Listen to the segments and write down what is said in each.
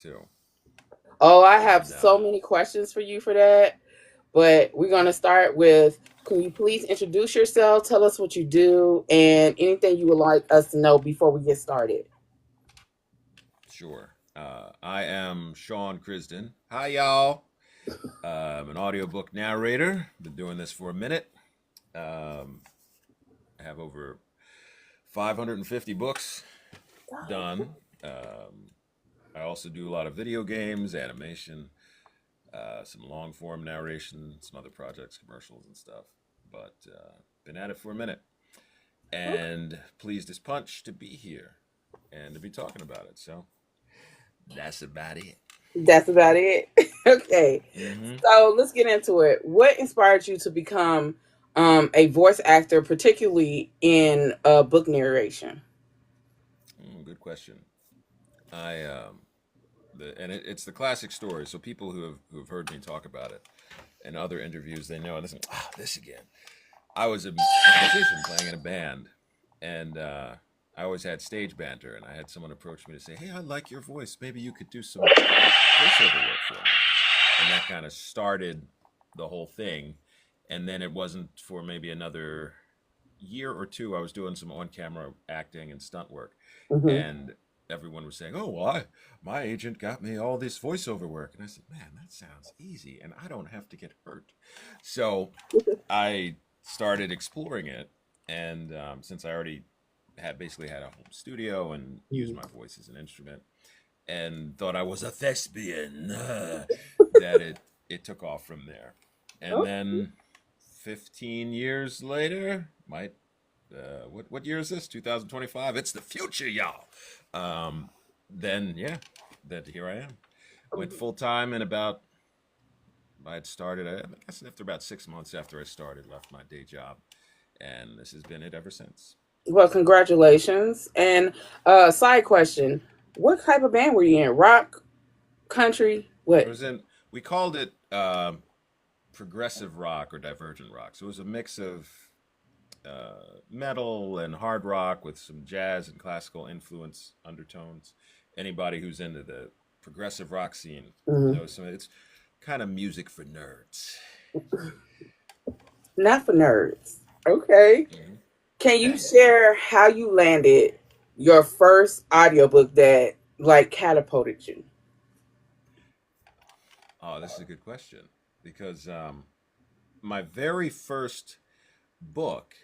too. Oh, I have And so many questions for you for that. But we're going to start with, can you please introduce yourself? Tell us what you do and anything you would like us to know before we get started. sure. I am Sean Crisden. Hi, y'all. I'm an audiobook narrator. Been doing this for a minute. Um, I have over 550 books done. Um, I also do a lot of video games, animation, some long form narration, some other projects, commercials, and stuff. But been at it for a minute. And pleased as punch to be here and to be talking about it. So that's about it. That's about it. Okay. Mm-hmm. So let's get into it. What inspired you to become a voice actor, particularly in book narration? Good question. I it's the classic story. So people who have heard me talk about it in other interviews, they know. And listen, this again. I was a musician playing in a band, and I always had stage banter. And I had someone approach me to say, "Hey, I like your voice. Maybe you could do some voiceover work for me." And that kind of started the whole thing. And then it wasn't for maybe another year or two. I was doing some on-camera acting and stunt work, Hmm. and everyone was saying, "Oh, well, my agent got me all this voiceover work," and I said, "Man, that sounds easy, and I don't have to get hurt." So I started exploring it, and since I already had basically had a home studio and used my voice as an instrument, and thought I was a thespian, that it took off from there. And then 15 years later, might what year is this? 2025. It's the future, y'all. Then yeah, then here I am. Went full time in about I had started. I guess after about 6 months after I started, left my day job, and this has been it ever since. Well, congratulations. And side question: what type of band were you in? Rock, country, I what? was in. We called it progressive rock or divergent rock. So it was a mix of metal and hard rock with some jazz and classical influence undertones. Anybody who's into the progressive rock scene Mhm. knows some. It's kind of music for nerds. Not for nerds. Okay. Mm-hmm. Can you share how you landed your first audiobook that like catapulted you? Oh, this is a good question because my very first book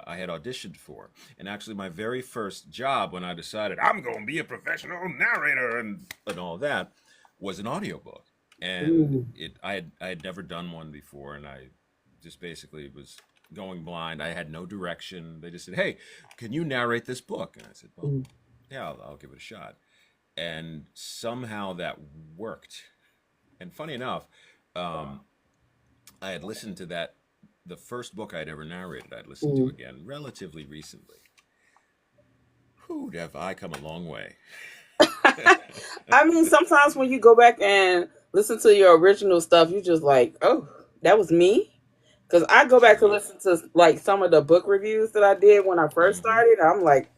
I had auditioned for, and actually my very first job when I decided I'm going to be a professional narrator and all that was an audiobook. And Mm. I had never done one before, and I just basically was going blind. I had no direction. They just said, "Hey, can you narrate this book?" And I said, "Well, Mm. yeah, I'll give it a shot." And somehow that worked. And funny enough, um, I had listened to that the first book I'd ever narrated. I'd listened to Mm. again relatively recently. Whew, have I come a long way? I mean, sometimes when you go back and listen to your original stuff, you just like, oh, that was me. Because I go back to Sure. listen to like some of the book reviews that I did when I first Mm-hmm. started. I'm like,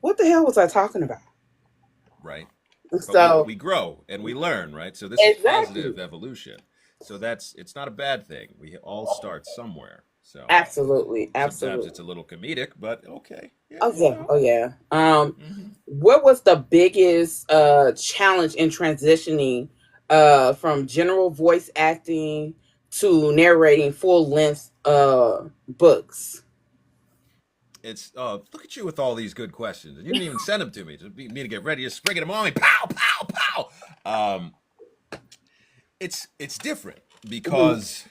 what the hell was I talking about? Right. But we So we grow and we learn, right? So this is exactly, positive evolution. So it's not a bad thing. We all start somewhere. So absolutely, sometimes it's absolutely. a little comedic, but okay. Yeah, Oh you yeah, know. oh yeah. Mm-hmm. What was the biggest challenge in transitioning from general voice acting to narrating full length books? It's look at you with all these good questions, and you didn't even send them to me me to get ready. Just springing them on me, pow, pow, pow. It's different Hmm. because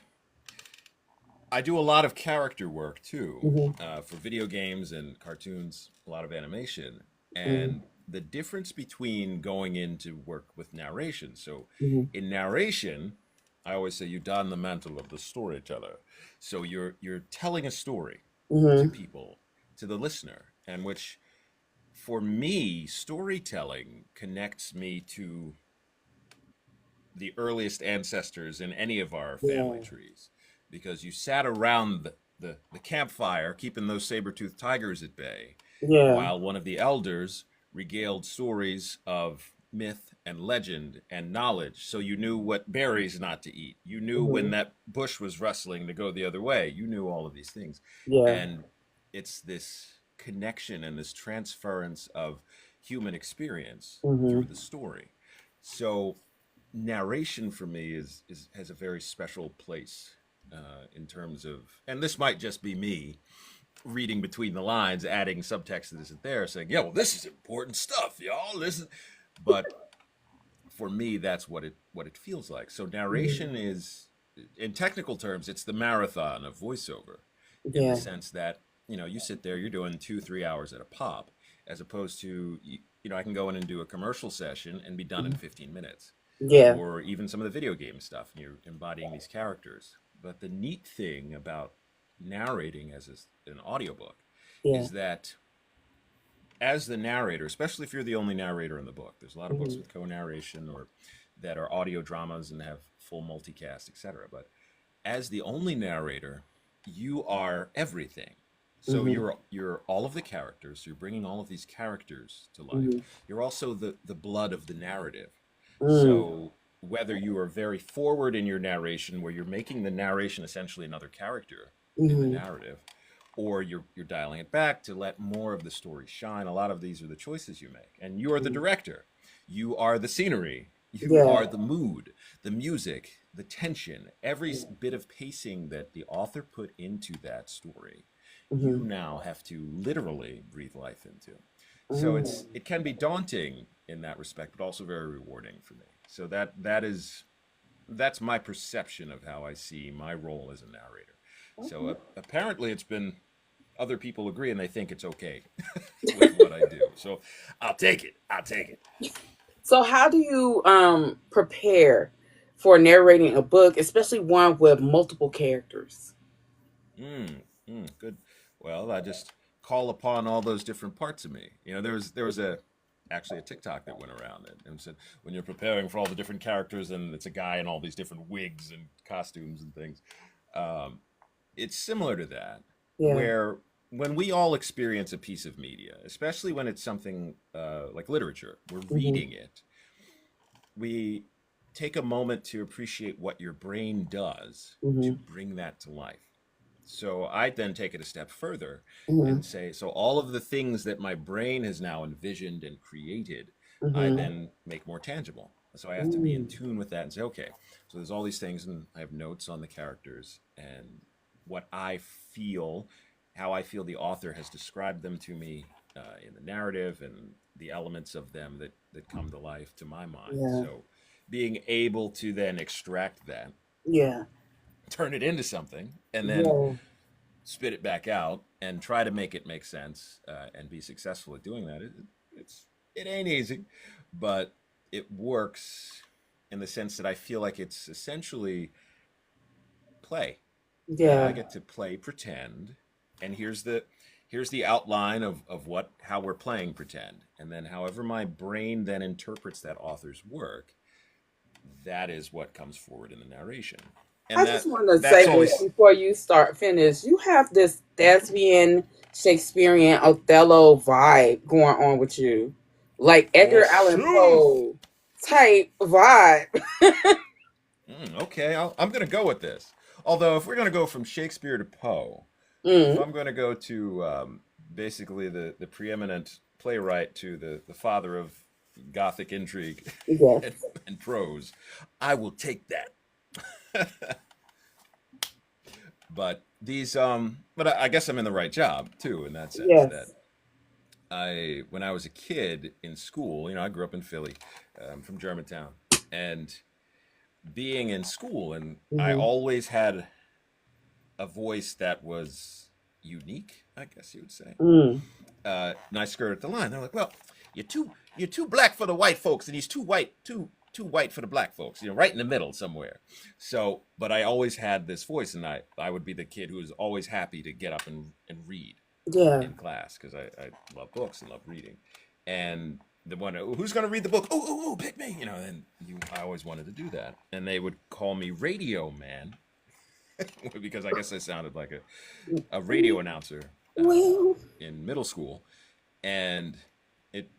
I do a lot of character work too Hmm. for video games and cartoons, a lot of animation, Hmm. and the difference between going into work with narration. So, Hmm. in narration, I always say you don the mantle of the storyteller. So you're telling a story to Hmm. people, to the listener, and which for me, storytelling connects me to the earliest ancestors in any of our family Yeah. trees because you sat around the campfire keeping those saber-toothed tigers at bay Yeah. while one of the elders regaled stories of myth and legend and knowledge. So you knew what berries not to eat. You knew when that bush was rustling to go the other way. You knew all of these things. Yeah. And it's this connection and this transference of human experience through Hmm. the story. So narration for me is has a very special place in terms of, and this might just be me reading between the lines, adding subtext that isn't there, saying, "Yeah, well, this is important stuff, y'all. Listen." But for me, that's what it feels like. So narration is, in technical terms, it's the marathon of voiceover, in the Yeah. sense that you sit there, you're doing 2 3 hours at a pop, as opposed to I can go in and do a commercial session and be done in 15 minutes, Yeah. or even some of the video game stuff, and you're embodying these characters. But the neat thing about narrating as an audiobook Yeah. is that as the narrator, especially if you're the only narrator in the book, there's a lot of books Hmm. with co-narration or that are audio dramas and have full multicast, etc. But as the only narrator, you are everything. So Hmm. you're all of the characters. You're bringing all of these characters to life. Hmm. You're also the blood of the narrative. Mm. So whether you are very forward in your narration, where you're making the narration essentially another character in the Hmm. narrative, or you're dialing it back to let more of the story shine. A lot of these are the choices you make, and you are the director. You are the scenery. You Yeah. are the mood, the music, the tension, every bit of pacing that the author put into that story. You Hmm. now have to literally breathe life into. So Mm. it can be daunting in that respect, but also very rewarding for me. So that's my perception of how I see my role as a narrator. So Okay. apparently it's been, other people agree and they think it's okay with what I do. So I'll take it. I'll take it. So, how do you prepare for narrating a book, especially one with multiple characters? Good. Well, I just call upon all those different parts of me. There was a actually a TikTok that went around and said, when you're preparing for all the different characters and it's a guy in all these different wigs and costumes and things. Um, it's similar to that, Yeah. where when we all experience a piece of media, especially when it's something like literature, we're Hmm. reading it, we take a moment to appreciate what your brain does to Hmm. bring that to life. So I then take it a step further Hmm. and say, so all of the things that my brain has now envisioned and created, I Hmm. then make more tangible. So I have to be in Mm. tune with that and say, okay, so there's all these things, and I have notes on the characters and what I feel, how I feel the author has described them to me in the narrative, and the elements of them that come to life to my mind. Yeah. So being able to then extract that, Yeah. turn it into something, and then Yeah. spit it back out and try to make it make sense and be successful at doing that. It ain't easy, but it works in the sense that I feel like it's essentially play. I Yeah. get to play pretend, and here's the outline of what how we're playing pretend, and then however my brain then interprets that author's work, that is what comes forward in the narration, and I just want to say that's this always. before you start finish. You have this thespian, Shakespearean, Othello vibe going on with you, like Oh Edgar Allan shoot. Poe type vibe. Okay, I'm going to go with this. Although, if we're going to go from Shakespeare to Poe, if Mm. I'm going to go to basically the preeminent playwright to the father of Gothic intrigue Yes. and prose, I will take that. But I guess I'm in the right job too, in that sense that Yes. when I was a kid in school, I grew up in Philly, from Germantown, and being in school, and I Hmm. always had a voice that was unique, I guess you would say. Mm. And I skirted the line. They're like, "Well, you're too black for the white folks, and he's too white for the black folks. Right in the middle somewhere." So, but I always had this voice, and I would be the kid who was always happy to get up and read Yeah. in class because I love books and love reading, and the one who's going to read the book? Oh, pick me! And I always wanted to do that, and they would call me Radio Man because I guess I sounded like a radio announcer Well. in middle school, and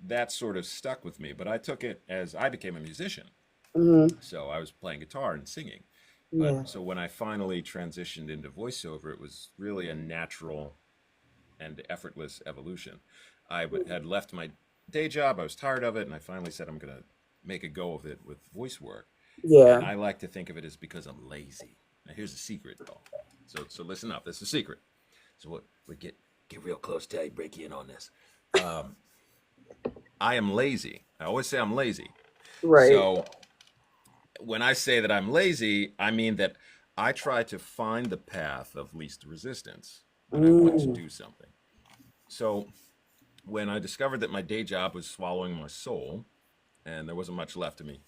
that sort of stuck with me. But I took it as I became a musician, Mm-hmm. so I was playing guitar and singing. But Yeah. so when I finally transitioned into voiceover, it was really a natural and effortless evolution. Had left my day job. I was tired of it, and I finally said I'm going to make a go of it with voice work. And Yeah. I like to think of it as because I'm lazy. Now here's a secret, though. So listen up. This is a secret. So what we get real close, Teddy. Break you in on this. Um, I am lazy. I always say I'm lazy. Right. So when I say that I'm lazy, I mean that I try to find the path of least resistance when I want to Mm. do something. So when I discovered that my day job was swallowing my soul and there wasn't much left of me,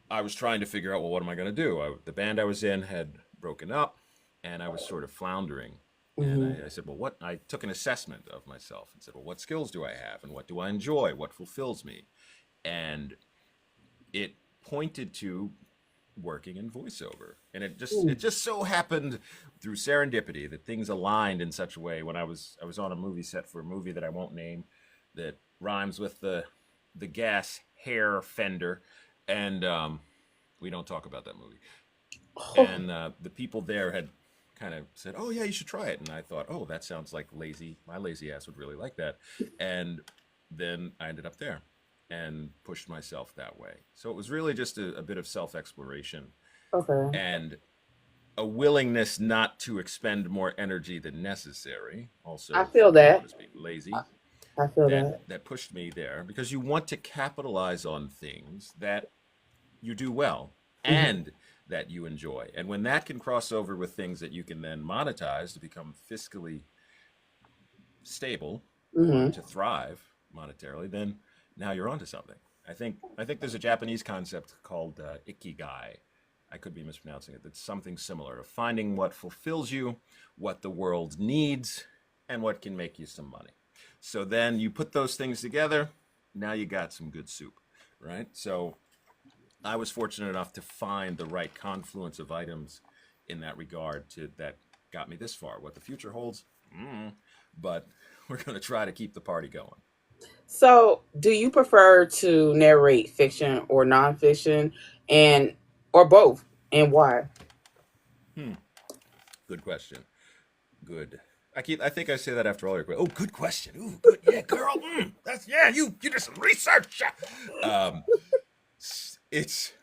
I was trying to figure out, well, what am I going to do? The band I was in had broken up and I was sort of floundering. And Mm-hmm. I said, well, what? I took an assessment of myself and said, well, what skills do I have and what do I enjoy? What fulfills me? And it pointed to working in voiceover. And it Mm. just so happened through serendipity that things aligned in such a way when I was on a movie set for a movie that I won't name that rhymes with the gas hair fender and we don't talk about that movie. Oh, And the people there had kind of said, "Oh yeah, you should try it." And I thought, "Oh, that sounds like lazy. My lazy ass would really like that." And then I ended up there and pushed myself that way. So it was really just a bit of self exploration okay. and a willingness not to expend more energy than necessary. I Also, feel known that. as being lazy. I feel that. That pushed me there because you want to capitalize on things that you do well Mm-hmm. and that you enjoy. And when that can cross over with things that you can then monetize to become fiscally stable or Mm-hmm. to thrive monetarily, then now you're onto something. I think there's a Japanese concept called ikigai. I could be mispronouncing it. That's something similar of finding what fulfills you, what the world needs, and what can make you some money. So then you put those things together. Now you got some good soup, right? So I was fortunate enough to find the right confluence of items in that regard to that got me this far. What the future holds, but we're going to try to keep the party going. So, do you prefer to narrate fiction or nonfiction, and or both, and why? Hmm. Good question. Good. I think I say that after all your questions. Oh, good question. Ooh, good. Yeah, girl. That's yeah. You did some research. Um, it's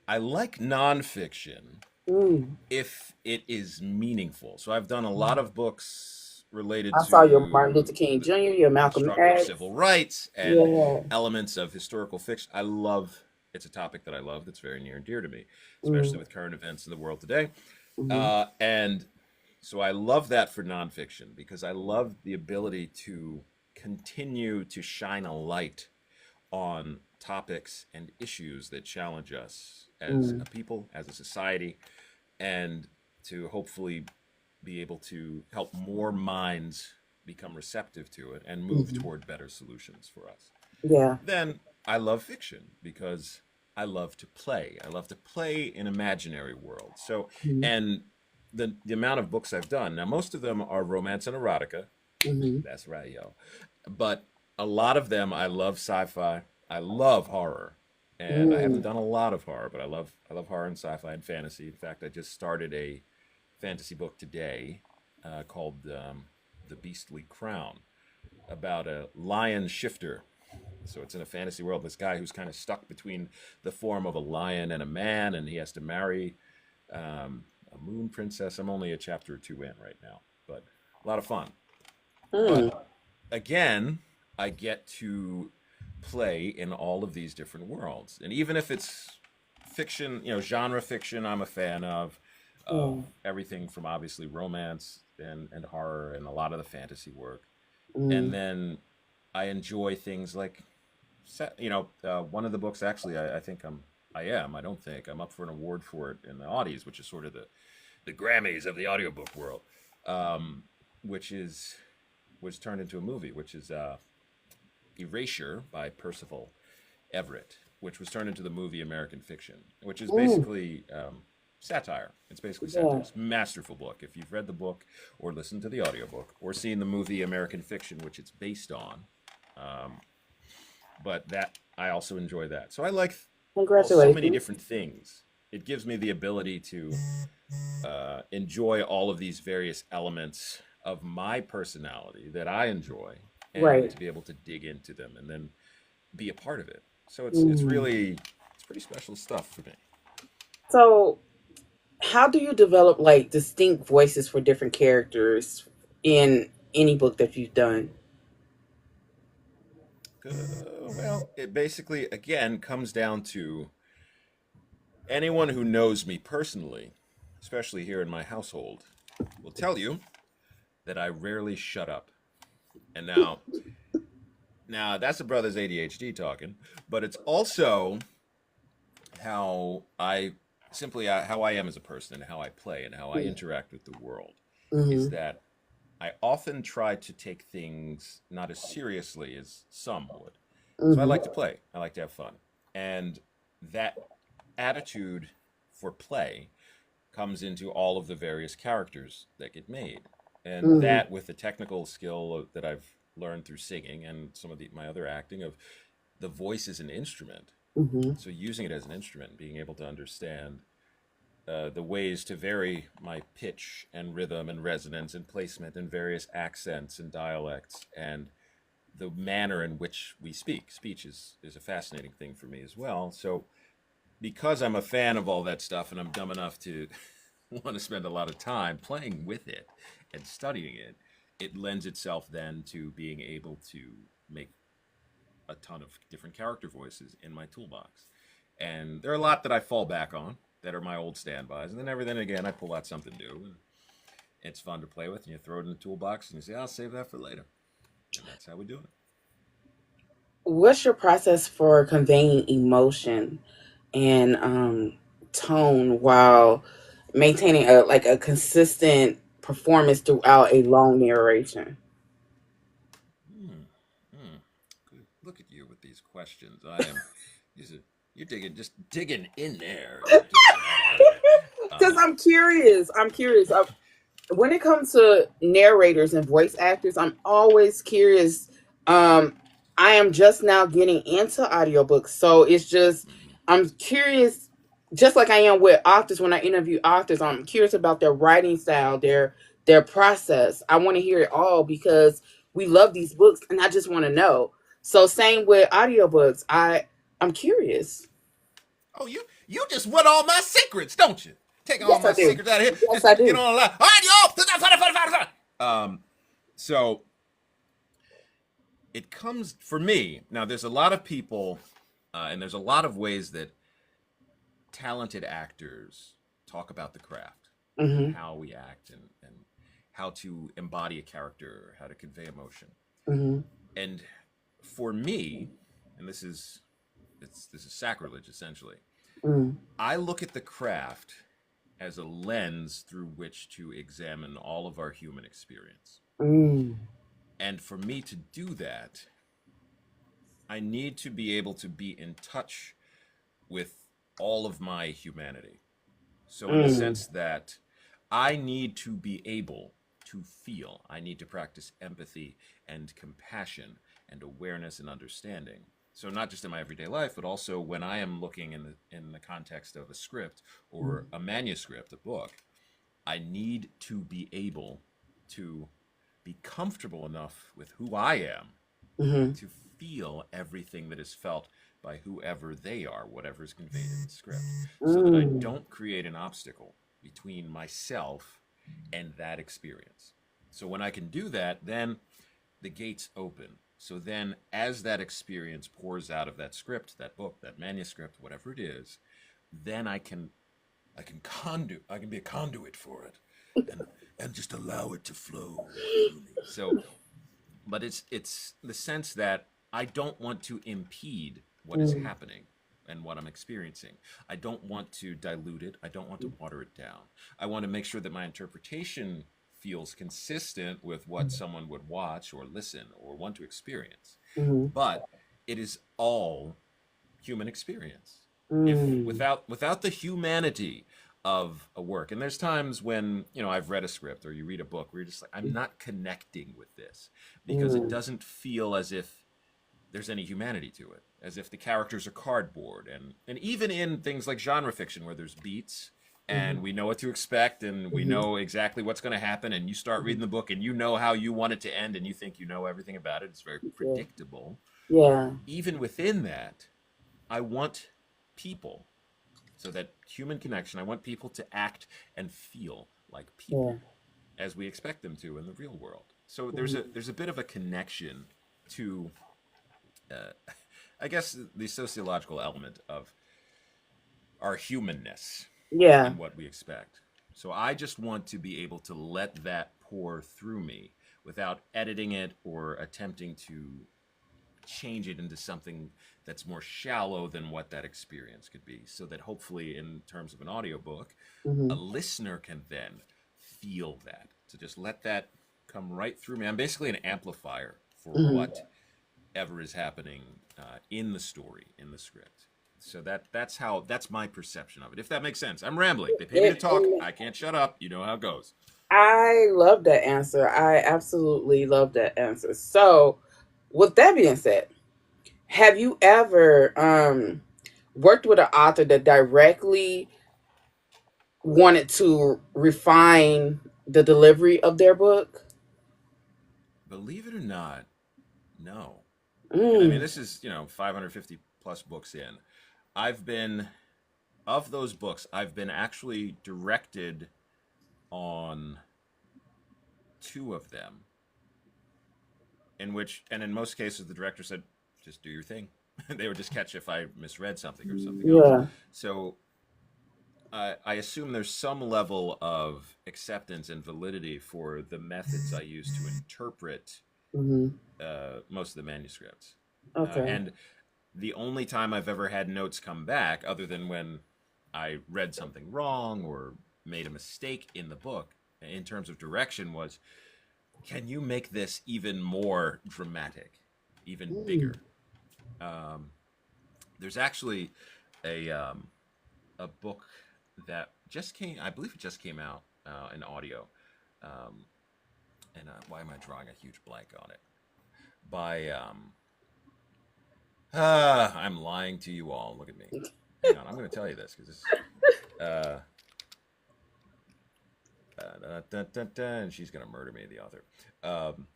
I like nonfiction Mm. if it is meaningful. So I've done a lot of books related I saw your Martin Luther to King Jr., your the Malcolm struggle for X. civil rights and Yeah. elements of historical fiction. I love it's a topic that I love that's very near and dear to me, especially Mm. with current events in the world today. Mm-hmm. And so I love that for nonfiction because I love the ability to continue to shine a light on topics and issues that challenge us as Mm. a people, as a society, and to hopefully be able to help more minds become receptive to it and move Mm-hmm. toward better solutions for us. Yeah. Then I love fiction because I love to play. I love to play in imaginary worlds. So, Mm-hmm. and the amount of books I've done now, most of them are romance and erotica. Mm-hmm. That's right, yo. But a lot of them, I love sci-fi. I love horror, and I haven't Mm. done a lot of horror, but I love horror and sci-fi and fantasy. In fact, I just started a fantasy book today called "The Beastly Crown" about a lion shifter. So it's in a fantasy world. This guy who's kind of stuck between the form of a lion and a man, and he has to marry a moon princess. I'm only a chapter or two in right now, but a lot of fun. Mm. But again, I get to play in all of these different worlds. And even if it's fiction, genre fiction, I'm a fan of Yeah. everything from obviously romance and horror and a lot of the fantasy work. And Mm. then I enjoy things like, one of the books actually, I think I don't think I'm up for an award for it in the Audies, which is sort of the Grammys of the audiobook world, which was turned into a movie, which is Erasure by Percival Everett, which was turned into the movie American Fiction, which is Mm. basically satire. It's basically satire. Yeah. It's a masterful book. If you've read the book or listened to the audiobook or seen the movie American Fiction, which it's based on, Um, but that I also enjoy that. So I like so many Congratulations. different things. It gives me the ability to enjoy all of these various elements of my personality that I enjoy, and Right. to be able to dig into them and then be a part of it. So it's Mm. really it's pretty special stuff for me. So, how do you develop like distinct voices for different characters in any book that you've done? Well, it basically again comes down to anyone who knows me personally, especially here in my household, will tell you that I rarely shut up. And now that's the brother's ADHD talking, but it's also how I simply how I am as a person and how I play and how I interact with the world is Mm-hmm. that I often try to take things not as seriously as some would. So I Mm-hmm. like to play. I like to have fun. And that attitude for play comes into all of the various characters that get made. And Mm-hmm. that with the technical skill that I've learned through singing and some of my other acting of the voice is an instrument. Mm-hmm. So using it as an instrument, being able to understand the ways to vary my pitch and rhythm and resonance and placement and various accents and dialects and the manner in which we speak. Speech is a fascinating thing for me as well. So because I'm a fan of all that stuff and I'm dumb enough to want to spend a lot of time playing with it and studying it, it lends itself then to being able to make a ton of different character voices in my toolbox. And there are a lot that I fall back on that are my old standbys. And then every then and again, I pull out something new. And it's fun to play with. And you throw it in the toolbox and you say, I'll save that for later. And that's how we do it. What's your process for conveying emotion and tone while maintaining a consistent performance throughout a long narration? Hmm. Hmm. Good. Look at you with these questions. I am. You're digging, just digging in there. You're just right at it. Because I'm curious. I'm curious. When it comes to narrators and voice actors, I'm always curious. Um, I am just now getting into audiobooks, so it's just Mhm. I'm curious, just like I am with authors when I interview authors. I'm curious about their writing style, their process. I want to hear it all because we love these books, and I just want to know. So same with audiobooks. I'm curious. Oh, you just want all my secrets, don't you? Take all Yes, I my do. secrets out of here. Yes, Just I get do. on a line. All right, y'all. So it comes for me now. There's a lot of people, and there's a lot of ways that talented actors talk about the craft and Mm-hmm. how we act and how to embody a character, how to convey emotion. Mm-hmm. And for me, and this is sacrilege essentially. Mm-hmm. I look at the craft as a lens through which to examine all of our human experience. Mm-hmm. And for me to do that, I need to be able to be in touch with all of my humanity. So, in the Mm-hmm. sense that I need to be able to feel, I need to practice empathy and compassion and awareness and understanding. So, not just in my everyday life, but also when I am looking in the context of a script or a manuscript, a book, I need to be able to be comfortable enough with who I am Mm-hmm. to feel everything that is felt by whoever they are, whatever is conveyed in the script, so that I Mm. don't create an obstacle between myself and that experience. So when I can do that, then the gates open. So then, as that experience pours out of that script, that book, that manuscript, whatever it is, then I can be a conduit for it, and just allow it to flow through me. So but it's the sense that I don't want to impede what is Mm. happening and what I'm experiencing. I don't want to dilute it. I don't want to water it down. I want to make sure that my interpretation feels consistent with what someone would watch or listen or want to experience. Mhm. But it is all human experience. If Mm. without the humanity of a work, and there's times when I've read a script or you read a book where you're just like, I'm not connecting with this because it Mm. doesn't feel as if there's any humanity to it, as if the characters are cardboard. And even in things like genre fiction where there's beats Mm-hmm. and we know what to expect and we Mm-hmm. know exactly what's going to happen, and you start reading the book and you know how you want it to end and you think you know everything about it. It's very Yeah. predictable. Yeah. Even within that, I want people, so that human connection, I want people to act and feel like Yeah. people as we expect them to in the real world. So Mm-hmm. there's a bit of a connection to, uh, I guess, the sociological element of our humanness Yeah. and what we expect. So I just want to be able to let that pour through me without editing it or attempting to change it into something that's more shallow than what that experience could be, so that hopefully in terms of an audiobook, a Mm-hmm. listener can then feel that, to just let that come right through me. I'm basically an amplifier for Mm-hmm. whatever is happening in the story, in the script. So that's my perception of it, if that makes sense. I'm rambling. They pay me to talk. It, I can't shut up. You know how it goes. I love that answer. I absolutely love that answer. So, with that being said, have you ever worked with an author that directly wanted to refine the delivery of their book? Believe it or not, no. And I mean, Mm. this is, 550 plus books in. I've been, of those books, I've been actually directed on two of them, and in most cases, the director said, just do your thing. They would just catch if I misread something or something else. Yeah. So I assume there's some level of acceptance and validity for the methods I use to interpret Hmm. most of the manuscripts. Okay. And the only time I've ever had notes come back, other than when I read something wrong or made a mistake in the book in terms of direction, was, can you make this even more dramatic, even Mm. bigger? Um, there's actually a a book that just came. I believe it just came out in audio. Um, and why am I drawing a huge blank on it? By I'm lying to you all. Look at me. Hang on, I'm going to tell you this because this. Uh, and she's going to murder me, the author. Um,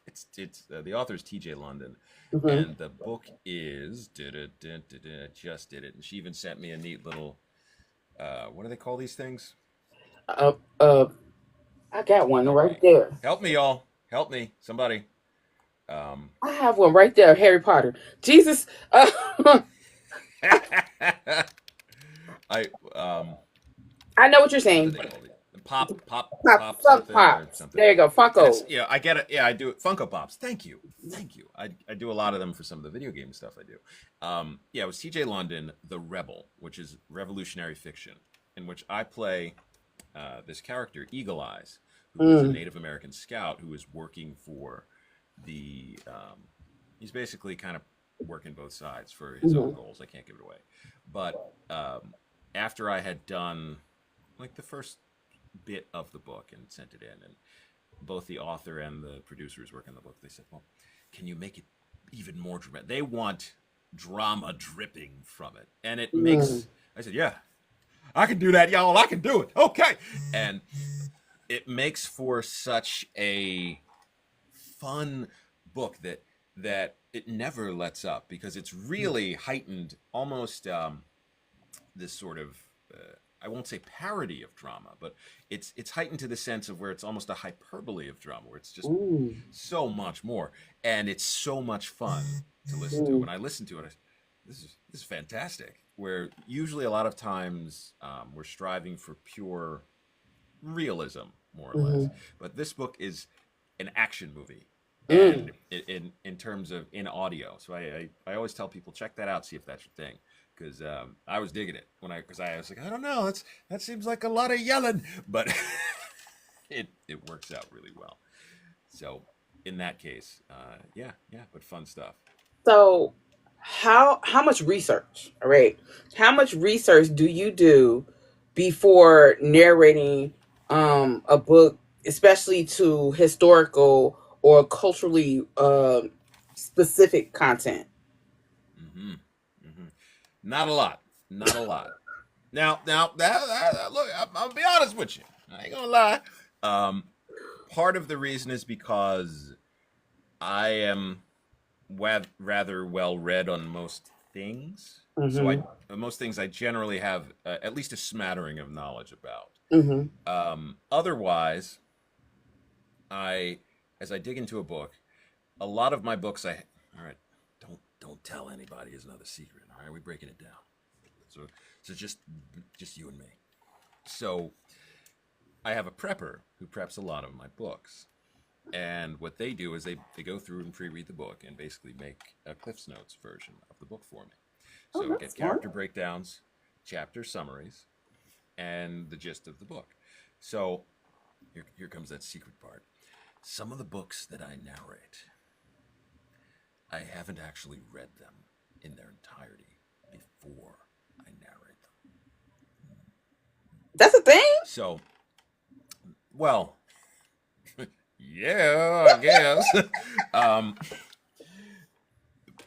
it's the author is T.J. London, Hmm. and the book is just did it, and she even sent me a neat little. What do they call these things? Uh, uh, I got one Help right me, there. help me, y'all, help me, somebody. Um, I have one right there. Harry Potter. Jesus. I I know what you're what do saying. they call these? Pop, Pop, pop Funk something or Pops. something. There you go. And it's, Funko. I get it. Yeah, I do Funko Pops. Thank you, thank you. I do a lot of them for some of the video game stuff I do. Yeah, it was T.J. London, The Rebel, which is revolutionary fiction, in which I play this character, Eagle Eyes, who is a Mm. Native American scout who is working for the. He's basically kind of working both sides for his own Hmm. goals. I can't give it away, but after I had done like the first bit of the book and sent it in, and both the author and the producers working on the book, they said, "Well, can you make it even more dramatic?" They want drama dripping from it, and it Mm. makes. I said, "Yeah, I can do that, y'all. I can do it. Okay," and it makes for such a fun book that it never lets up, because it's really heightened, almost this sort of I won't say parody of drama, but it's heightened to the sense of where it's almost a hyperbole of drama, where it's just Mm. so much more, and it's so much fun to listen to. Mm. When I listen to it, this is fantastic. Where usually a lot of times we're striving for pure realism, more or less, Mhm. but this book is an action movie, Mm. and in terms of in audio. So I always tell people, check that out, see if that's your thing, because I was digging it when because I was like, I don't know, that seems like a lot of yelling, but it works out really well. So in that case, yeah, but fun stuff. So, how much research? All right, how much research do you do before narrating a book, especially to historical or culturally? specific content? Mm-hmm. Mm-hmm. Not a lot. Not a lot. Now, look, I'll be honest with you. I ain't gonna lie. Um, Part of the reason is because I am rather well read on most things. So Mm-hmm. most things I generally have at least a smattering of knowledge about. Mm-hmm. Otherwise, I as I dig into a book, a lot of my books all right, don't tell anybody is another secret. All right, we're breaking it down. So just you and me. So I have a prepper who preps a lot of my books. And what they do is they go through and pre-read the book and basically make a Cliff's Notes version of the book for me. Oh, So that's get fun. character breakdowns, chapter summaries, and the gist of the book. So here comes that secret part. Some of the books that I narrate, I haven't actually read them in their entirety before I narrate them. That's a thing. So, well, yeah, I guess. um,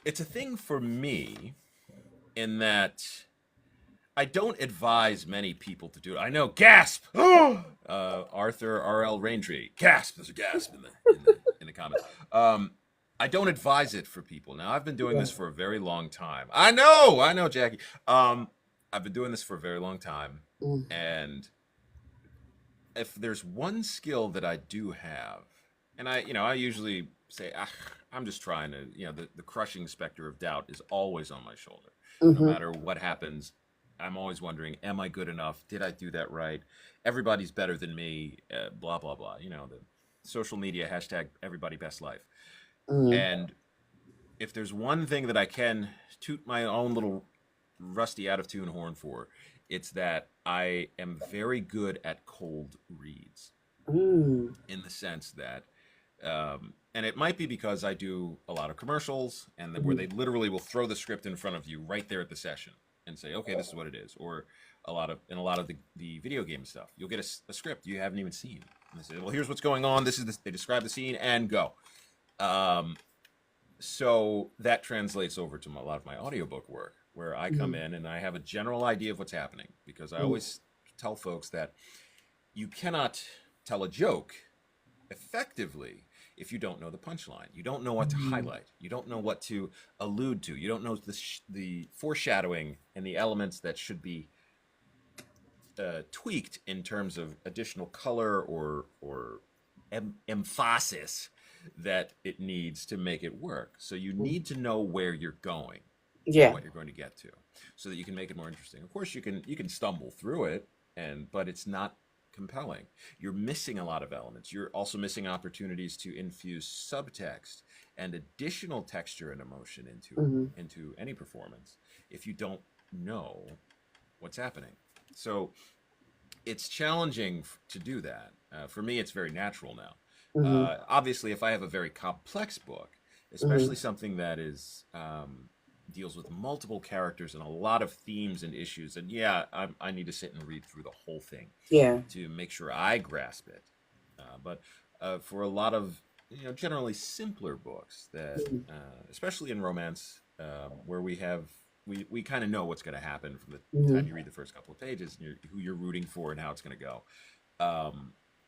it's a thing for me in that I don't advise many people to do it. I know, gasp! Arthur R.L. Raintree, gasp! There's a gasp in the comments. I don't advise it for people. Now, I've been doing this for a very long time. I know, Jackie. I've been doing this for a very long time, Mm. and if there's one skill that I do have, and I usually say, I'm just trying to, the crushing specter of doubt is always on my shoulder. No Mm-hmm. matter what happens, I'm always wondering, am I good enough? Did I do that right? Everybody's better than me, blah, blah, blah. The social media hashtag everybody best life. Mm. And if there's one thing that I can toot my own little rusty out of tune horn for, it's that I am very good at cold reads Mm. in the sense that, and it might be because I do a lot of commercials and where Mm-hmm. they literally will throw the script in front of you right there at the session and say, okay, this is what it is. Or a lot of the video game stuff, you'll get a script you haven't even seen. And they say, well, here's what's going on. They describe the scene and go. So that translates over to a lot of my audiobook work where I come Mm-hmm. in and I have a general idea of what's happening because I always tell folks that you cannot tell a joke effectively if you don't know the punchline. You don't know what to Mm-hmm. highlight. You don't know what to allude to. You don't know the foreshadowing and the elements that should be tweaked in terms of additional color or emphasis that it needs to make it work. So you need to know where you're going and Yeah. what you're going to get to, so that you can make it more interesting. Of course, you can stumble through it, but it's not compelling. You're missing a lot of elements. You're also missing opportunities to infuse subtext and additional texture and emotion Mm-hmm. into any performance if you don't know what's happening. So it's challenging to do that. For me, it's very natural now. Mm-hmm. Obviously, if I have a very complex book, Mm-hmm. especially something that is deals with multiple characters and a lot of themes and issues, and yeah, I need to sit and read through the whole thing Yeah. to make sure I grasp it. But for a lot of generally simpler books that, Mm-hmm. especially in romance, where we kind of know what's going to happen from the Mm-hmm. time you read the first couple of pages, and who you're rooting for and how it's going to go.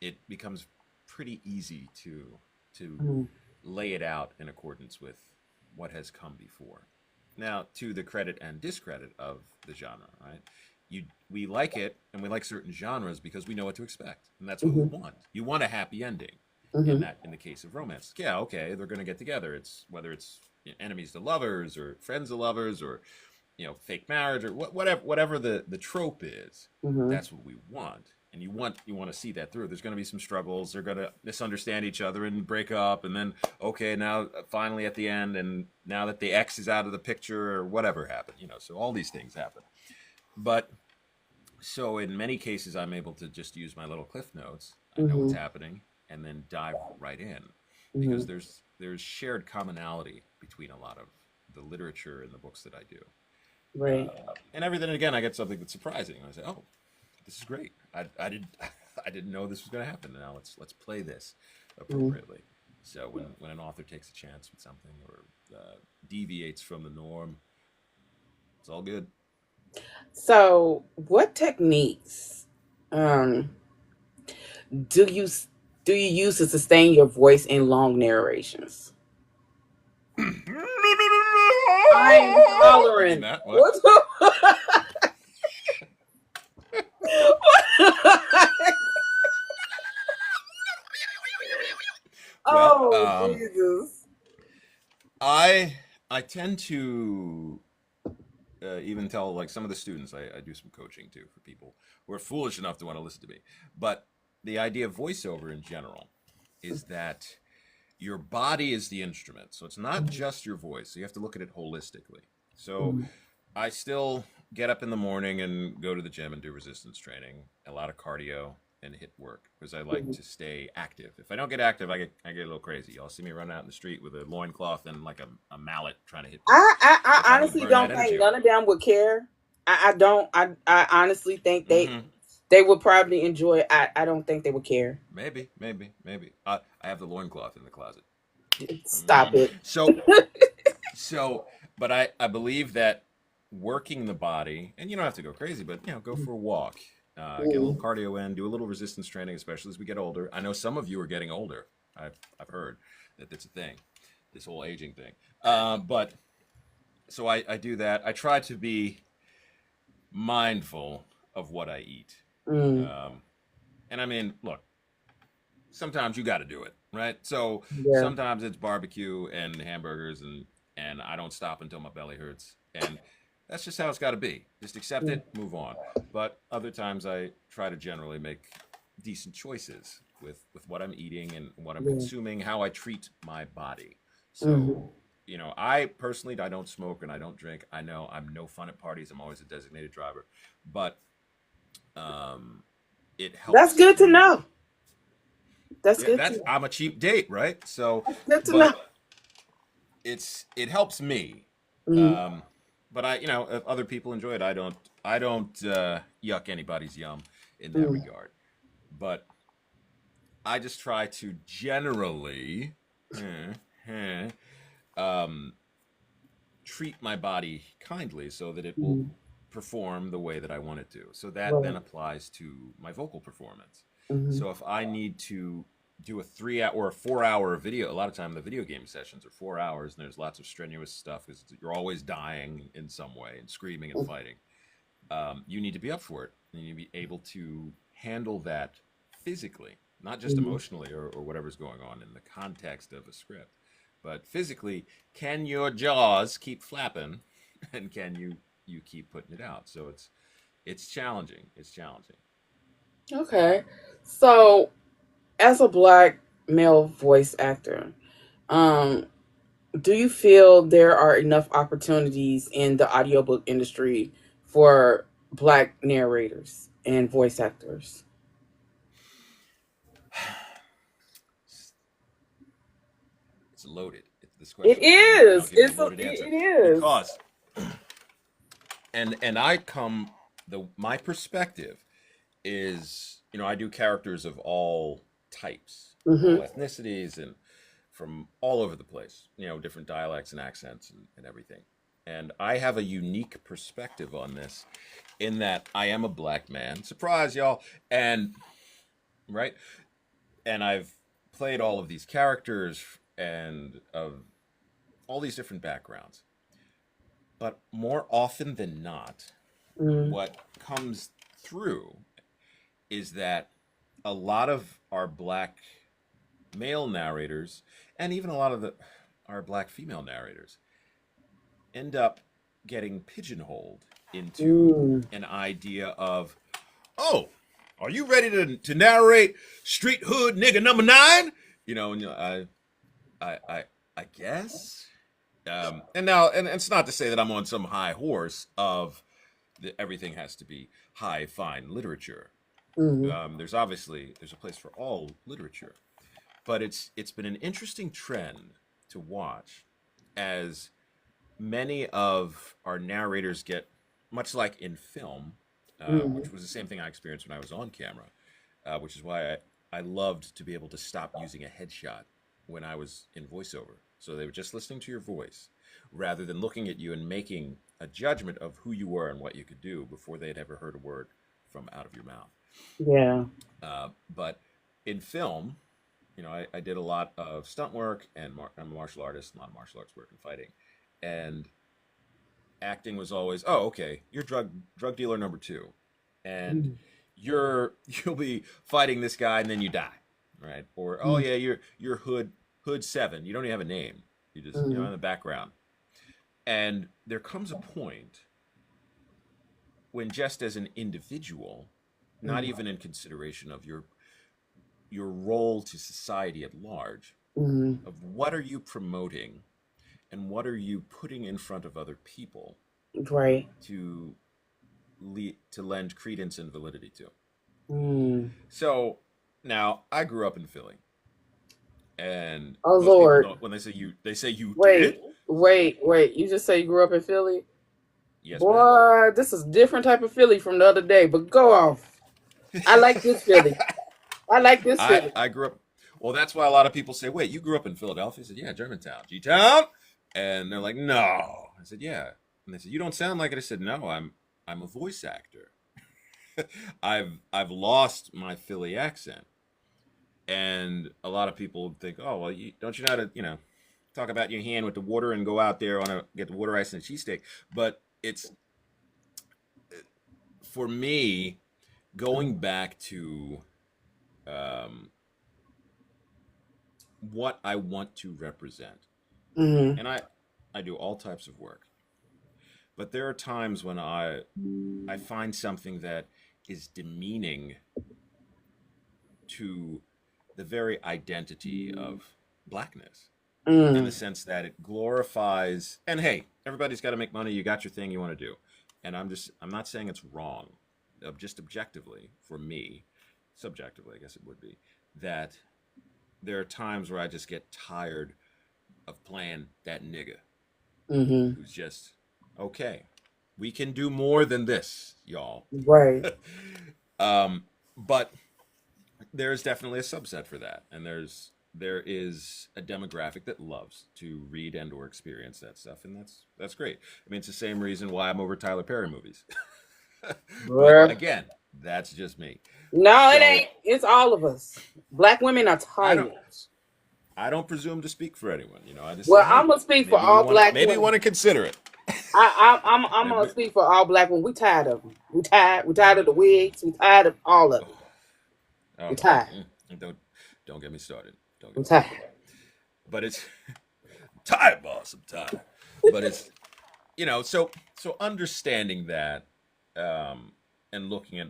It becomes pretty easy to Mm-hmm. lay it out in accordance with what has come before. Now, to the credit and discredit of the genre, right? We like it, and we like certain genres because we know what to expect, and that's what we Mm-hmm. want. You want a happy ending, Mm-hmm. in the case of romance. Yeah, okay, they're going to get together. It's whether it's enemies to lovers or friends to lovers or fake marriage or whatever the trope is. Mm-hmm. That's what we want, and you want to see that through. There's going to be some struggles. They're going to misunderstand each other and break up, and then okay, now finally at the end, and now that the ex is out of the picture or whatever happened, so all these things happen. But so in many cases, I'm able to just use my little cliff notes. I know what's Mm-hmm. happening, and then dive right in Mm-hmm. because there's shared commonality between a lot of the literature and the books that I do. Right. And every then and again, I get something that's surprising. I say, "Oh, this is great. I did I didn't know this was going to happen. Now let's play this Mm-hmm. appropriately." So when an author takes a chance with something or deviates from the norm, it's all good. So, what techniques um, do you do you use to sustain your voice in long narrations? I'm You mean hollering. that? What? What the? Well, Oh, Jesus. I I tend to even tell like some of the students I do some coaching too for people who are foolish enough to want to listen to me. But the idea of voiceover in general is that your body is the instrument, so it's not just your voice. So you have to look at it holistically. So Mhm. I still get up in the morning and go to the gym and do resistance training, a lot of cardio and hit work because I like to stay active. If I don't get active, I get a little crazy. Y'all see me running out in the street with a loincloth and like a mallet trying to hit people. If I I don't honestly burn that don't think energy none away. of them would care. I don't. I honestly think Mm-hmm. they would probably enjoy it. I don't think they would care. Maybe. I have the loincloth in the closet. Stop Mm. it. So, but I believe that working the body, and you don't have to go crazy, but go for a walk, get a little Mm. cardio in, do a little resistance training, especially as we get older. I know some of you are getting older. I've heard that that's a thing, this whole aging thing. But so I do that. I try to be mindful of what I eat. Mm. Um, and I mean, look, sometimes you got to do it, right? So Yeah. sometimes it's barbecue and hamburgers, and I don't stop until my belly hurts, and that's just how it's got to be. Just accept Mm. it, move on. But other times I try to generally make decent choices with what I'm eating and what I'm Yeah. consuming, how I treat my body. Mhm. So I personally I don't smoke and I don't drink. I know I'm no fun at parties. I'm always a designated driver, but um, it That's helps good to to know. That's yeah, good to that's know. I'm a cheap date, right? So, That's good to know. but it helps me. Mm. Um, but if other people enjoy it, I don't yuck anybody's yum in that Mm. regard. But I just try to generally eh, um, treat my body kindly so that it will Mm. perform the way that I want it to. So that then Right. applies to my vocal performance. Mhm. So if I need to do a 3 hour or a 4 hour video, a lot of time the video game sessions are 4 hours and there's lots of strenuous stuff because you're always dying in some way and screaming and fighting. You need to be up for it and you need to be able to handle that physically, not just Mhm. emotionally or whatever's going on in the context of a script, but physically. Can your jaws keep flapping, and can you keep putting it out? So it's challenging. It's challenging. Okay. So, as a black male voice actor, um, do you feel there are enough opportunities in the audiobook industry for black narrators and voice actors? It's loaded. This It question is loaded, and I'll is. give you a loaded answer It is. because and I come the my perspective is I do characters of all types, all Mm-hmm. ethnicities, and from all over the place, different dialects and accents and everything. And I have a unique perspective on this in that I am a black man. Surprise, y'all. And right? And I've played all of these characters and of all these different backgrounds. But more often than not, Mm-hmm. what comes through is that a lot of our black male narrators and even a lot of our black female narrators end up getting pigeonholed into Mm. an idea of, oh, are you ready to narrate Street Hood Nigga Number 9? And I guess. And now, and it's not to say that I'm on some high horse of everything has to be high, fine literature. Mm-hmm. There's a place for all literature, but it's been an interesting trend to watch as many of our narrators get much like in film, which Mm-hmm. was the same thing I experienced when I was on camera, which is why I loved to be able to stop using a headshot. when I was in voiceover. So they were just listening to your voice rather than looking at you and making a judgment of who you were and what you could do before they'd ever heard a word from out of your mouth. Yeah. But in film, I did a lot of stunt work, and I'm a martial artist, a lot of martial arts work and fighting. And acting was always, oh, okay, you're drug dealer number 2. And Mm. you'll be fighting this guy and then you die. Right? Or, oh Mm. yeah, you're Hood 7. You don't even have a name. You just, Mm. in the background. And there comes a point when, just as an individual, not even in consideration of your role to society at large, Mm. of what are you promoting and what are you putting in front of other people Right. to lend credence and validity to. Mm. So now I grew up in Philly, and Oh most people Lord. don't. When they say you Wait, did. wait. You just say you grew up in Philly? Yes, ma'am. Boy, this is a different type of Philly from the other day, but go off. I like this Philly. I like this Philly. I grew up. Well, that's why a lot of people say, "Wait, you grew up in Philadelphia?" I said, "Yeah, Germantown, G-town," and they're like, "No." I said, "Yeah," and they said, "You don't sound like it." I said, "No, I'm a voice actor. I've lost my Philly accent." And a lot of people think, "Oh, well, don't you know how to, talk about your hand with the water and go out there get the water ice and a cheesesteak?" But it's, for me, going back to um, what I want to represent. Mm-hmm. And I do all types of work. But there are times when I find something that is demeaning to the very identity of blackness, in the Mm. sense that it glorifies, and hey, everybody's got to make money, you got your thing you want to do. And I'm not saying it's wrong. Just objectively, for me, subjectively I guess it would be, that there are times where I just get tired of playing that nigga Mm-hmm. who's just, okay, we can do more than this, y'all. Right. But there's definitely a subset for that, and there is a demographic that loves to read and or experience that stuff, and that's great. I mean, it's the same reason why I'm over Tyler Perry movies. But Bruh. again, that's just me. No, it So ain't. It's all of us. Black women are I don't tired. I don't presume to speak for anyone. I just say, Well, hey, I'm gonna speak for all black maybe you women. want to consider it. I'm gonna Maybe, speak for all black women. We tired of them. We tired. We tired of the wigs. We tired of all of it. We oh, tired. don't get me started. Don't get We me started. tired. But it's tired, boss. I'm tired. But it's so understanding that, and looking at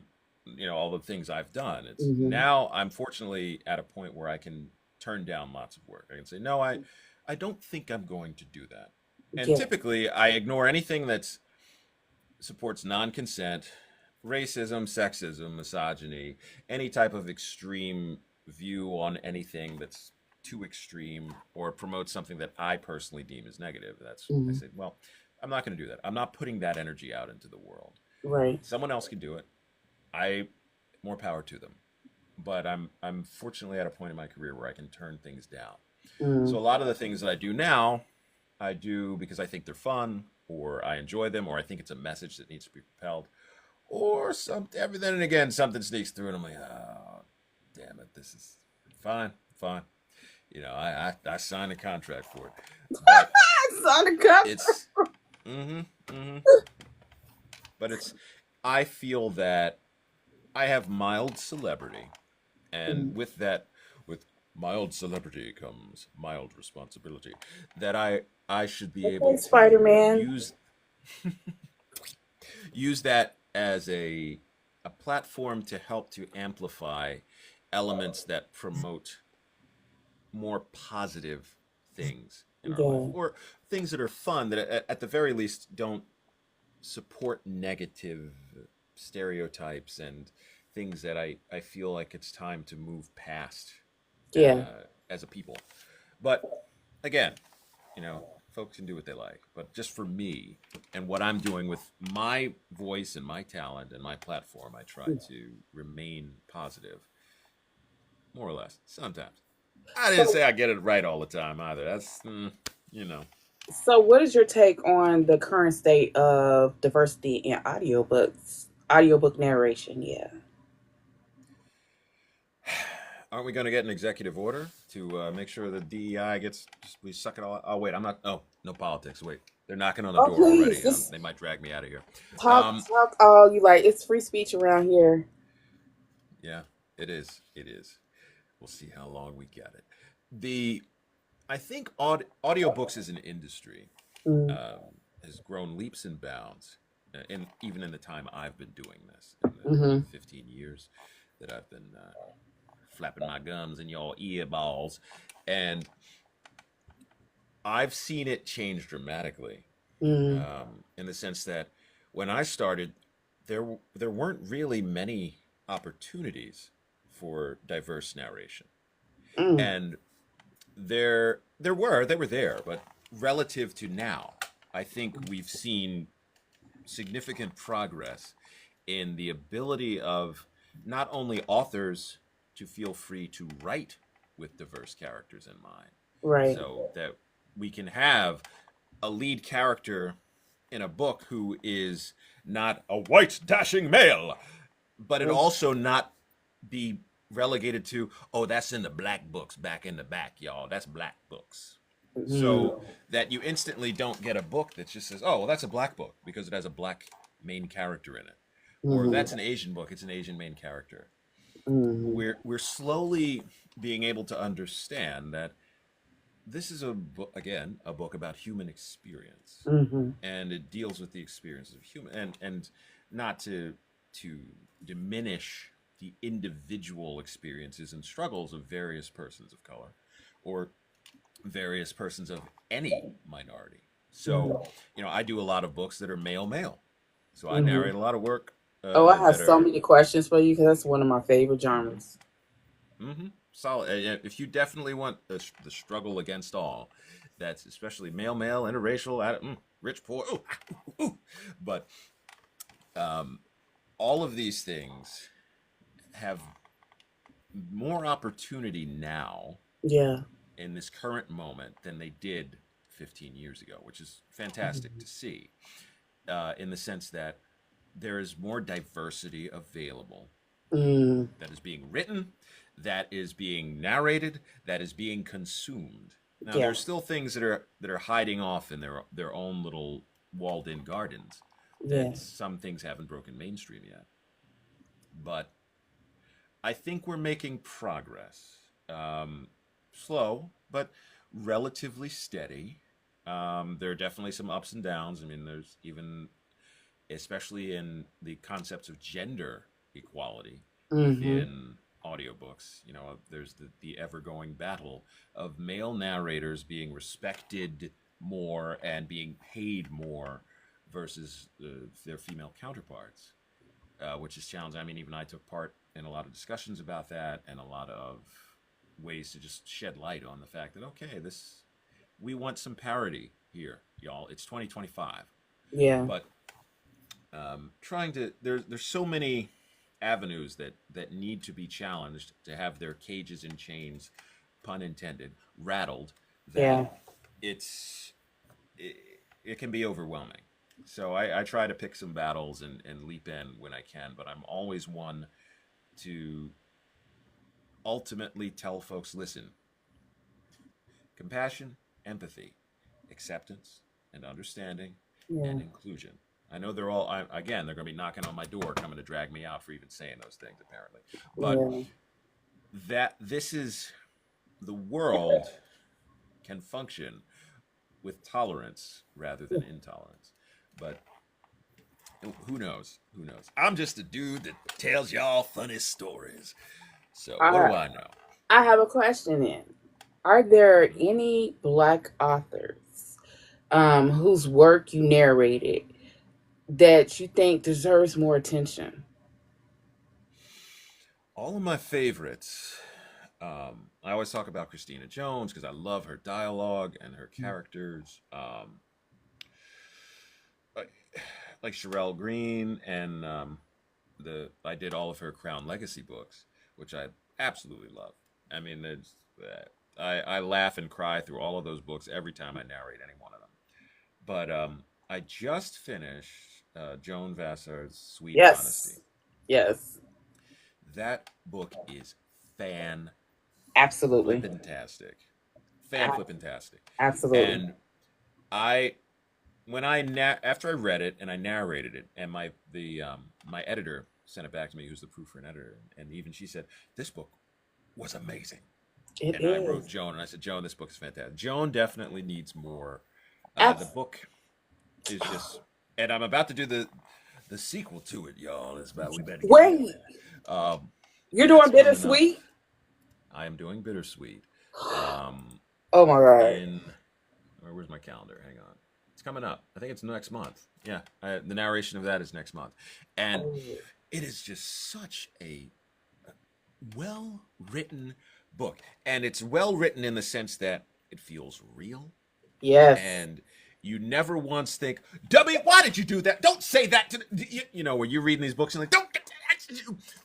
all the things I've done. It's Mm-hmm. now I'm fortunately at a point where I can turn down lots of work. I can say no. I don't think I'm going to do that. And Yeah. typically, I ignore anything that supports non-consent, racism, sexism, misogyny, any type of extreme view on anything that's too extreme or promotes something that I personally deem as negative. I Mm-hmm. said, well, I'm not going to do that. I'm not putting that energy out into the world. Right. Someone else can do it. More power to them. But I'm fortunately at a point in my career where I can turn things down. So Mm. a lot of the things that I do now, I do because I think they're fun, or I enjoy them, or I think it's a message that needs to be propelled, or something. Every then and again, something sneaks through, and I'm like, oh, damn it, this is fine, fine. I signed a contract for it, but Sonic Cup. it's, mm-hmm, mm-hmm. But it's, I feel that I have mild celebrity, and Mm. with that, with mild celebrity comes mild responsibility. That I should be able Okay, Spider to Man. use that as a platform to help to amplify elements that promote more positive things in our life, Yeah. or things that are fun, that at the very least don't support negative stereotypes and things that I feel like it's time to move past, Yeah. as a people. But again, folks can do what they like. But just for me and what I'm doing with my voice and my talent and my platform, I try to remain positive, more or less, sometimes. I didn't So, say I get it right all the time either. That's you know. so what is your take on the current state of diversity in audiobooks, audiobook narration? Yeah. Aren't we going to get an executive order to make sure the DEI gets? We suck it all. Oh wait, I'm not. Oh, no politics. Wait, they're knocking on the Oh, door please, already. just They might drag me out of here. talk, Um, talk all you like. It's free speech around here. yeah, it is. It is. We'll see how long we get it. The I think audiobooks as an industry Mm, has grown leaps and bounds, in even in the time I've been doing this, in mm-hmm. the 15 years that I've been flapping my gums in your ear balls, and I've seen it change dramatically, Mm, in the sense that when I started, there weren't really many opportunities for diverse narration, mm, and they were there, but relative to now, I think we've seen significant progress in the ability of not only authors to feel free to write with diverse characters in mind, right. so that we can have a lead character in a book who is not a white dashing male, but it Mm, also not be relegated to, oh, that's in the black books back in the back, y'all. That's black books. mm, So that you instantly don't get a book that just says, oh, well, that's a black book because it has a black main character in it. Or mm, that's an Asian book, it's an Asian main character. mm, We're slowly being able to understand that this is again a book about human experience, mm, and it deals with the experiences of human, and not to diminish the individual experiences and struggles of various persons of color or various persons of any minority. So, mm, I do a lot of books that are male. So I mm. narrate a lot of work Oh, I have that so are many questions for you because that's one of my favorite mm-hmm, genres. mm-hmm, solid. If you definitely want the struggle against all, that's especially male, interracial, rich, poor, ooh, ooh. But um, all of these things have more opportunity now Yeah. in this current moment than they did 15 years ago, which is fantastic Mhm. to see, in the sense that there is more diversity available Mm, that is being written, that is being narrated, that is being consumed. Now, yeah. there's still things that are hiding off in their own little walled-in gardens. Yeah. That some things haven't broken mainstream yet, but I think we're making progress. Slow, but relatively steady. There are definitely some ups and downs. I mean, there's even, especially in the concepts of gender equality Mm-hmm. within audiobooks, there's the ever going battle of male narrators being respected more and being paid more versus their female counterparts, which is challenging. I mean, even I took part in a lot of discussions about that and a lot of ways to just shed light on the fact that, okay, we want some parity here, y'all. It's 2025, Yeah. but trying to there's so many avenues that need to be challenged to have their cages and chains, pun intended, rattled, that Yeah. it's it, it can be overwhelming. So I try to pick some battles and leap in when I can, but I'm always one to ultimately tell folks, listen, compassion, empathy, acceptance, and understanding, Yeah. and inclusion. I know they're all, again, they're going to be knocking on my door, coming to drag me out for even saying those things, apparently. But Yeah. that this is the world can function with tolerance rather than intolerance. But who knows? Who knows? I'm just a dude that tells y'all funny stories. So what I do I know? I have a question then. Are there Mhm. any black authors whose work you narrated that you think deserves more attention? All of my favorites. I always talk about Christina Jones because I love her dialogue and her characters. Like, like Sherelle Green, and the I did all of her Crown Legacy books, which I absolutely love. I mean, I laugh and cry through all of those books every time I narrate any one of them. But I just finished Joan Vassar's Sweet Honesty. Yes. Yes. That book is fan Absolutely. flippantastic, fan flippantastic, Absolutely. and I when I after I read it and I narrated it, and my editor sent it back to me, who's the proofreader and editor, and even she said this book was amazing. It And I wrote is. Joan and I said, Joan, this book is fantastic. Joan definitely needs more. The Abs- book is just, and I'm about to do the sequel to it, y'all. It's about we better get on Wait, it. you're That's doing coming up. bittersweet? I am doing bittersweet. Oh my god. In where's my calendar? Hang on. It's coming up. I think it's next month. Yeah, the narration of that is next month, and Oh, it is just such a well written book, and it's well written in the sense that it feels real, yes. and you never once think, "Dummy, why did you do that? Don't say that to you know." When you're reading these books and like, "Don't get that.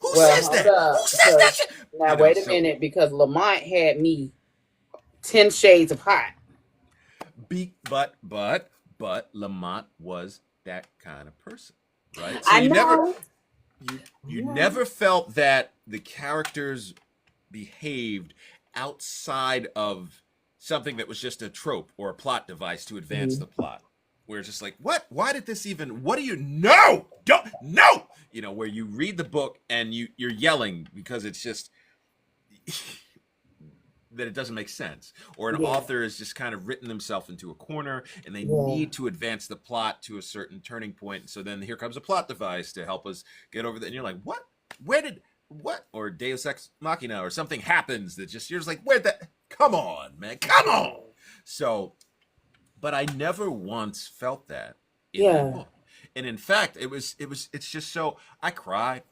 Who Well, says hold that? Who up, says because that shit?" now You know. wait a So minute, because Lamont had me 10 shades of hot. but Lamont was that kind of person, right? So I you never know. you I you know. never felt that the characters behaved outside of something that was just a trope or a plot device to advance the Mhm. plot. Where it's just like, what? Why did this even? What do you know? Don't know. You know, where you read the book and you're yelling because it's just that it doesn't make sense, or an Yeah. author has just kind of written themselves into a corner and they Yeah. need to advance the plot to a certain turning point. So then here comes a plot device to help us get over that. And you're like, what? Where did what? Or Deus Ex Machina, or something happens that just you're just like, where that? Come on, man, come on. So, but I never once felt that in that Yeah. book. And in fact, it's just so I cried.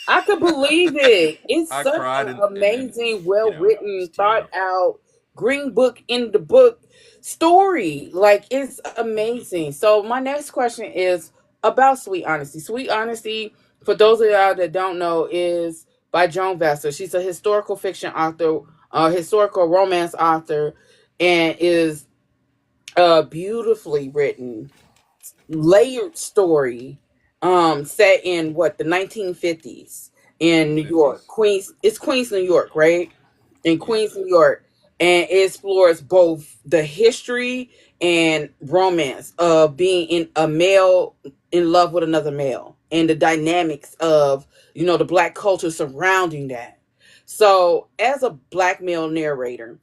I could believe it. It's I such cried an and amazing, well written, just teared thought up. out Green Book in the book story. Like it's Mm-hmm. amazing. So my next question is about Sweet Honesty. Sweet Honesty, for those of y'all that don't know, is by Joan Vassar. She's a historical fiction author, historical romance author, and is beautifully written layered story set in what the 1950s The in New York. 50s. Queens, it's Queens, New York, right? In Yeah. Queens, New York. And it explores both the history and romance of being in a male in love with another male and the dynamics of, the black culture surrounding that. So as a black male narrator,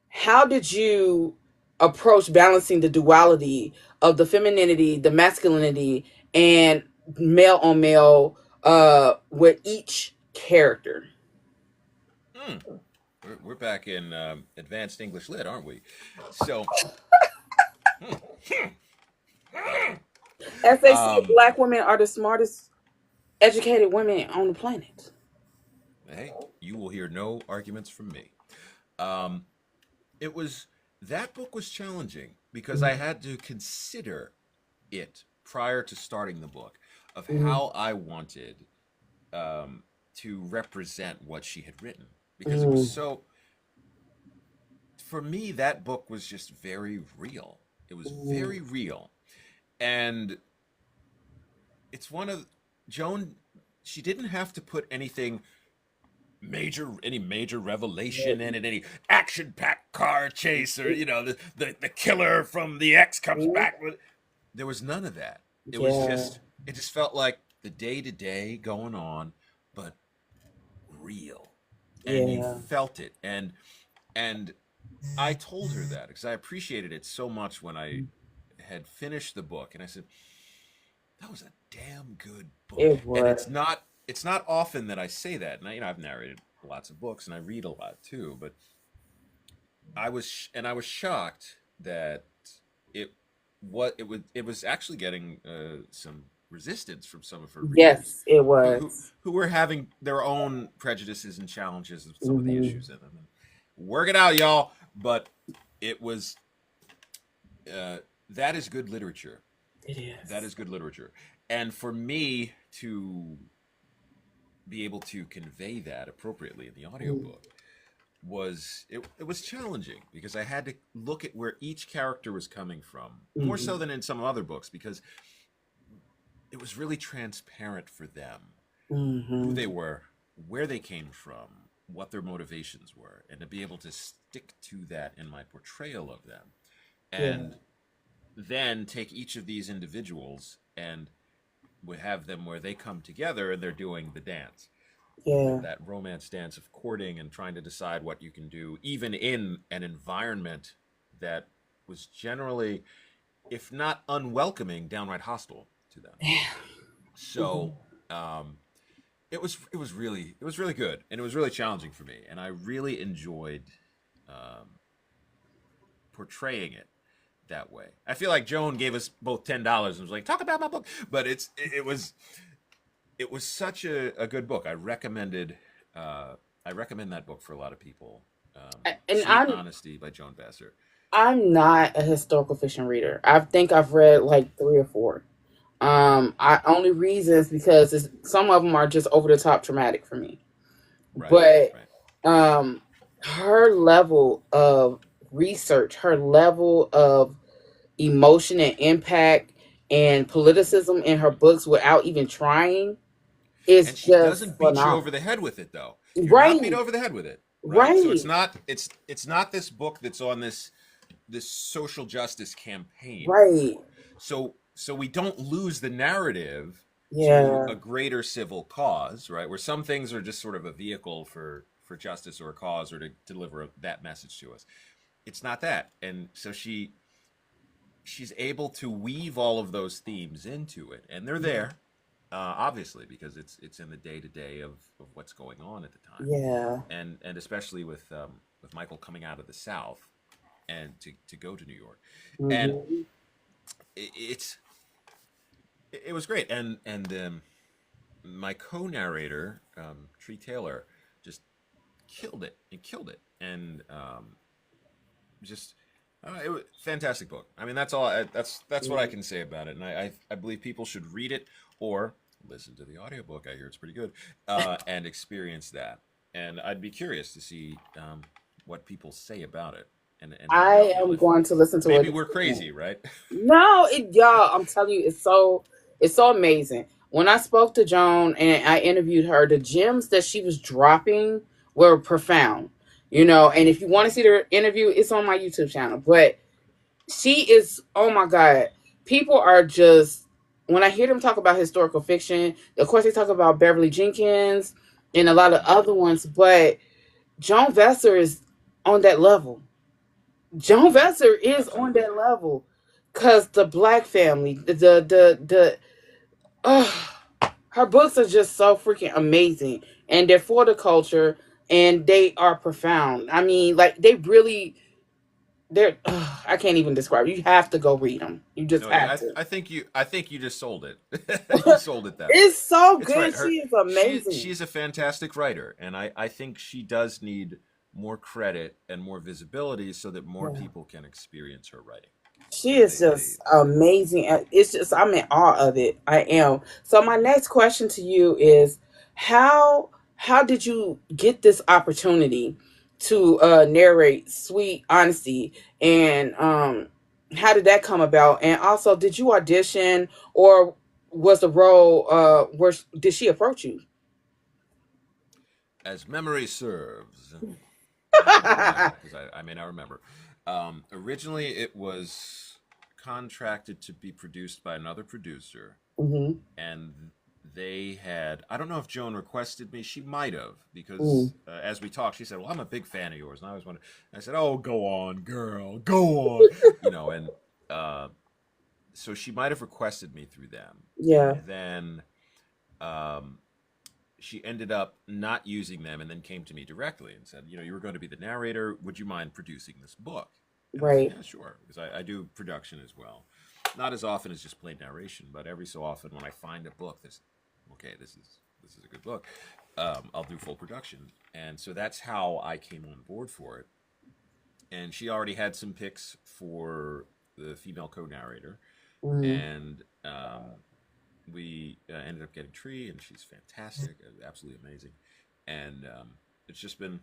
how did you approach balancing the duality of the femininity, the masculinity, and male on male with each character? Hmm. We're back in advanced English lit, aren't we? So, As they say, um, black women are the smartest educated women on the planet. hey, you will hear no arguments from me. Um, it was that book was challenging because I had to consider it prior to starting the book of Mm, how I wanted to represent what she had written, because it was mm, so for me that book was just very real. It was mm, very real, and it's one of Joan. She didn't have to put any major revelation in it, any action packed car chase, or the killer from the X comes mm. back with. There was none of that. Yeah, It just felt like the day to day going on, but real, and you yeah. felt it. And I told her that because I appreciated it so much when I had finished the book, and I said, that was a damn good book. It And was. it's not often that I say that. And I've narrated lots of books and I read a lot too, but I was shocked that it it was actually getting some resistance from some of her readers Yes, it who who was. who were having their own prejudices and challenges with some of the Hmm. issues in them. And work it out, y'all. But it was uh, that is good literature. It That is. is good literature. And for me to be able to convey that appropriately in the Mm, audiobook, it was challenging because I had to look at where each character was coming from, more so Mhm. than in some other books, because it was really transparent for them who Mhm. they were, where they came from, what their motivations were, and to be able to stick to that in my portrayal of them. Yeah. And then take each of these individuals and we have them where they come together and they're doing the dance, Yeah. that romance dance of courting and trying to decide what you can do, even in an environment that was generally, if not unwelcoming, downright hostile to them. So Mhm. it was really good, and it was really challenging for me, and I really enjoyed um, portraying it that way. I feel like Joan gave us both $10 and was like, "Talk about my book," but it was such a good book. Uh, I recommend that book for a lot of people. And Sweet Honesty by Joan Vassar. I'm not a historical fiction reader. I think I've read like three or four. I only reasons because some of them are just over the top traumatic for me. Right, But right. um, her level of research, her level of emotion and impact and politicism in her books without even trying is And she just doesn't beat you over phenomenal. the head with it though. You're not beat Right, over the head with it, right? So right, it's not this book that's on this social justice campaign right. anymore. So we don't lose the narrative to Yeah, a greater civil cause, right? Where some things are just sort of a vehicle for justice or a cause or to deliver that message to us. It's not that. And so she's able to weave all of those themes into it, and they're there, obviously, because it's in the day to day of what's going on at the time, yeah. and especially with Michael coming out of the South and to go to New York, and Hmm. it, it's it was great, and my co-narrator Tree Taylor just killed it, and just it was a fantastic book. I mean, that's what I can say about it, and I believe people should read it or listen to the audiobook. I hear it's pretty good, and experience that. And I'd be curious to see what people say about it and how they I feel. am If going to listen to maybe it. we're crazy, right? No, y'all, I'm telling you, it's so amazing. When I spoke to Joan and I interviewed her, the gems that she was dropping were profound. And if you want to see the interview, it's on my YouTube channel. But she is, oh my God. People are just, when I hear them talk about historical fiction, of course they talk about Beverly Jenkins and a lot of Mm-hmm. other ones, but Joan Vesser is on that level. Joan Vesser is on Absolutely. that level because the Black family, the uh, her books are just so freaking amazing, and they're for the culture, and they are profound. I mean, like they really, they're. I can't even describe. You have to go read them. You just No, have to. I think you just sold it. You sold it that way. It's so It's right. good. She is amazing. She's a fantastic writer, and I think she does need more credit and more visibility so that more Yeah. people can experience her writing. She is They just amazing. It's just I'm in awe of it. I am. So my next question to you is how did you get this opportunity to narrate Sweet Honesty, and how did that come about? And also, did you audition, or was the role did she approach you? as memory serves, and I can lie because I may not remember. Originally, it was contracted to be produced by another producer, Hmm. and they had, I don't know if Joan requested me. She might have, Mm. because as we talked, she said, well, I'm a big fan of yours, and I always wanted, I said, oh, go on, girl, go on, and uh, so she might have requested me through them, and Yeah. then um, she ended up not using them, and then came to me directly and said, you were going to be the narrator, would you mind producing this book? And I said, Right. yeah, sure, because I do production as well, not as often as just plain narration, but every so often when I find a book that's okay, this is a good book, I'll do full production, and so that's how I came on board for it. And she already had some picks for the female co-narrator, Mm. and we ended up getting Tree, and she's fantastic, absolutely amazing, and it's just been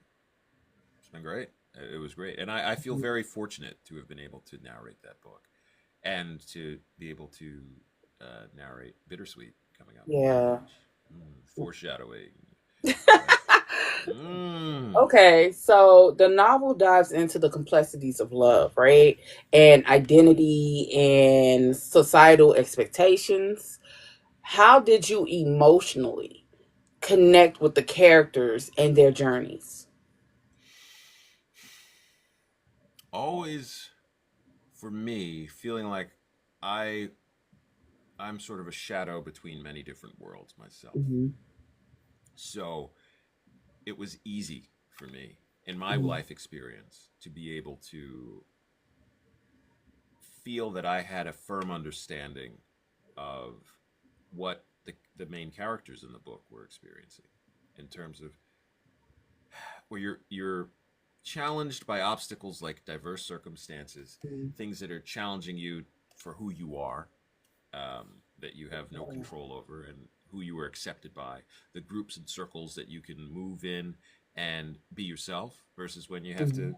It's been great. It was great. And I feel very fortunate to have been able to narrate that book and to be able to narrate Bittersweet coming up, Yeah. which foreshadowing, right? Mm. Okay, so the novel dives into the complexities of love, right? And identity and societal expectations. How did you emotionally connect with the characters and their journeys? Always, for me, feeling like I I'm sort of a shadow between many different worlds myself. Hmm. So it was easy for me in my life experience to be able to feel that I had a firm understanding of what the main characters in the book were experiencing in terms of where you're challenged by obstacles like diverse circumstances, Hmm. things that are challenging you for who you are, that you have no control over, and who you were accepted by, the groups and circles that you can move in and be yourself, versus when you have to Hmm.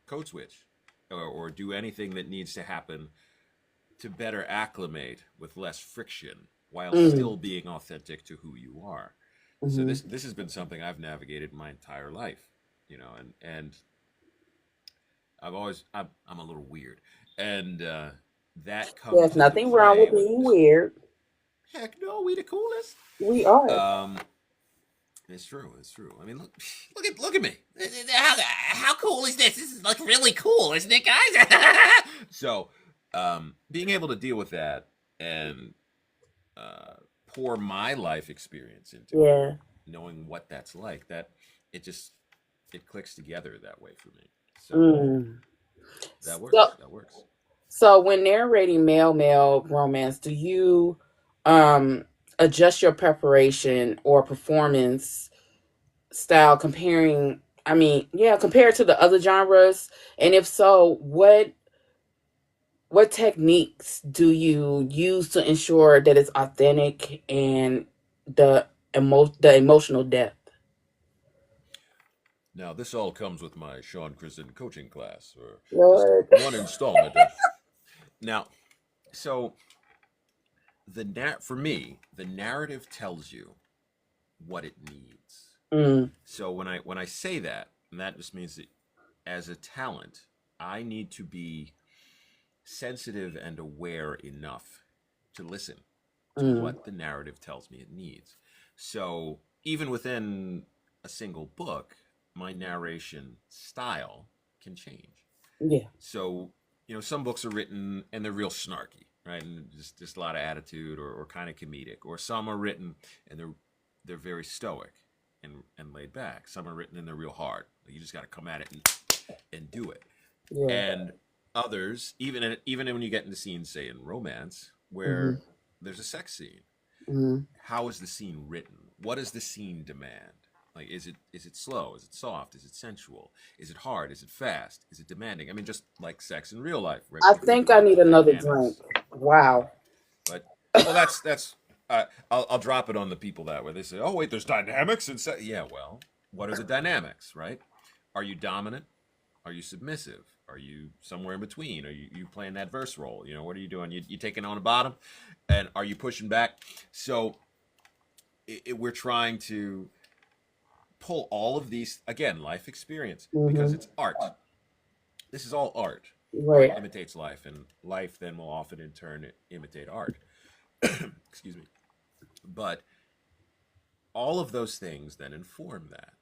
code switch or do anything that needs to happen to better acclimate with less friction while Hmm. still being authentic to who you are. So Hmm. this has been something I've navigated my entire life, and I'm a little weird, and that comes There's into nothing wrong play with with being this. weird. Heck no, we the coolest. We are. Um, it's true. It's true. I mean, look at me. How cool is this? This is like really cool, isn't it, guys? So, being able to deal with that and uh, pour my life experience into it, Yeah. knowing what that's like, that it just it clicks together that way for me. So Mm. that So, works. That works. so when narrating male romance, do you um adjust your preparation or performance style comparing, I mean, yeah, compared to the other genres? And if so, what techniques do you use to ensure that it's authentic and the emotional depth? Now, this all comes with my Sean Crisden coaching class, or just Lord. one installment of. Now, so for me, the narrative tells you what it needs. Mm, So when I say that, and that just means that as a talent, I need to be sensitive and aware enough to listen to mm, what the narrative tells me it needs. So even within a single book, my narration style can change. yeah. So, some books are written and they're real snarky, right? And just a lot of attitude, or kind of comedic. Or some are written and they're very stoic and laid back. Some are written and they're real hard. You just got to come at it and do it. Yeah. And others, even when you get into scenes, say in romance, Hmm. where there's a sex scene, Hmm. how is the scene written? What does the scene demand? Like, is it slow? Is it soft? Is it sensual? Is it hard? Is it fast? Is it demanding? I mean, just like sex in real life, right? I We think think I about need the another drink. dynamics, Wow. but well, that's. I'll drop it on the people that way. They say, "Oh, wait, there's dynamics and yeah." Well, what are the dynamics, right? Are you dominant? Are you submissive? Are you somewhere in between? Are you playing that verse role? What are you doing? You taking on the bottom, and are you pushing back? So we're trying to pull all of these, again, life experience, because Hmm. it's art. This is all art. Art Right. imitates life, and life then will often in turn imitate art. Excuse me. But all of those things then inform that.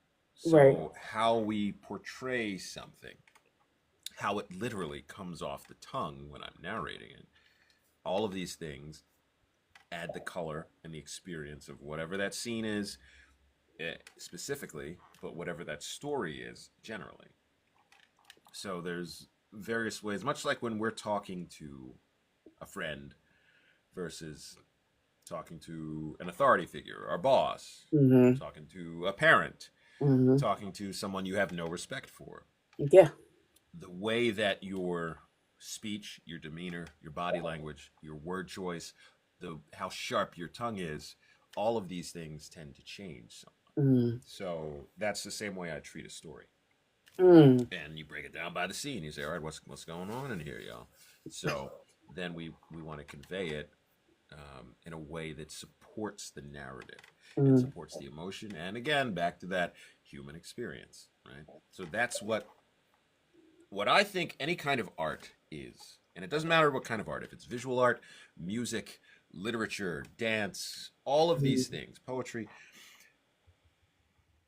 Right. So how we portray something, how it literally comes off the tongue when I'm narrating it, all of these things add the color and the experience of whatever that scene is, specifically, but whatever that story is generally. So there's various ways, much like when we're talking to a friend versus talking to an authority figure, our boss, Hmm. talking to a parent, Hmm. talking to someone you have no respect for. Yeah. The way that your speech, your demeanor, your body language, your word choice, the how sharp your tongue is, all of these things tend to change somewhat. Mm. So that's the same way I treat a story. Mm. And you break it down by the scene. You say, all right, what's going on in here, y'all? So then we want to convey it in a way that supports the narrative and Mm. supports the emotion. And again, back to that human experience, right? So that's what I think any kind of art is. And it doesn't matter what kind of art, if it's visual art, music, literature, dance, all of these Mm. things, poetry.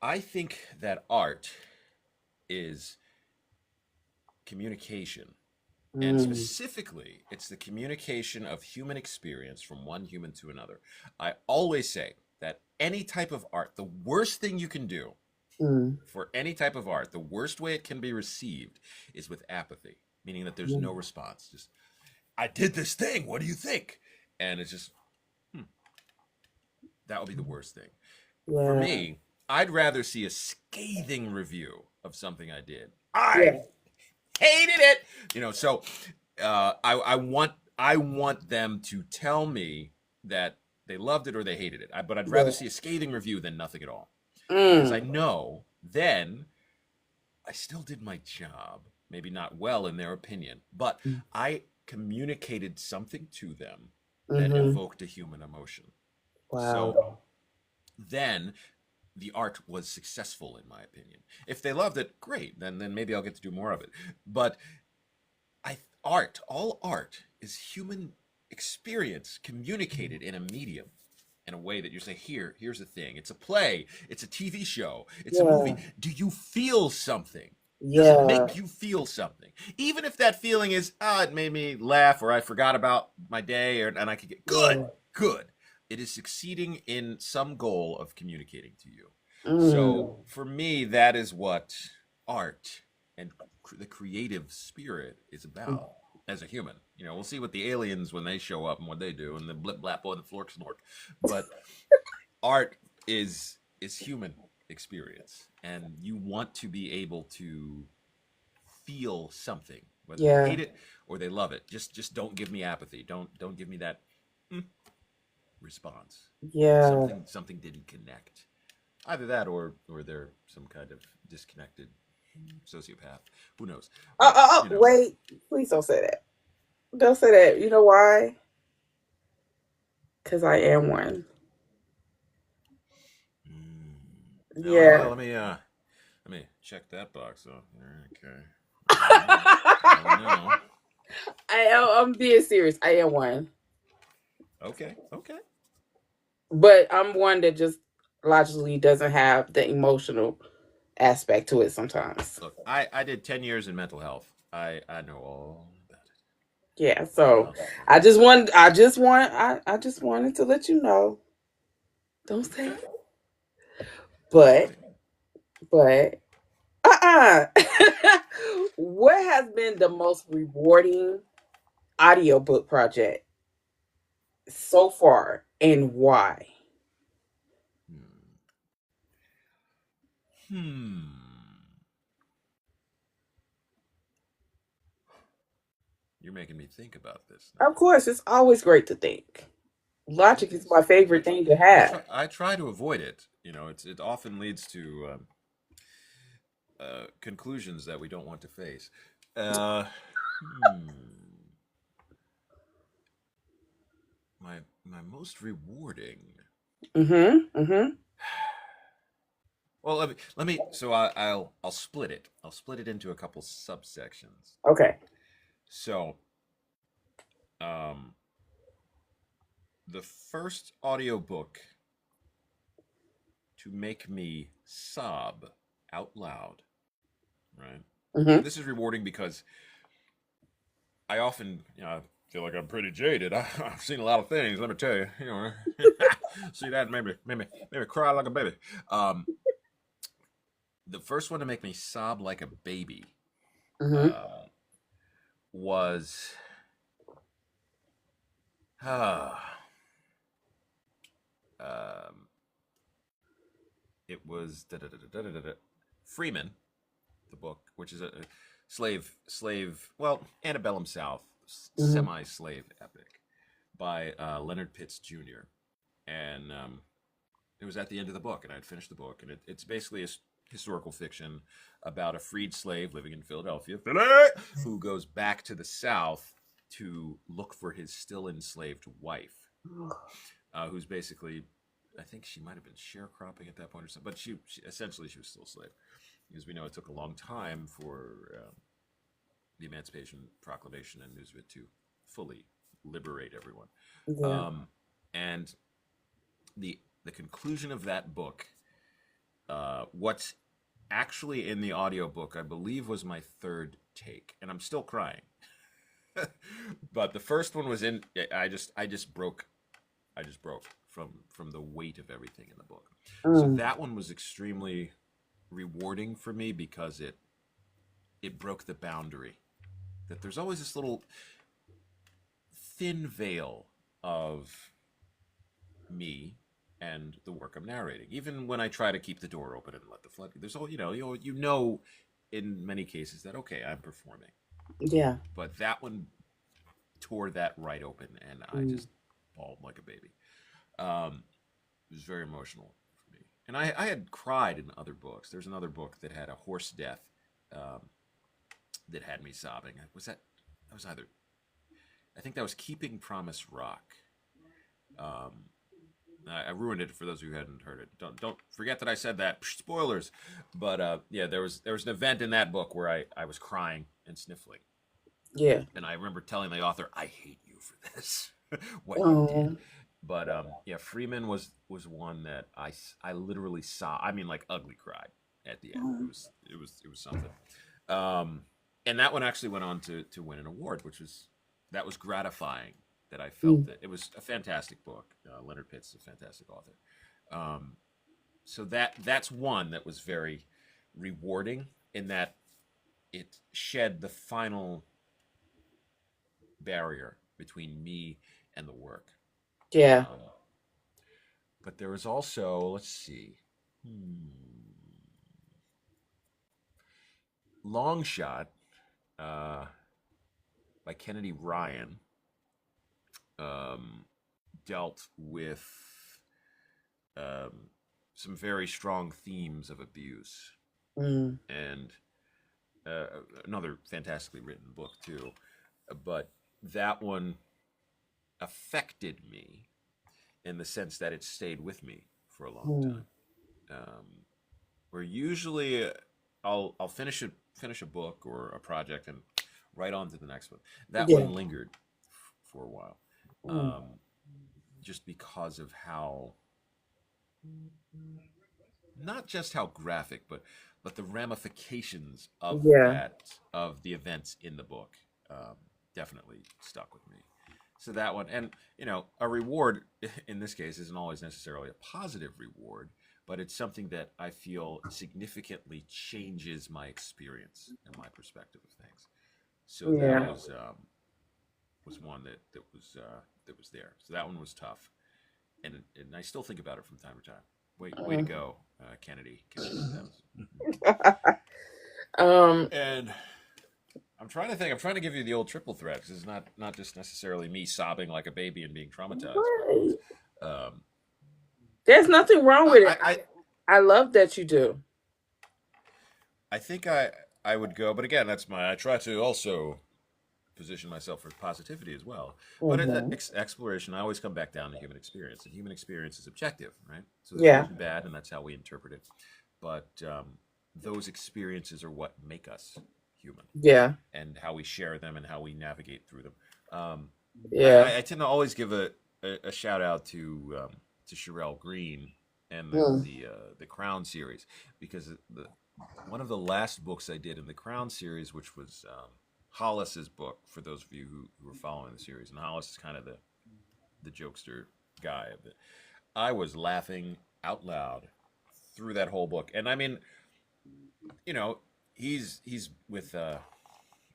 I think that art is communication. And Mm. specifically, it's the communication of human experience from one human to another. I always say that any type of art, the worst thing you can do Mm. for any type of art, the worst way it can be received is with apathy, meaning that there's no Mm. response. Just, I did this thing. What do you think? And it's just, hmm, that would be the worst thing. For Yeah. me, I'd rather see a scathing review of something I did. Yeah. I hated it. So I want them to tell me that they loved it or they hated it. But I'd rather Yeah. see a scathing review than nothing at all, because I Mm. know then I still did my job. Maybe not well in their opinion, but I communicated something to them that Mm-hmm. evoked a human emotion. So Wow. then the art was successful in my opinion. If they loved it, great. Then maybe I'll get to do more of it. But all art is human experience communicated in a medium, in a way that you say, here's the thing. It's a play, it's a TV show, it's a movie. Yeah. Do you feel something? Does it Yeah. make you feel something? Even if that feeling is, it made me laugh, or I forgot about my day, and I could get good, Yeah. good. It is succeeding in some goal of communicating to you. So Mm. for me, that is what art and the creative spirit is about as a human. We'll see what the aliens, when they show up, and what they do, and the blip blap on the flork snork. But art is human experience, and you want to be able to feel something, whether they Yeah. hate it or they love it. Just don't give me apathy. Don't give me that mm, response. Yeah. Something didn't connect. Either that, or they're some kind of disconnected sociopath. Who knows? But Wait. Please don't say that. Don't say that. You know why? Because I am one. No, well, Yeah. let me check that box off there. Okay. All right. Well, no. I'm being serious. I am one. Okay. Okay. But I'm one that just logically doesn't have the emotional aspect to it sometimes. Look, I did 10 years in mental health. I know all about it. Yeah, so Okay. I just wanted to let you know. Don't say Okay. it. All But right. but uh-uh. What has been the most rewarding audiobook project so far and why? Hmm. Hmm. You're making me think about this Of now. course, it's always great to think. Logic It is my is. favorite thing to have. I try to avoid it. It often leads to conclusions that we don't want to face. Uh, hmm. My most rewarding. Mm-hmm. Mm-hmm. Well, let me. So I'll split it. I'll split it into a couple subsections. Okay. So, um, the first audiobook to make me sob out loud, right? And Mm-hmm. this is rewarding because I often, feel like I'm pretty jaded. I've seen a lot of things. Let me tell you, see that maybe cry like a baby. Um, the first one to make me sob like a baby Mm-hmm. um, was uh, um, it was Freeman, the book, which is a slave, well, antebellum South, Mm-hmm. semi-slave epic by Leonard Pitts Jr. And it was at the end of the book, and I'd finished the book, and it's basically historical fiction about a freed slave living in Philadelphia, who goes back to the South to look for his still enslaved wife, who's basically, I think she might have been sharecropping at that point or something, but she essentially she was still a slave, because we know it took a long time for the Emancipation Proclamation and news of it to fully liberate everyone. Yeah. And the conclusion of that book, what's actually in the audiobook, I believe, was my third take, and I'm still crying. But the first one was in. I just broke from the weight of everything in the book. So Mm. that one was extremely rewarding for me, because it broke the boundary that there's always this little thin veil of me and the work I'm narrating. Even when I try to keep the door open and let the flood, there's all you know, in many cases that okay, I'm performing, Yeah. but that one tore that right open, and I Mm. just bawled like a baby. It was very emotional for me, and I had cried in other books. There's another book that had a horse death, that had me sobbing. That was either, I think that was Keeping Promise Rock. I ruined it for those who hadn't heard it. Don't forget that I said that. Spoilers. But yeah, there was an event in that book where I was crying and sniffling, Yeah. and I remember telling the author, "I hate you for this, what you did." Oh. But yeah, Freeman was one that I literally saw. I mean, like ugly cried at the end. It was something. And that one actually went on to win an award, that was gratifying. That I felt Mm. that it was a fantastic book. Leonard Pitt's a fantastic author. So that's one that was very rewarding, in that it shed the final barrier between me and the work. Yeah. But there was also, let's see, Long Shot, by Kennedy Ryan, dealt with some very strong themes of abuse, Mm. and another fantastically written book too. But that one affected me in the sense that it stayed with me for a long Mm. time. Where usually I'll finish a book or a project and right on to the next one. That Yeah. one lingered for a while, Mm. just because of how, not just how graphic, but the ramifications of Yeah. the events in the book, definitely stuck with me. So that one, and a reward in this case isn't always necessarily a positive reward, but it's something that I feel significantly changes my experience and my perspective of things. So that Yeah. was one that was there. So that one was tough, and I still think about it from time to time. Way to Mm. go, Kennedy. That was, Um. and I'm trying to think. I'm trying to give you the old triple threat, because it's not just necessarily me sobbing like a baby and being traumatized, Right. but There's nothing wrong with it. I I love that you do. think I would go, but again, I try to also position myself for positivity as well. But Hmm. exploration, I always come back down to human experience, and human experience is objective, right? So there's Yeah. good and bad, and that's how we interpret it. But those experiences are what make us human, Yeah. and how we share them and how we navigate through them. Yeah. I tend to always give a shout out to Sherelle Green and Mm. the Crown series, because one of the last books I did in the Crown series, which was Hollis's book, for those of you who are following the series, and Hollis is kind of the jokester guy of it. I was laughing out loud through that whole book, and I mean, you know, he's with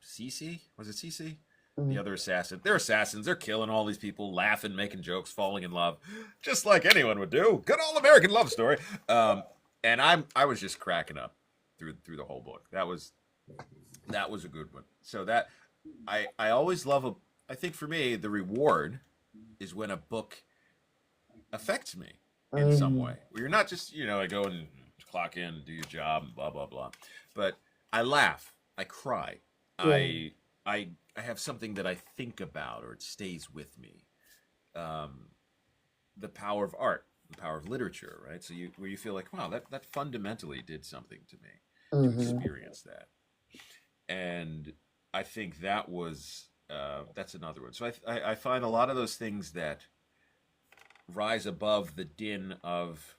Cece. Was it Cece? The Mm. other assassin. They're assassins. They're killing all these people, laughing, making jokes, falling in love, just like anyone would do. Good old American love story. And I was just cracking up through the whole book. That was a good one. So that I always love I think for me the reward is when a book affects me in some Mm. way. Where you're not just I go and clock in, do your job, blah blah blah. But I laugh, I cry, Yeah. I have something that I think about, or it stays with me. Um, the power of art, the power of literature, right? So you where you feel like, wow, that fundamentally did something to me to Mm-hmm. experience that, and I think that was that's another one. So I find a lot of those things that rise above the din of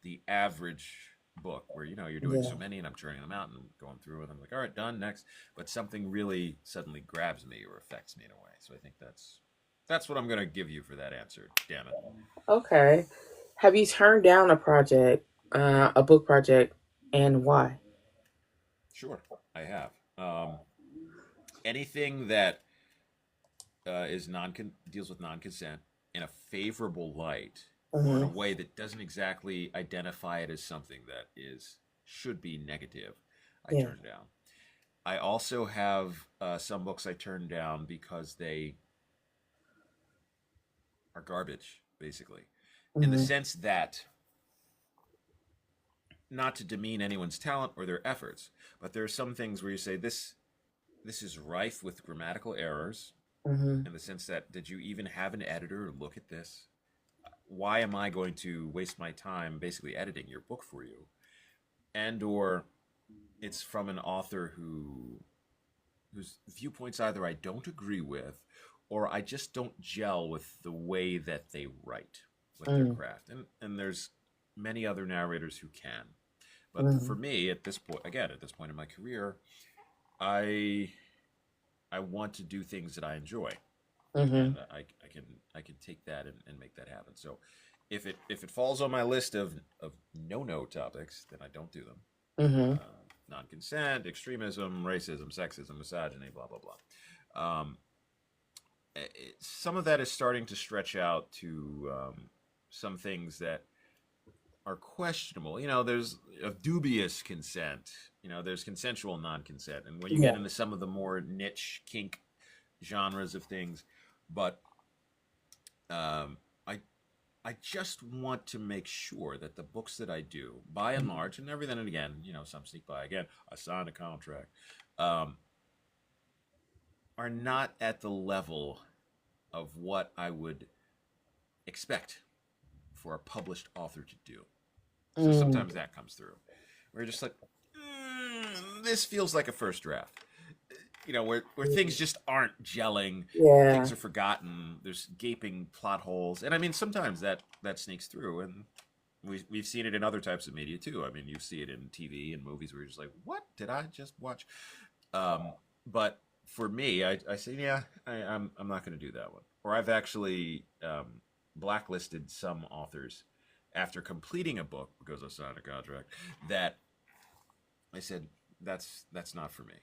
the average book where you're doing so Yeah. many and I'm churning them out and going through and I'm like, all right, done, next. But something really suddenly grabs me or affects me in a way. So I think that's what I'm going to give you for that answer. Damn it. Okay. Have you turned down a project, a book project, and why? Sure, I have. Anything that is non deals with non-consent in a favorable light or in a Mm-hmm. way that doesn't exactly identify it as something that is should be negative, I Yeah. turn down. I also have some books I turn down because they are garbage, basically, in the Mm-hmm. sense that not to demean anyone's talent or their efforts, but there are some things where you say this is rife with grammatical errors Mm-hmm. in the sense that did you even have an editor look at this? Why am I going to waste my time basically editing your book for you? And or it's from an author whose viewpoints either I don't agree with or I just don't gel with the way that they write, with their Mm-hmm. craft. And there's many other narrators who can. But Mm-hmm. for me, at this point, again, at this point in my career, I I want to do things that I enjoy, Mm-hmm. and I can take that and make that happen. So if it falls on my list of no topics, then I don't do them. Mm-hmm. Non-consent, extremism, racism, sexism, misogyny, blah blah blah. Some of that is starting to stretch out to some things that are questionable. There's a dubious consent. There's consensual non-consent, and when you get Yeah. into some of the more niche kink genres of things, but um, I I just want to make sure that the books that I do, by and large, and every then and again, some sneak by again, I signed a contract, um, are not at the level of what I would expect for a published author to do. So Mm. sometimes that comes through. We're just like, this feels like a first draft. Where things just aren't gelling, Yeah. things are forgotten, there's gaping plot holes, and I mean sometimes that sneaks through, and we've seen it in other types of media too. I mean, you see it in TV and movies where you're just like, what did I just watch? But for me, I say, yeah, I'm not going to do that one. Or I've actually blacklisted some authors after completing a book because I signed a contract that I said that's not for me.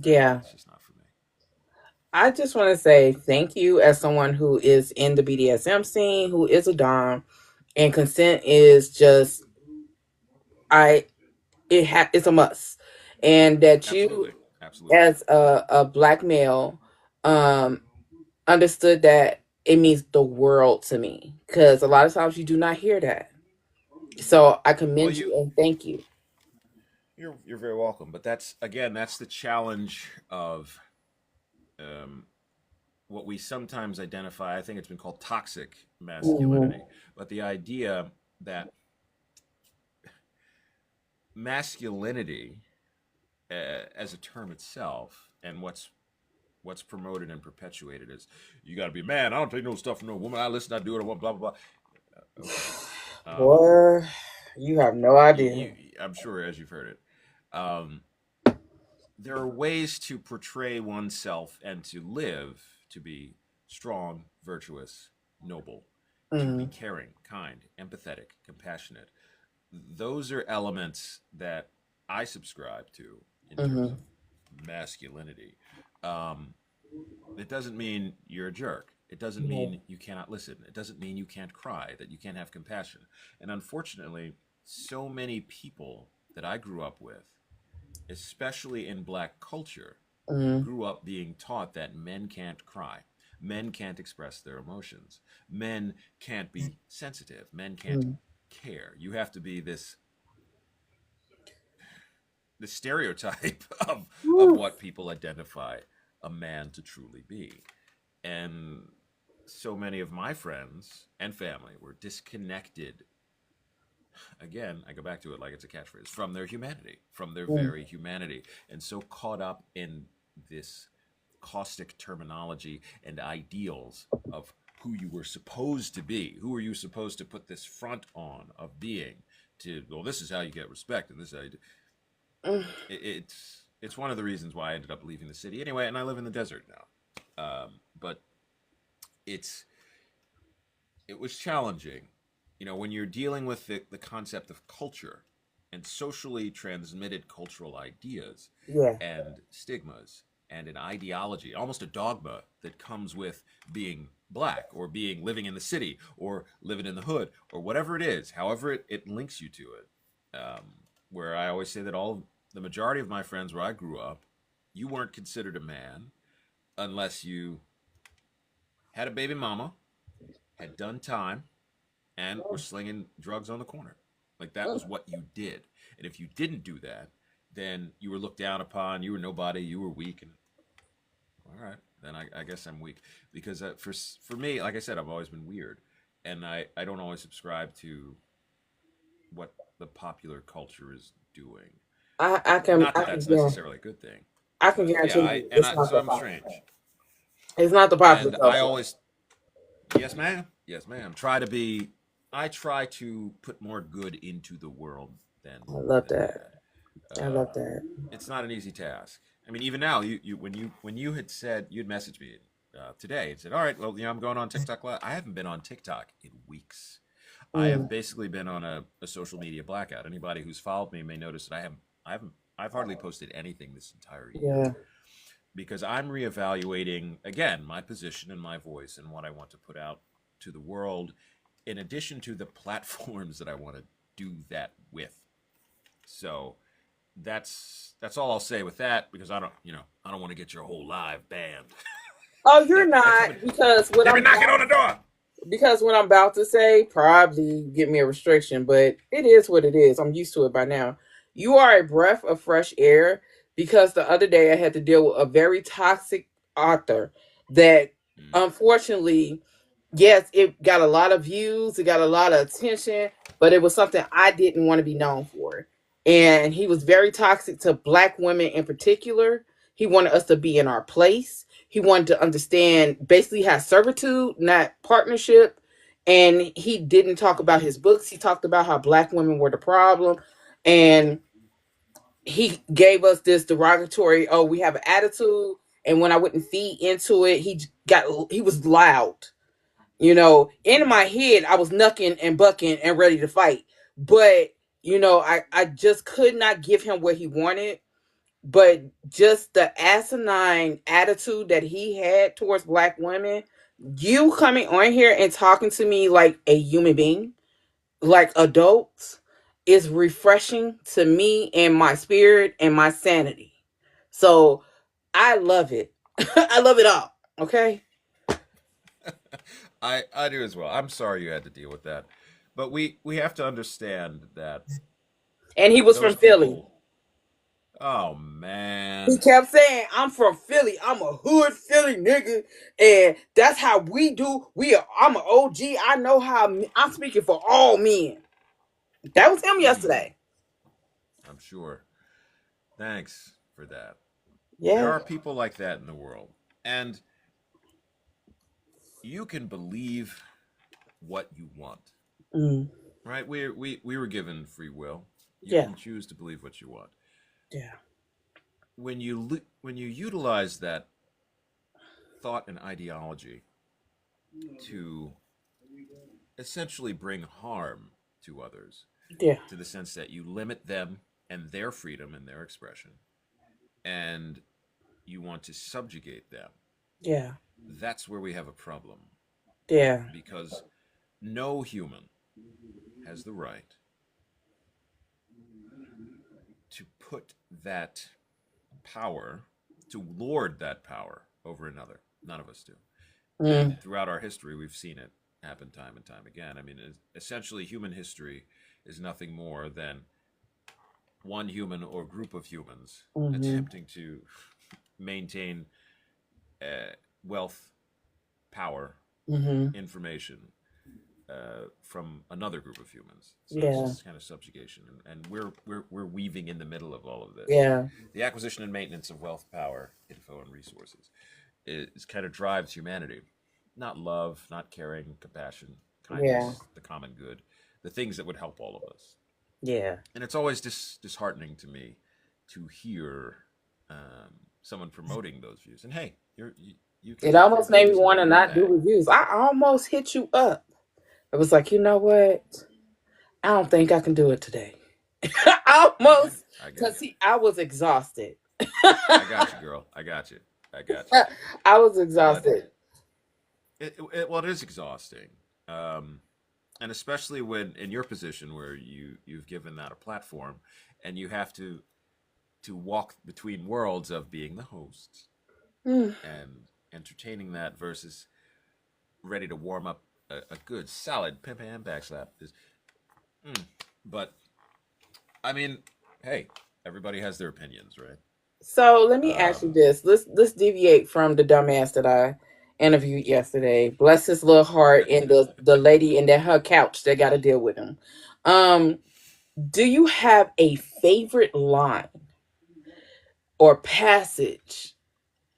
Yeah. That's just not for me. I just want to say thank you as someone who is in the BDSM scene, who is a dom, and consent is just I it's a must, and that you Absolutely, absolutely. as a black male um understood that it means the world to me because a lot of times you do not hear that. So I Well, commend you and thank you. you're very welcome. But that's again, that's the challenge of um, what we sometimes identify. I think it's been called toxic Mhm. masculinity, but the idea that masculinity, as a term itself, and what's promoted and perpetuated is you got to be a man. I don't take no stuff from no woman. I listen. I do it. I want blah blah blah. Okay. Um, Boy, you have no idea. I'm sure as you've heard it. Um, there are ways to portray oneself and to live to be strong, virtuous, noble, to be Mm-hmm. caring, kind, empathetic, compassionate. Those are elements that I subscribe to in terms Mm-hmm. of masculinity. Um, it doesn't mean you're a jerk. It doesn't mean you cannot listen. It doesn't mean you can't cry, that you can't have compassion. And unfortunately, so many people that I grew up with, especially in black culture, Mm-hmm. grew up being taught that men can't cry. Men can't express their emotions. Men can't be sensitive. Men can't care. You have to be this the stereotype of Woo. what people identify a man to truly be. And so many of my friends and family were disconnected. Again, I go back to it like it's a catchphrase, from their humanity, from their Mm. very humanity, and so caught up in this caustic terminology and ideals of who you were supposed to be. Who are you supposed to put this front on of being? To, well, this is how you get respect, and this is how you do. Mm. It's one of the reasons why I ended up leaving the city anyway, and I live in the desert now. But it's it was challenging, when you're dealing with the concept of culture and socially transmitted cultural ideas Yeah. and stigmas and an ideology, almost a dogma that comes with being black or being living in the city or living in the hood or whatever it is, however it links you to it. Where I always say that the majority of my friends where I grew up, you weren't considered a man unless you had a baby mama, had done time, and were slinging drugs on the corner. Like that was what you did. And if you didn't do that, then you were looked down upon. You were nobody. You were weak. And all right, then I guess I'm weak because for me, like I said, I've always been weird, and I don't always subscribe to what the popular culture is doing. I can Not I that can that's yeah, necessarily a good thing, I can but yeah, guarantee I you and it's I not so the I'm popular. strange, It's not the popular and I culture. always yes, ma'am, yes, ma'am. I try to put more good into the world than I love than that. bad. I love that. It's not an easy task. I mean, even now, when you had said you'd messaged me today and said, "All right, well, I'm going on TikTok Live." I haven't been on TikTok in weeks. I have Mm. basically been on a social media blackout. Anybody who's followed me may notice that I've hardly posted anything this entire year Yeah. because I'm reevaluating again my position and my voice and what I want to put out to the world, in addition to the platforms that I want to do that with. So that's all I'll say with that because I don't want to get your whole live banned. Oh, you're they're not coming. because what They've I'm been knocking on about the door. because what I'm about to say probably get me a restriction, but it is what it is. I'm used to it by now. You are a breath of fresh air because the other day I had to deal with a very toxic author that Mm, unfortunately, yes, it got a lot of views, it got a lot of attention, but it was something I didn't want to be known for. And he was very toxic to black women in particular. He wanted us to be in our place. He wanted to understand basically have servitude, not partnership. And he didn't talk about his books. He talked about how black women were the problem. And he gave us this derogatory, oh, we have an attitude. And when I wouldn't feed into it, he was loud. In my head, I was knucking and bucking and ready to fight. But, I just could not give him what he wanted. But just the asinine attitude that he had towards black women, you coming on here and talking to me like a human being, like adults, is refreshing to me and my spirit and my sanity. So I love it. I love it all. Okay. I do as well. I'm sorry you had to deal with that, but we have to understand that And he was those from Philly. people. Oh He man. kept saying, I'm from Philly. I'm a hood Philly nigga. And that's how we do. I'm an OG. I know how I'm speaking for all men. That was him Mm, yesterday. I'm sure. Thanks for that. There Yeah. are people like that in the world, and you can believe what you want. Mm. Right? We were given free will. You Yeah. can choose to believe what you want. Yeah. When you utilize that thought and ideology to essentially bring harm to others, Yeah. to the sense that you limit them and their freedom and their expression, and you want to subjugate them, Yeah. that's where we have a problem Yeah. because no human has the right to put that power, to lord that power over another. None of us do. Mm. And throughout our history, we've seen it happen time and time again. I mean, essentially, human history is nothing more than one human or group of humans Mm-hmm. attempting to maintain wealth, power, Mm-hmm. information from another group of humans. So it's Yeah. this kind of subjugation, and we're weaving in the middle of all of this. Yeah. The acquisition and maintenance of wealth, power, info, and resources is kind of drives humanity. Not love, not caring, compassion, Yeah. kindness, the common good, the things that would help all of us. Yeah. And it's always disheartening to me to hear someone promoting those views. And hey, you can It take your almost made me views and want to run with not do that. reviews. I almost hit you up. I was like, you know what? I don't think I can do it today. Okay, Almost, I got because you. I was exhausted. I got you, girl. I got you. I got you. I was But exhausted. well, it is exhausting, um, and especially when in your position where you've given that a platform, and you have to walk between worlds of being the host Mm. and entertaining that versus ready to warm up a good solid pimp and backslap is. Mm. But I mean, hey, everybody has their opinions, right? So let me ask you Um, this. Let's deviate from the dumbass that I interviewed yesterday. Bless his little heart and the lady in that her couch that got to deal with him. Um, do you have a favorite line or passage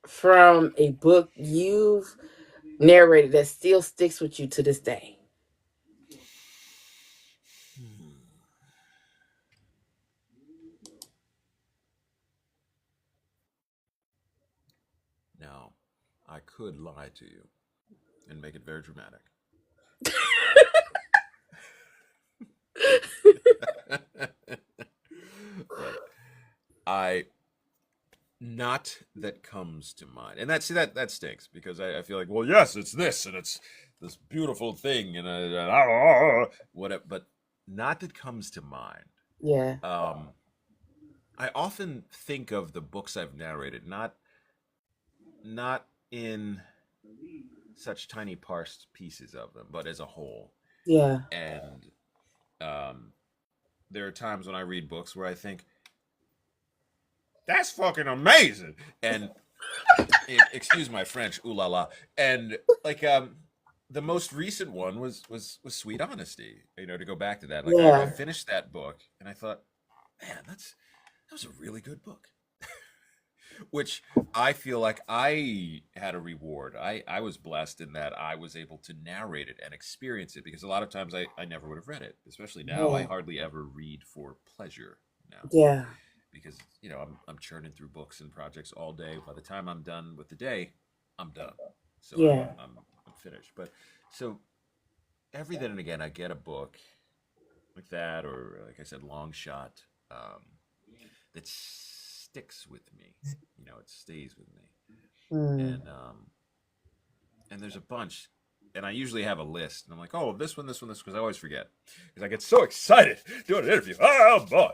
from a book you've narrated that still sticks with you to this day? hmm, now, I could lie to you and make it very dramatic. But I not that comes to mind, and that stinks because I feel like, well, yes, it's this and it's this beautiful thing and whatever, but not that comes to mind. Yeah. Um, I often think of the books I've narrated not in such tiny parsed pieces of them, but as a whole. Yeah. And um, there are times when I read books where I think that's fucking amazing, and excuse my French, ooh la la. And like the most recent one was Sweet Honesty. You know, to go back to that, like I Yeah. finished that book and I thought, man, that was a really good book. Which I feel like I had a reward. I was blessed in that I was able to narrate it and experience it because a lot of times I never would have read it. Especially now, I Yeah. hardly ever read for pleasure now Yeah. because I'm churning through books and projects all day. By the time I'm done with the day, I'm done. So I'm Yeah. I'm, I'm finished. But so every then and again, I get a book like that, or like I said, long shot that sticks with me. It stays with me, Mm. and there's a bunch. And I usually have a list, and I'm like, oh, this one, because I always forget, because I get so excited doing an interview. Oh boy,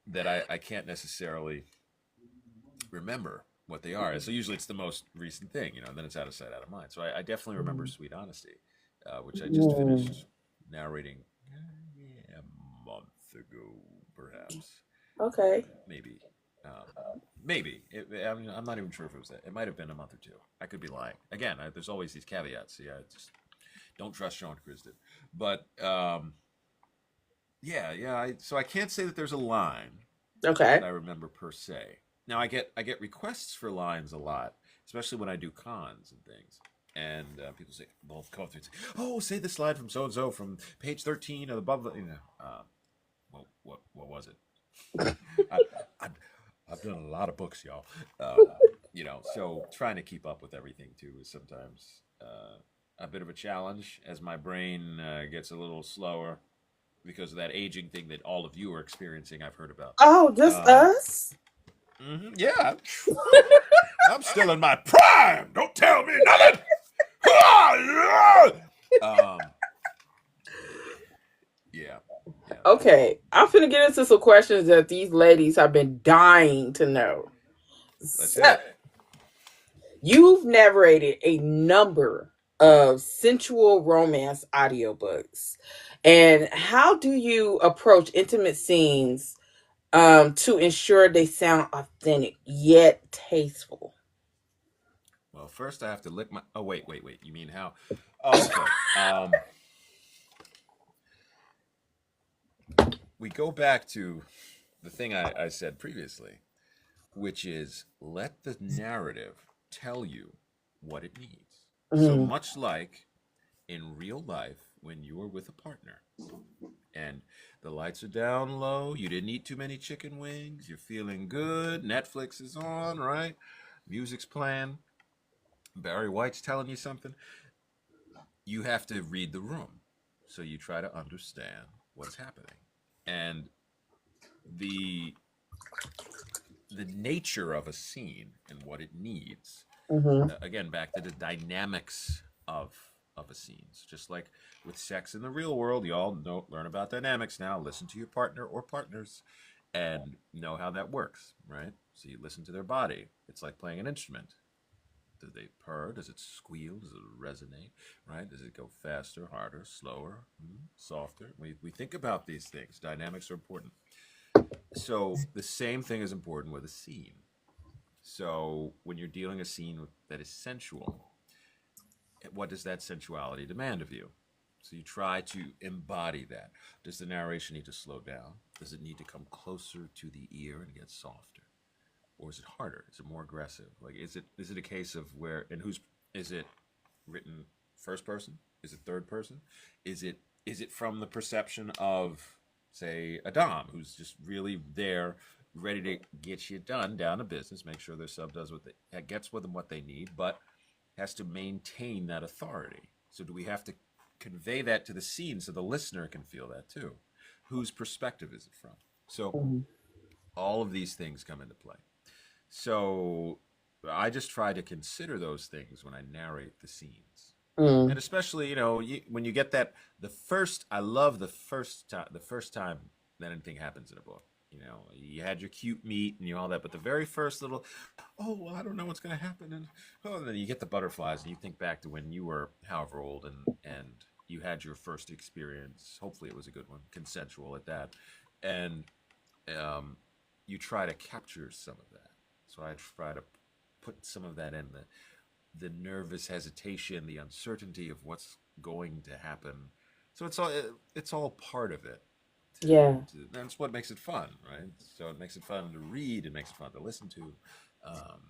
that I can't necessarily remember what they are. So usually it's the most recent thing, and then it's out of sight, out of mind. So I definitely remember Mm. Sweet Honesty, which I just Mm. finished narrating a month ago, perhaps, Okay. maybe. Um, maybe. I'm not even sure if it was that. It might have been a month or two. I could be lying. Again, there's always these caveats. So yeah, I just don't trust Sean Crisden. But yeah, yeah. So I can't say that there's a line that Okay. I remember per se. Now I get requests for lines a lot, especially when I do cons and things. And people say, "Well, come up to me and say, oh, say this line from so and so from page 13 of above." Well, what was it? I, I I've done a lot of books, y'all. So trying to keep up with everything too is sometimes a bit of a challenge as my brain gets a little slower because of that aging thing that all of you are experiencing. I've heard about. Oh, just Um, us? yeah, I'm still in my prime. Don't tell me nothing. um, yeah, yeah. Okay. I'm finna get into some questions that these ladies have been dying to know. Let's So, hit it. you've narrated a number of sensual romance audiobooks. And how do you approach intimate scenes to ensure they sound authentic yet tasteful? Well, first I have to lick my. Oh, wait. You mean how? Oh, okay. We go back to the thing I said previously, which is let the narrative tell you what it needs. So Mm, much like in real life when you are with a partner and the lights are down low, you didn't eat too many chicken wings, you're feeling good, Netflix is on, right? Music's playing, Barry White's telling you something. You have to read the room. So you try to understand what's happening. And the the nature of a scene and what it needs. mm-hmm. Again, back to the dynamics of a scene. Just like with sex in the real world, you all learn about dynamics now. Listen to your partner or partners, and know how that works, right? So you listen to their body. It's like playing an instrument. Do they purr? Does it squeal? Does it resonate? Right? Does it go faster, harder, slower, softer? We think about these things. Dynamics are important. So the same thing is important with a scene. So when you're dealing a scene that is sensual, what does that sensuality demand of you? So you try to embody that. Does the narration need to slow down? Does it need to come closer to the ear and get softer? Or is it harder? Is it more aggressive? Like is it a case of where and who's is it written first person? Is it third person? Is it from the perception of say a dom who's just really there ready to get you done down to business, make sure their sub does what they gets with them what they need, but has to maintain that authority. So do we have to convey that to the scene so the listener can feel that too? Whose perspective is it from? So Mm-hmm. all of these things come into play. So I just try to consider those things when I narrate the scenes. Mm. And especially, when you get that I love the first time that anything happens in a book. You had your cute meet and all that, but the very first little, oh, well, I don't know what's going to happen, and then you get the butterflies, and you think back to when you were however old, and you had your first experience. Hopefully, it was a good one, consensual at that, and um, you try to capture some of that. So I try to put some of that in the nervous hesitation, the uncertainty of what's going to happen. So it's all part of it. Yeah. That's what makes it fun, right? So it makes it fun to read. It makes it fun to listen to. Um,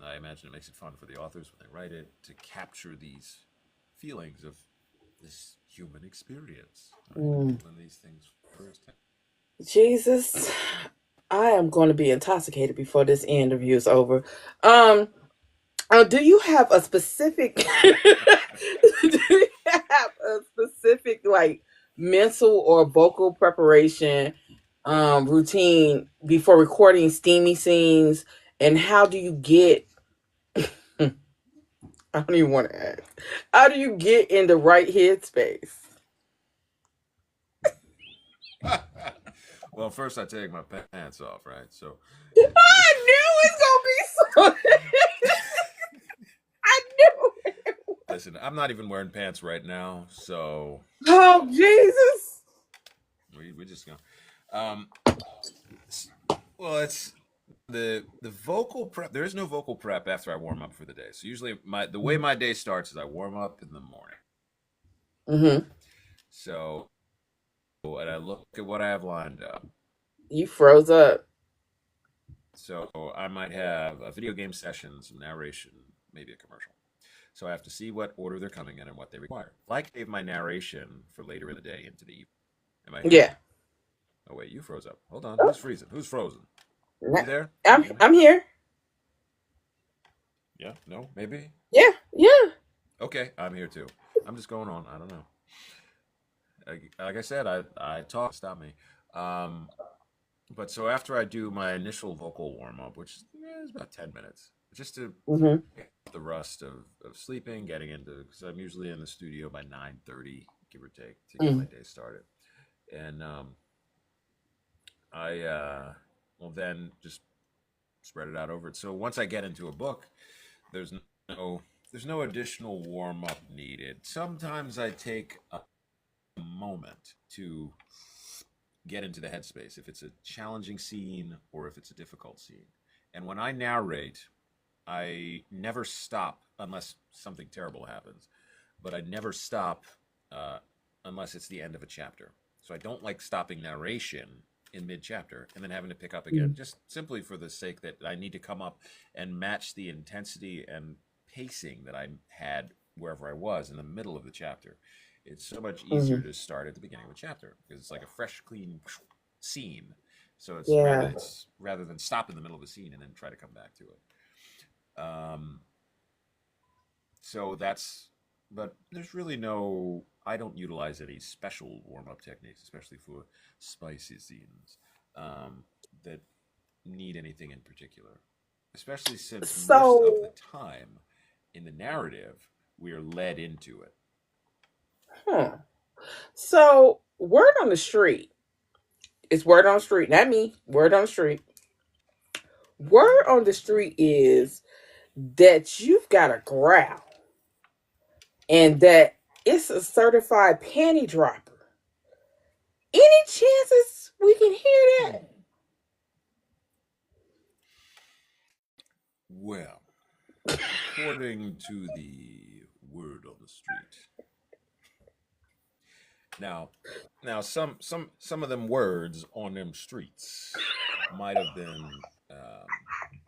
I imagine it makes it fun for the authors when they write it to capture these feelings of this human experience, right? Mm. When these things first happen. Jesus, I am going to be intoxicated before this interview is over. Um, do you have a specific? Do you have a specific like mental or vocal preparation routine before recording steamy scenes? And how do you get? I don't even want to ask. How do you get in the right headspace? Well, first I take my pants off, right? So, I knew it's gonna be so. I knew it. listen, I'm not even wearing pants right now, so Oh Jesus! we just gonna. Um, well, it's the vocal prep. There is no vocal prep after I warm up for the day. So usually the way my day starts is I warm up in the morning. Mm-hmm. So and I look at what I have lined up. You froze up. So I might have a video game session, some narration, maybe a commercial. So I have to see what order they're coming in and what they require. Like save my narration for later in the day into the evening. Am I here? Yeah. Oh wait, you froze up. Hold on. Oh, Who's freezing? Who's frozen? You there? Can I'm you hear me? I'm here. Yeah? No? Maybe? Yeah. Yeah. Okay, I'm here too. I'm just going on. I don't know. Like I said, I talk. Stop me. Um, but so after I do my initial vocal warm up, which is about 10 minutes, just to Mm-hmm. get the rust of sleeping, getting into because I'm usually in the studio by 9:30, give or take, to get my Mm. day started, and I will then just spread it out over it. So once I get into a book, there's no there's no additional warm up needed. Sometimes I take a moment to get into the headspace, if it's a challenging scene or if it's a difficult scene. And when I narrate, I never stop unless something terrible happens, but I never stop unless it's the end of a chapter. So I don't like stopping narration in mid-chapter and then having to pick up again, just simply for the sake that I need to come up and match the intensity and pacing that I had wherever I was in the middle of the chapter. It's so much easier to start at the beginning of a chapter because it's like a fresh, clean scene. So Yeah. it's rather than stop in the middle of a scene and then try to come back to it. So that's, but there's really no, I don't utilize any special warm-up techniques, especially for spicy scenes that need anything in particular. Especially since most of the So, time in the narrative, we are led into it. huh. So, word on the street. It's word on the street, not me. Word on the street. Word on the street is that you've got a growl and that it's a certified panty dropper. Any chances we can hear that? Well, according to the word on the street. Now, some of them words on them streets might have been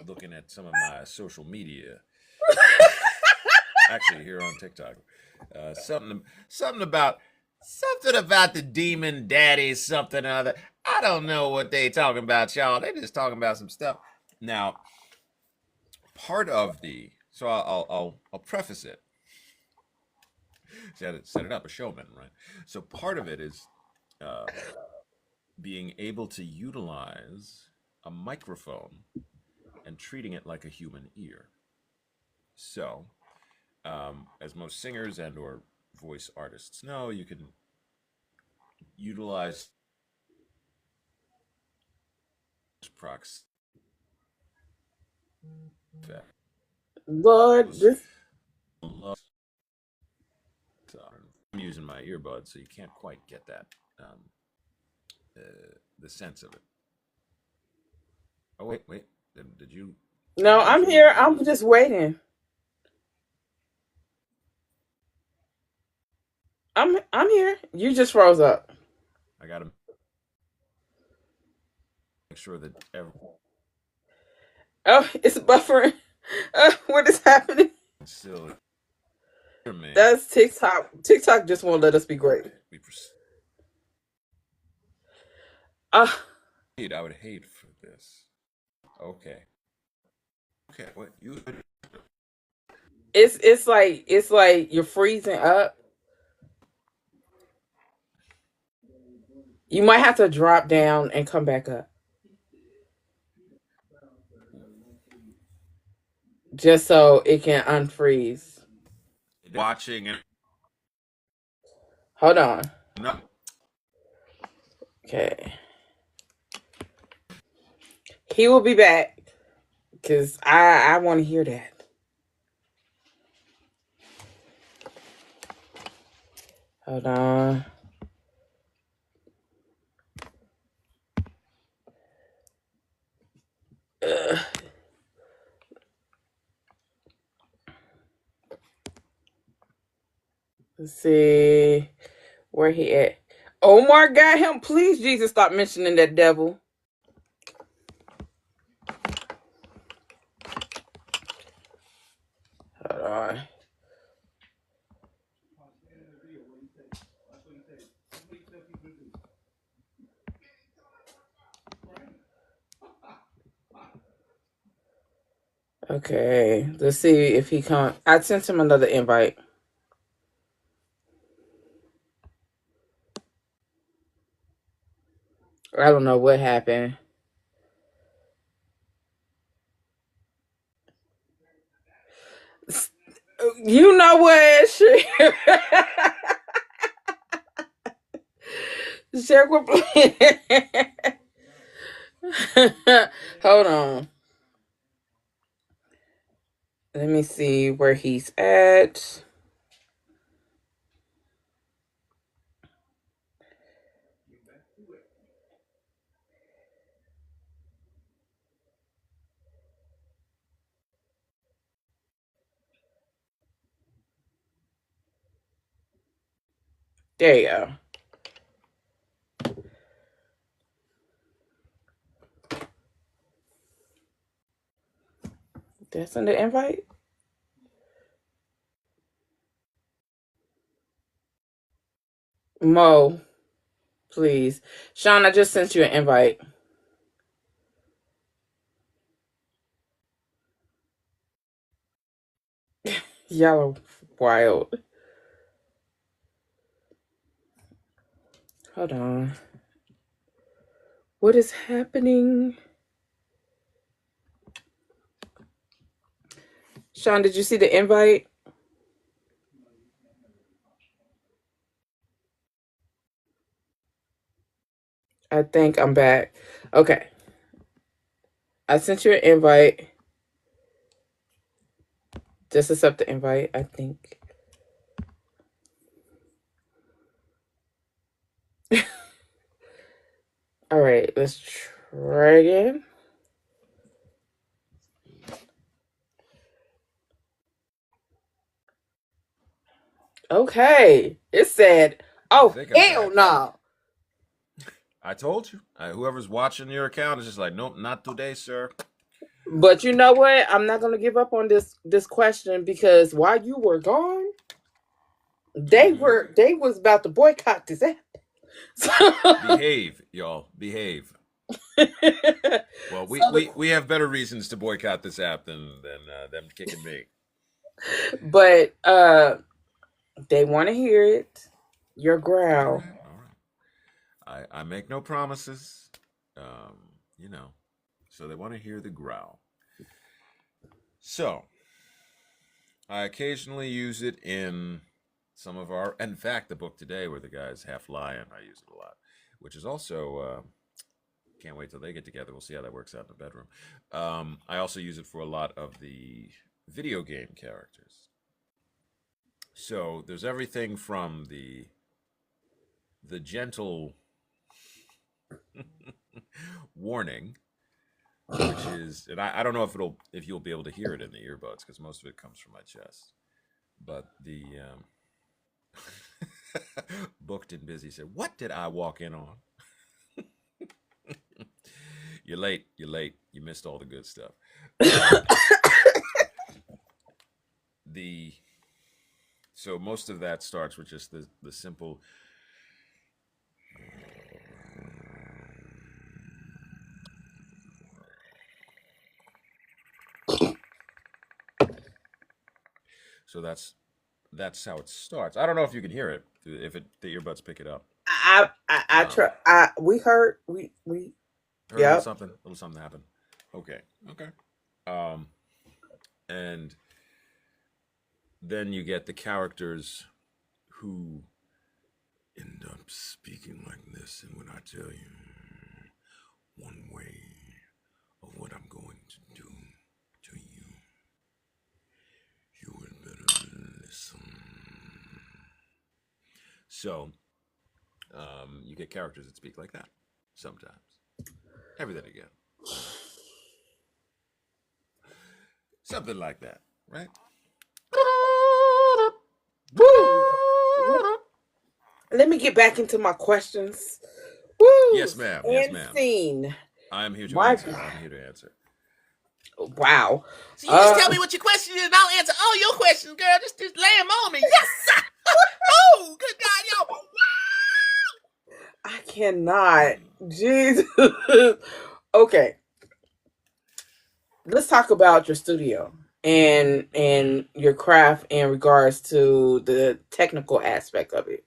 looking at some of my social media, actually here on TikTok. Something about the demon daddy, something or other. I don't know what they talking about, y'all. They just talking about some stuff. Now, part of the so I'll preface it. Set it up, a showman, right? So part of it is uh, being able to utilize a microphone and treating it like a human ear. So, as most singers and or voice artists know, you can utilize prox. Lord, this I'm using my earbuds, so you can't quite get that the sense of it. Oh wait, did you? no, I'm here. I'm just waiting. I'm here. You just froze up. I gotta make sure that Oh, it's buffering. What is happening? still hear me. That's TikTok. TikTok just won't let us be great. Uh, I would hate for this. Okay. What you? it's like you're freezing up. You might have to drop down and come back up just so it can unfreeze. Watching and Hold on. no. Okay. He will be back because I want to hear that. Hold on. Ugh. Let's see where he at. Omar got him. Please, Jesus, stop mentioning that devil. Hold on. Okay, let's see if he come. I sent him another invite. I don't know what happened. You know what? Share with Hold on. Let me see where he's at. There you go. Did I send the invite? Mo, please. Sean, I just sent you an invite. Y'all are wild. Hold on. What is happening? Sean, did you see the invite? I think I'm back. Okay. I sent you an invite. Just accept the invite, I think. All right, let's try again. Okay. It said, I oh, think I'm hell back. no. I told you. Whoever's watching your account is just like, nope, not today, sir. But you know what? I'm not gonna give up on this question because while you were gone, they was about to boycott this app. Behave, y'all. Behave. Well, we have better reasons to boycott this app than them kicking me. But they want to hear it. Your growl. All right. I make no promises. You know. So they want to hear the growl. So I occasionally use it in some of our. In fact, the book today, where the guy's half lion, I use it a lot, which is also. Can't wait till they get together. We'll see how that works out in the bedroom. I also use it for a lot of the video game characters. So there's everything from the gentle warning, which is, and I don't know if you'll be able to hear it in the earbuds because most of it comes from my chest. But the Booked and Busy said, "What did I walk in on?" You're late. You're late. You missed all the good stuff. So most of that starts with just the simple. So that's how it starts. I don't know if you can hear it, if the earbuds pick it up. I try. We heard. We Heard yeah. a little something happened. Okay. And then you get the characters who end up speaking like this, and when I tell you one way of what I'm going to do to you, you would better listen. So, you get characters that speak like that sometimes. Every then again. Something like that, right? Woo! Let me get back into my questions. Woo! Yes, ma'am. Yes, And ma'am. scene. I am here to My answer. God. I'm here to answer. Wow. So you just tell me what your question is, and I'll answer all your questions, girl. Just lay them on me. Yes, sir. Oh, good God, y'all. I cannot. Jesus. Okay. Let's talk about your studio and your craft in regards to the technical aspect of it.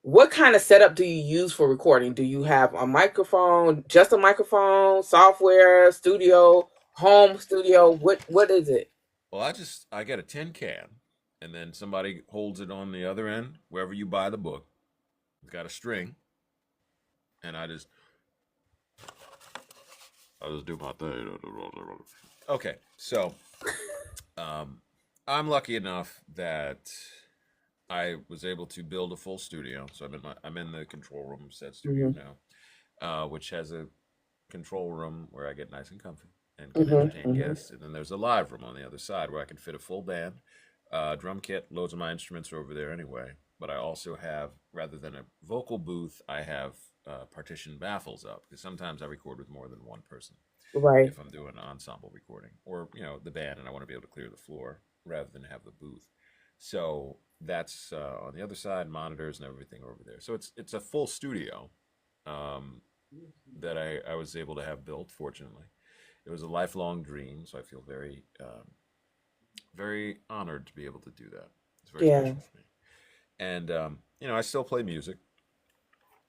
What kind of setup do you use for recording? Do you have a microphone, just a microphone, software, studio, home studio? What is it? Well, I get a tin can, and then somebody holds it on the other end, wherever you buy the book. It's got a string, and I'll just do my thing. Okay, so I'm lucky enough that I was able to build a full studio. So I'm in the control room set studio now, which has a control room where I get nice and comfy and can entertain guests. And then there's a live room on the other side where I can fit a full band, drum kit. Loads of my instruments are over there anyway. but I also have, rather than a vocal booth, I have partition baffles up because sometimes I record with more than one person Right. if I'm doing an ensemble recording or the band, and I want to be able to clear the floor rather than have the booth. So that's on the other side, monitors and everything over there. So it's a full studio um, that I was able to have built. Fortunately, it was a lifelong dream, so I feel very honored to be able to do that. It's very Yeah. special for me. And I still play music,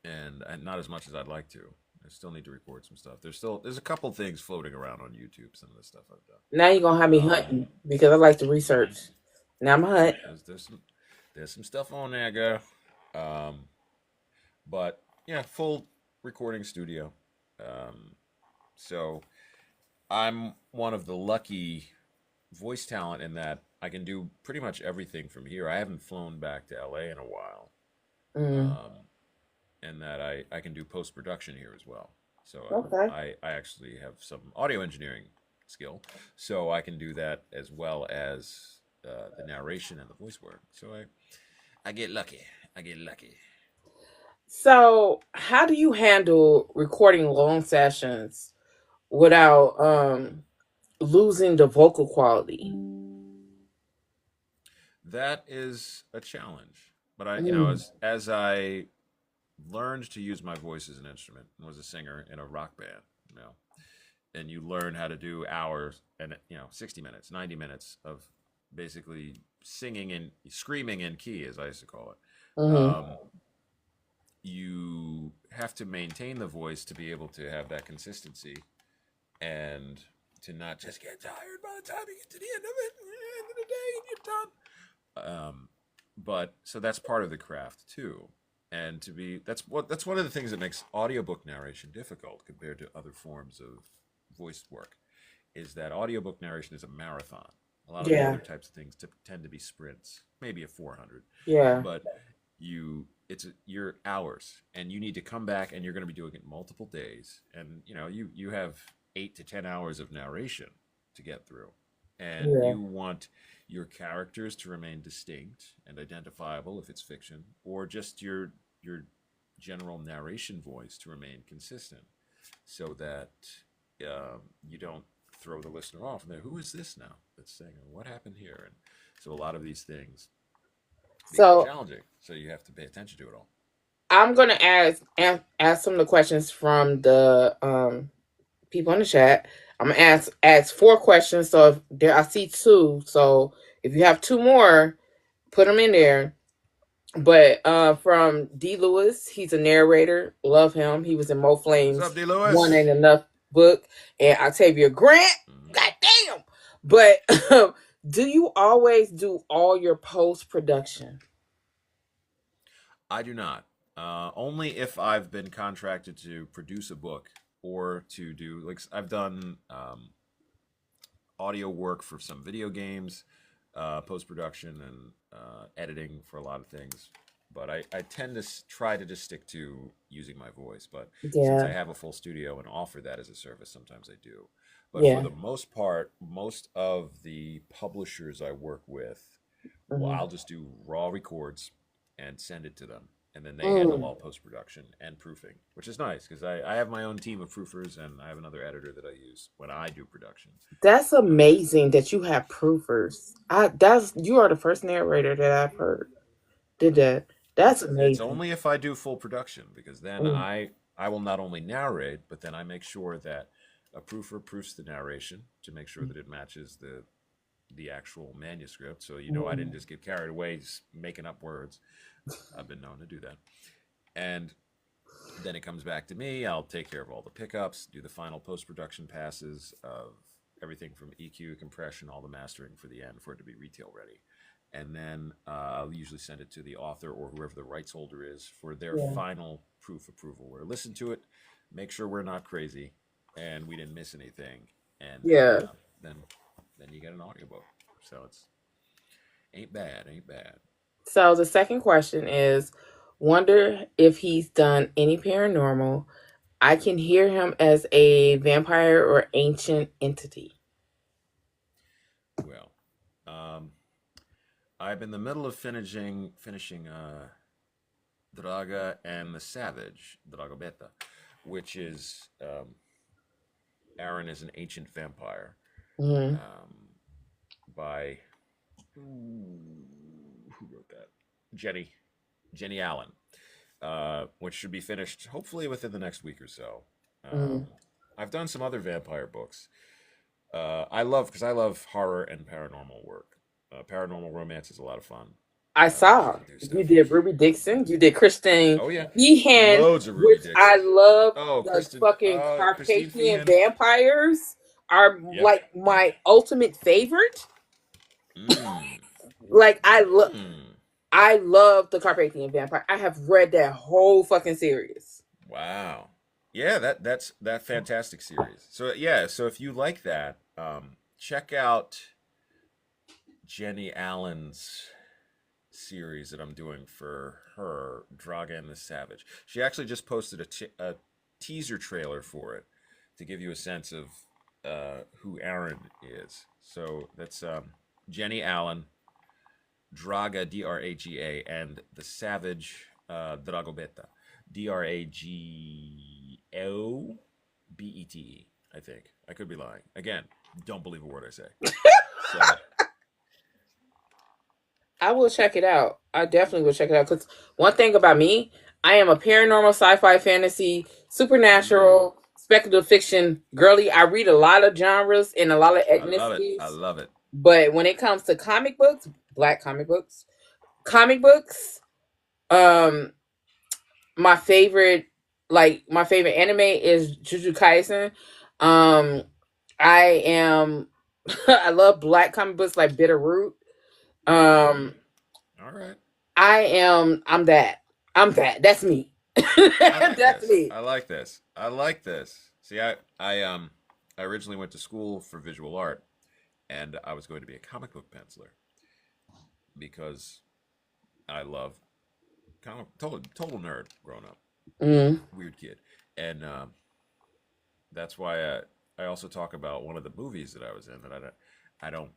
and not as much as I'd like to. I still need to record some stuff. There's a couple things floating around on YouTube. Some of the stuff I've Now you're gonna have me done. hunting because I like to research. Now I'm a hunt. There's some stuff on there, girl. Um, but yeah, full recording studio. Um, so I'm one of the lucky voice talent in that I can do pretty much everything from here. I haven't flown back to LA in a while. Mm. Um, and that I can do post production here as well. So Okay. I actually have some audio engineering skill, so I can do that as well as the narration and the voice work. So I get lucky. I get lucky. So, how do you handle recording long sessions without losing the vocal quality? That is a challenge, but Mm. as I learned to use my voice as an instrument and was a singer in a rock band, and you learn how to do hours and 60 minutes 90 minutes of basically singing and screaming in key, as I used to call it. Hmm. You have to maintain the voice to be able to have that consistency and to not just get tired by the time you get to the end of it, end of the day, and you're done. But so that's part of the craft too, and that's one of the things that makes audiobook narration difficult compared to other forms of voiced work, is that audiobook narration is a marathon. A lot of the Yeah. other types of things tend to be sprints, maybe a 400, Yeah. but your hours, and you need to come back, and you're going to be doing it multiple days, and you have 8 to 10 hours of narration to get through, and Yeah. you want your characters to remain distinct and identifiable if it's fiction, or just your general narration voice to remain consistent, so that you don't throw the listener off and then who is this now that's saying what happened here, and so a lot of these things become So challenging, so you have to pay attention to it all. I'm gonna ask some of the questions from the people in the chat. I'm gonna ask 4 questions. So if there I see two. So if you have two more, put them in there. But from D. Lewis, he's a narrator. Love him. He was in Mo What's up, Flames. D. One Lewis? Ain't Enough book. And Octavia Grant. Mm-hmm. God damn. But do you always do all your post production? I do not. Only if I've been contracted to produce a book or to do, like, I've done audio work for some video games, post production and editing for a lot of things. But I tend to try to just stick to using my voice. But since I Yeah. have a full studio and offer that as a service, sometimes I do. But for Yeah. the most part, most of the publishers I work with, well, Hmm. I'll just do raw records and send it to them. And then they handle Mm. all post production and proofing, which is nice because I have my own team of proofers, and I have another editor that I use when I do production. That's Um, amazing that you have proofers. That's you are the first narrator that I've heard did that. That's it's amazing. only if I do full production, because then Mm. I will not only narrate, but then I make sure that a proofer proofs the narration to make sure that it matches the actual manuscript. So I didn't Mm. just get carried away making up words. I've been known to do that. And then it comes back to me. I'll take care of all the pickups, do the final post production passes of everything from EQ, compression, all the mastering for the end for it to be retail ready. And then I'll usually send it to the author or whoever the rights holder is for their Yeah. final proof approval. Where listen to it, make sure we're not crazy, and we didn't miss anything, and Yeah. then you get an audiobook. So it's ain't bad, ain't bad. So the second question is wonder if he's done any paranormal. I can hear him as a vampire or ancient entity. Well, um, I'm in the middle of finishing Draga and the Savage, Dragobeta, which is Aaron is an ancient vampire, Mm. um, by who wrote that? Jenny Allen, which should be finished hopefully within the next week or so. Mm. I've done some other vampire books. I love horror and paranormal work. Paranormal romance is a lot of fun. I I saw can do you stuff. did Ruby Dixon, you did Christine Oh yeah, Behan, loads of Ruby which I Dixon. love. Oh, The Kristen, fucking Christine Carpathian Feehan. vampires are Yep. like my ultimate favorite. Mm. Like Mm. I love the Carpathian Vampire. I have read that whole fucking series. Wow. Yeah, that's that fantastic series. So yeah, so if you like that, check out Jenny Allen's series that I'm doing for her, Draga and the Savage. She actually just posted a teaser trailer for it to give you a sense of who Aaron is. So that's Jenny Allen, Draga, Draga, and the Savage, Dragobeta, Dragobete. I think. I could be lying. Again, don't believe a word I say. So, I will check it out. I definitely will check it out because one thing about me, I am a paranormal, sci-fi, fantasy, mm, supernatural, speculative fiction girly. I read a lot of genres and a lot of I love it. I ethnicities, love it. but when it comes to comic books, black comic books, um, my favorite, my favorite anime is Jujutsu Kaisen. Um, I am, I love black comic books like Bitterroot. Mm, Um, all right. I'm that. I'm that. That's me. I like That's this. me. I like this. I like this. See, I originally went to school for visual art, and I was going to be a comic book penciler because I love comic total nerd growing up, Mm. weird kid, and that's why I also talk about one of the movies that I was in that I don't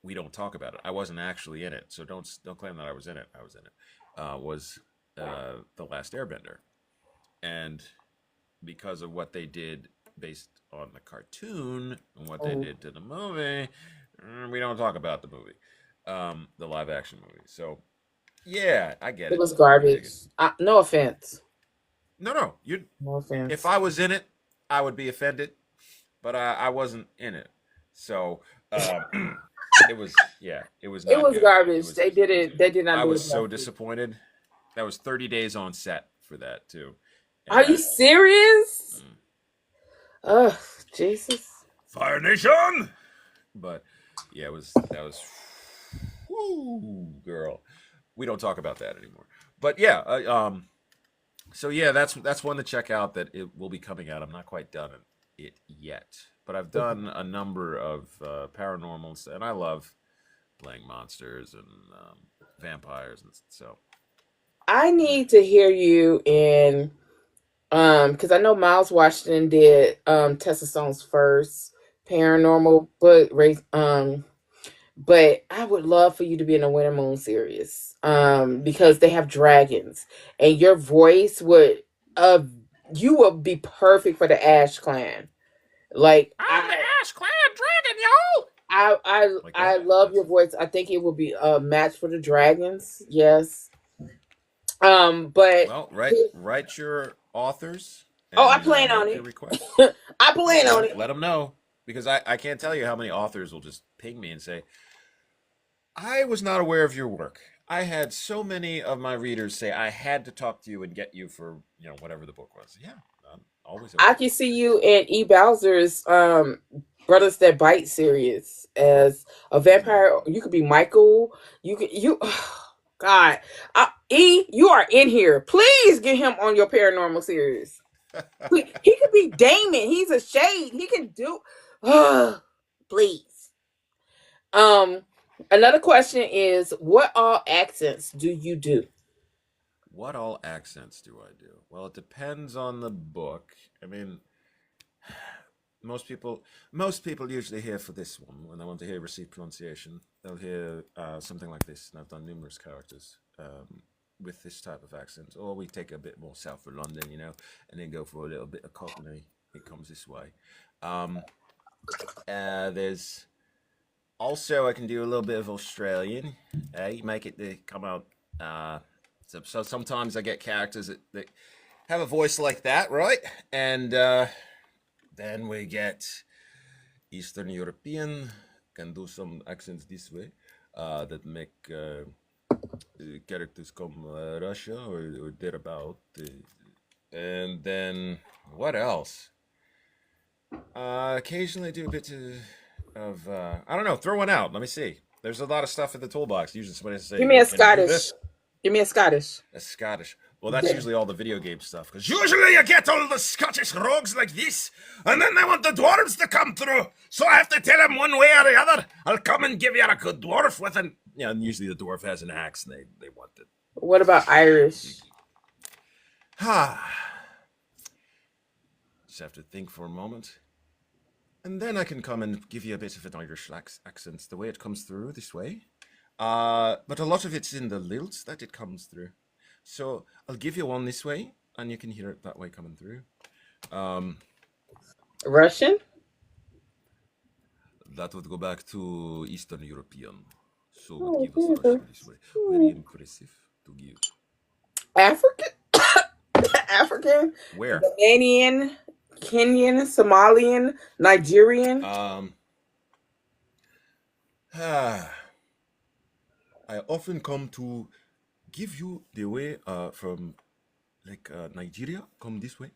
we don't talk about it. I wasn't actually in it, so don't claim that I was in it. I was in it. Was The Last Airbender, and because of what they did based on the cartoon and what they Mm. did to the movie, we don't talk about the movie, the live action movie. So yeah, I get It it. was I dig garbage. it. No offense. No, no, you. No If offense. I was in it, I would be offended, but I wasn't in it, so it was it was It not was good. garbage. They did It was. it. They did not I do was it so justice. disappointed. That was 30 days on set for that too, Are you and serious? mm, Ugh, Jesus. Fire Nation. But yeah, it was that was whoo, girl. We don't talk about that anymore. But yeah, so yeah, that's one to check out that it will be coming out. I'm not quite done it yet, but I've done a number of paranormals, and I love playing monsters and vampires, and so I need to hear you in because I know Miles Washington did Tessa Stone's first paranormal book, but I would love for you to be in a Winter Moon series because they have dragons and your voice would uh you would be perfect for the Ash Clan. Like I'm the Ash Clan Dragon, yo. Like I that. love That's your voice. I think it would be a match for the dragons. Yes. But well. Write your authors oh, I and plan on make your it. requests. I plan on it. Let them know because I can't tell you how many authors will just ping me and say, I was not aware of your work. I had so many of my readers say I had to talk to you and get you for whatever the book was. Yeah, I'm always I open. can see you in E. Bowser's Brothers That Bite series as a vampire. Mm. You could be Michael. God, E, you are in here. Please get him on your paranormal series. He could be Damon. He's a shade. He can do. Please. Um, Another question is, what all accents do you do? What all accents do I do? Well, it depends on the book. I mean, most people most people usually hear for this one when they want to hear received pronunciation. They'll hear something like this, and I've done numerous characters with this type of accent. Or we take a bit more south of London, and then go for a little bit of Cockney. It comes this way. Um, there's also I can do a little bit of Australian. Make it to come out. So sometimes I get characters that have a voice like that, right? And then we get Eastern European, can do some accents this way that make characters come Russia or thereabout. And then what else? Occasionally do a bit of I don't know, throw one out. Let me see. There's a lot of stuff in the toolbox. Usually somebody has to say, Give me a can you do Scottish. this? Give me a Scottish. That's Scottish. Well, that's usually all the video game stuff. Because usually you get all the Scottish rogues like this, and then they want the dwarves to come through. So I have to tell them one way or the other. I'll come and give you a good dwarf with an... Yeah, and usually the dwarf has an axe, and they want it. What about Irish? Just have to think for a moment. And then I can come and give you a bit of an Irish accent, the way it comes through this way. But a lot of it's in the lilt that it comes through. So I'll give you one this way, and you can hear it that way coming through. Russian? That would go back to Eastern European. So would give us Russian this way. Very impressive to give. African? African? Where? Ghanaian, Kenyan, Somalian, Nigerian? I often come to give you the way from like Nigeria, come this way.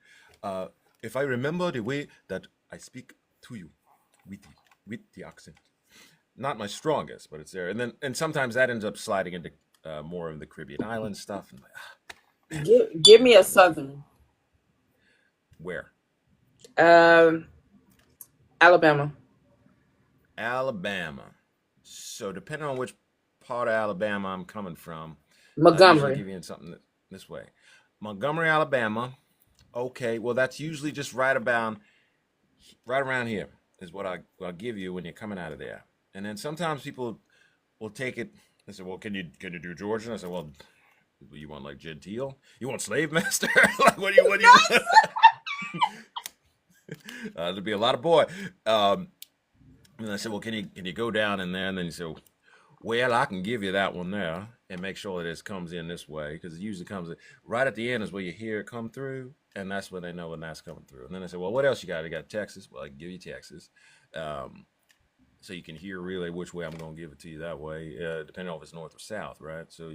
If I remember the way that I speak to you with the accent. Not my strongest, but it's there. And sometimes that ends up sliding into more of the Caribbean island stuff. And Give me a Southern. Where? Alabama. Alabama. So depending on which part of Alabama I'm coming from, I'll Montgomery. give you something this way. Montgomery, Alabama. Okay, well that's usually just right around here is what I'll give you when you're coming out of there. And then sometimes people will take it. They say, "Well, can you do Georgian?" I said, "Well, you want like genteel? You want slave master? Like what do you want?" There'd be a lot of boy. And I said, "Well, can you go down in there?" And then you say, "Well, I can give you that one there, and make sure that it comes in this way because it usually comes in, right at the end is where you hear it come through, and that's when they know when that's coming through." And then I said, "Well, what else you got? You got Texas? Well, I can give you Texas." So you can hear really which way I'm going to give it to you that way, depending on if it's north or south, right? So,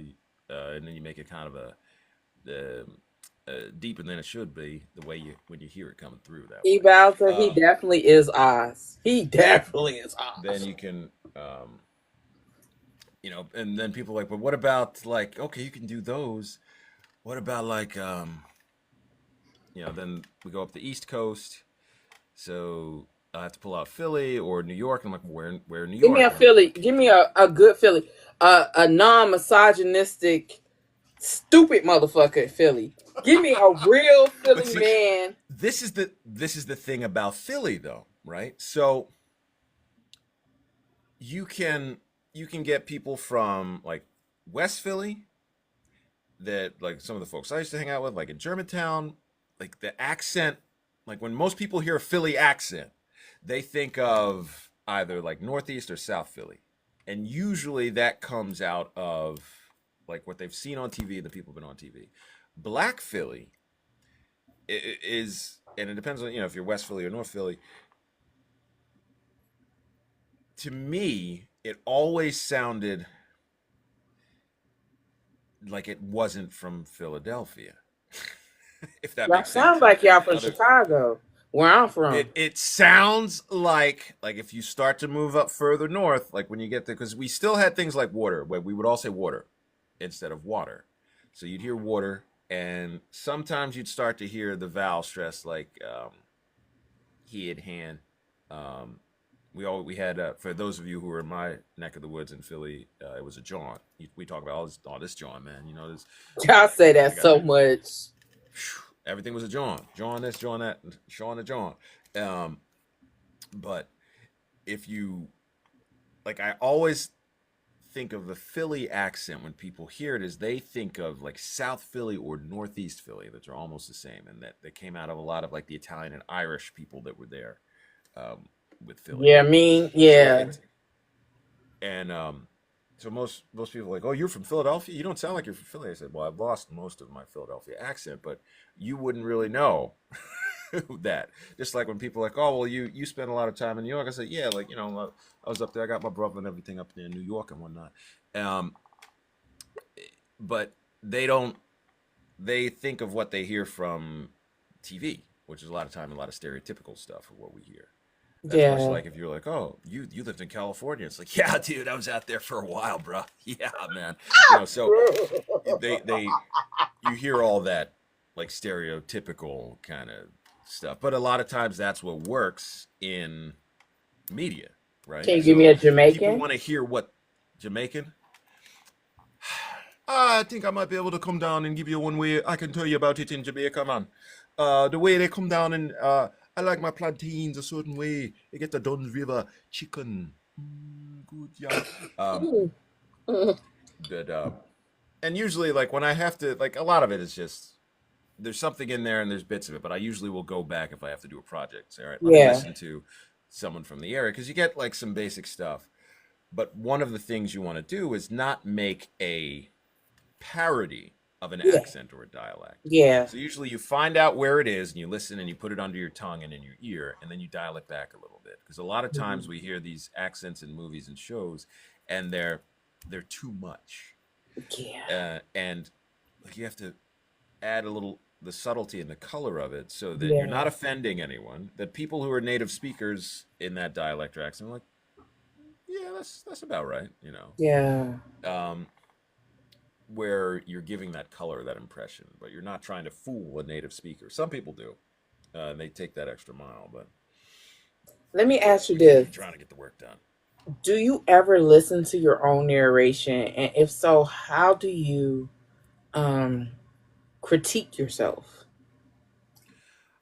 and then you make it kind of deeper than it should be the way when you hear it coming through that He way. Bowser, he definitely is Oz. He definitely is Oz. Then you can, and then people are like, but what about like, okay, you can do those. What about like, then we go up the East Coast. So I have to pull out Philly or New York. I'm like, where in New York? Give me a Philly. Give me a good Philly. A non-misogynistic, stupid motherfucker Philly. Give me a real Philly man. This is the thing about Philly though, right? So you can get people from like West Philly that like some of the folks I used to hang out with, like in Germantown, like the accent, like when most people hear a Philly accent, they think of either like Northeast or South Philly. And usually that comes out of like what they've seen on TV, the people have been on TV. Black Philly is, and it depends on, if you're West Philly or North Philly. To me, it always sounded like it wasn't from Philadelphia. If that makes sense. Sounds like y'all from Chicago, where I'm from. It sounds like if you start to move up further north, like when you get there, because we still had things like water, where we would all say water instead of water. So you'd hear water, and sometimes you'd start to hear the vowel stress, like he and hand. We had for those of you who were in my neck of the woods in Philly, it was a John. We talk about all this John, man. This. Y'all say that so much. Everything was a John. John this, John that, Sean the John. But if you like, I always think of the Philly accent when people hear it, is they think of like South Philly or Northeast Philly, that are almost the same, and that they came out of a lot of like the Italian and Irish people that were there, with Philly. Yeah, I mean, So yeah. it's and so most people are like, oh, you're from Philadelphia? You don't sound like you're from Philly. I said, well, I've lost most of my Philadelphia accent, but you wouldn't really know that. Just like when people are like, oh, well, you spend a lot of time in New York. I said, yeah, like, I was up there. I got my brother and everything up there in New York and whatnot. Um, but they don't. They think of what they hear from TV, which is a lot of time a lot of stereotypical stuff of what we hear. That's much Yeah. like if you're like, oh, you lived in California. It's like, yeah, dude, I was out there for a while, bro. Yeah, man. So they you hear all that like stereotypical kind of stuff, but a lot of times that's what works in media, right? Can you give me So a people Jamaican? want to hear what Jamaican. I think I might be able to come down and give you one way. I can tell you about it in Jamaica, man. The way they come down and I like my plantains a certain way. They get the Duns River chicken. Good, yeah. Um, but and usually, like when I have to, like a lot of it is just there's something in there and there's bits of it. But I usually will go back if I have to do a project. Say, all right, let me Yeah. listen to someone from the area because you get like some basic stuff. But one of the things you want to do is not make a parody of an Yeah. accent or a dialect. Yeah. So usually you find out where it is and you listen and you put it under your tongue and in your ear and then you dial it back a little bit because a lot of times Mhm. we hear these accents in movies and shows and they're too much. Yeah. And like you have to add a little the subtlety and the color of it so that you're not Yeah. offending anyone, that people who are native speakers in that dialect or accent are like, yeah, that's about right. Yeah. Um, where you're giving that color, that impression, but you're not trying to fool a native speaker. Some people do, and they take that extra mile, but Let me ask you we just be this. trying to get the work done. Do you ever listen to your own narration? And if so, how do you um critique yourself?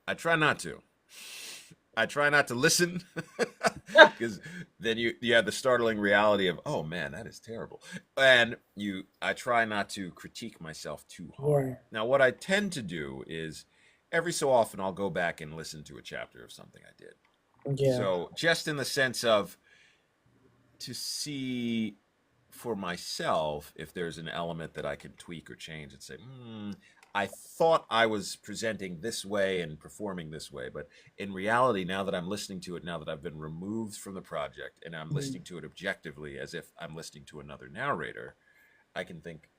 I try not to. I try not to listen because then you have the startling reality of, oh man, that is terrible. And I try not to critique myself too hard. Yeah. Now what I tend to do is every so often I'll go back and listen to a chapter of something I did. Yeah. So just in the sense of to see for myself if there's an element that I can tweak or change and say, I thought I was presenting this way and performing this way, but in reality, now that I'm listening to it, now that I've been removed from the project and I'm Mm. listening to it objectively as if I'm listening to another narrator, I can think,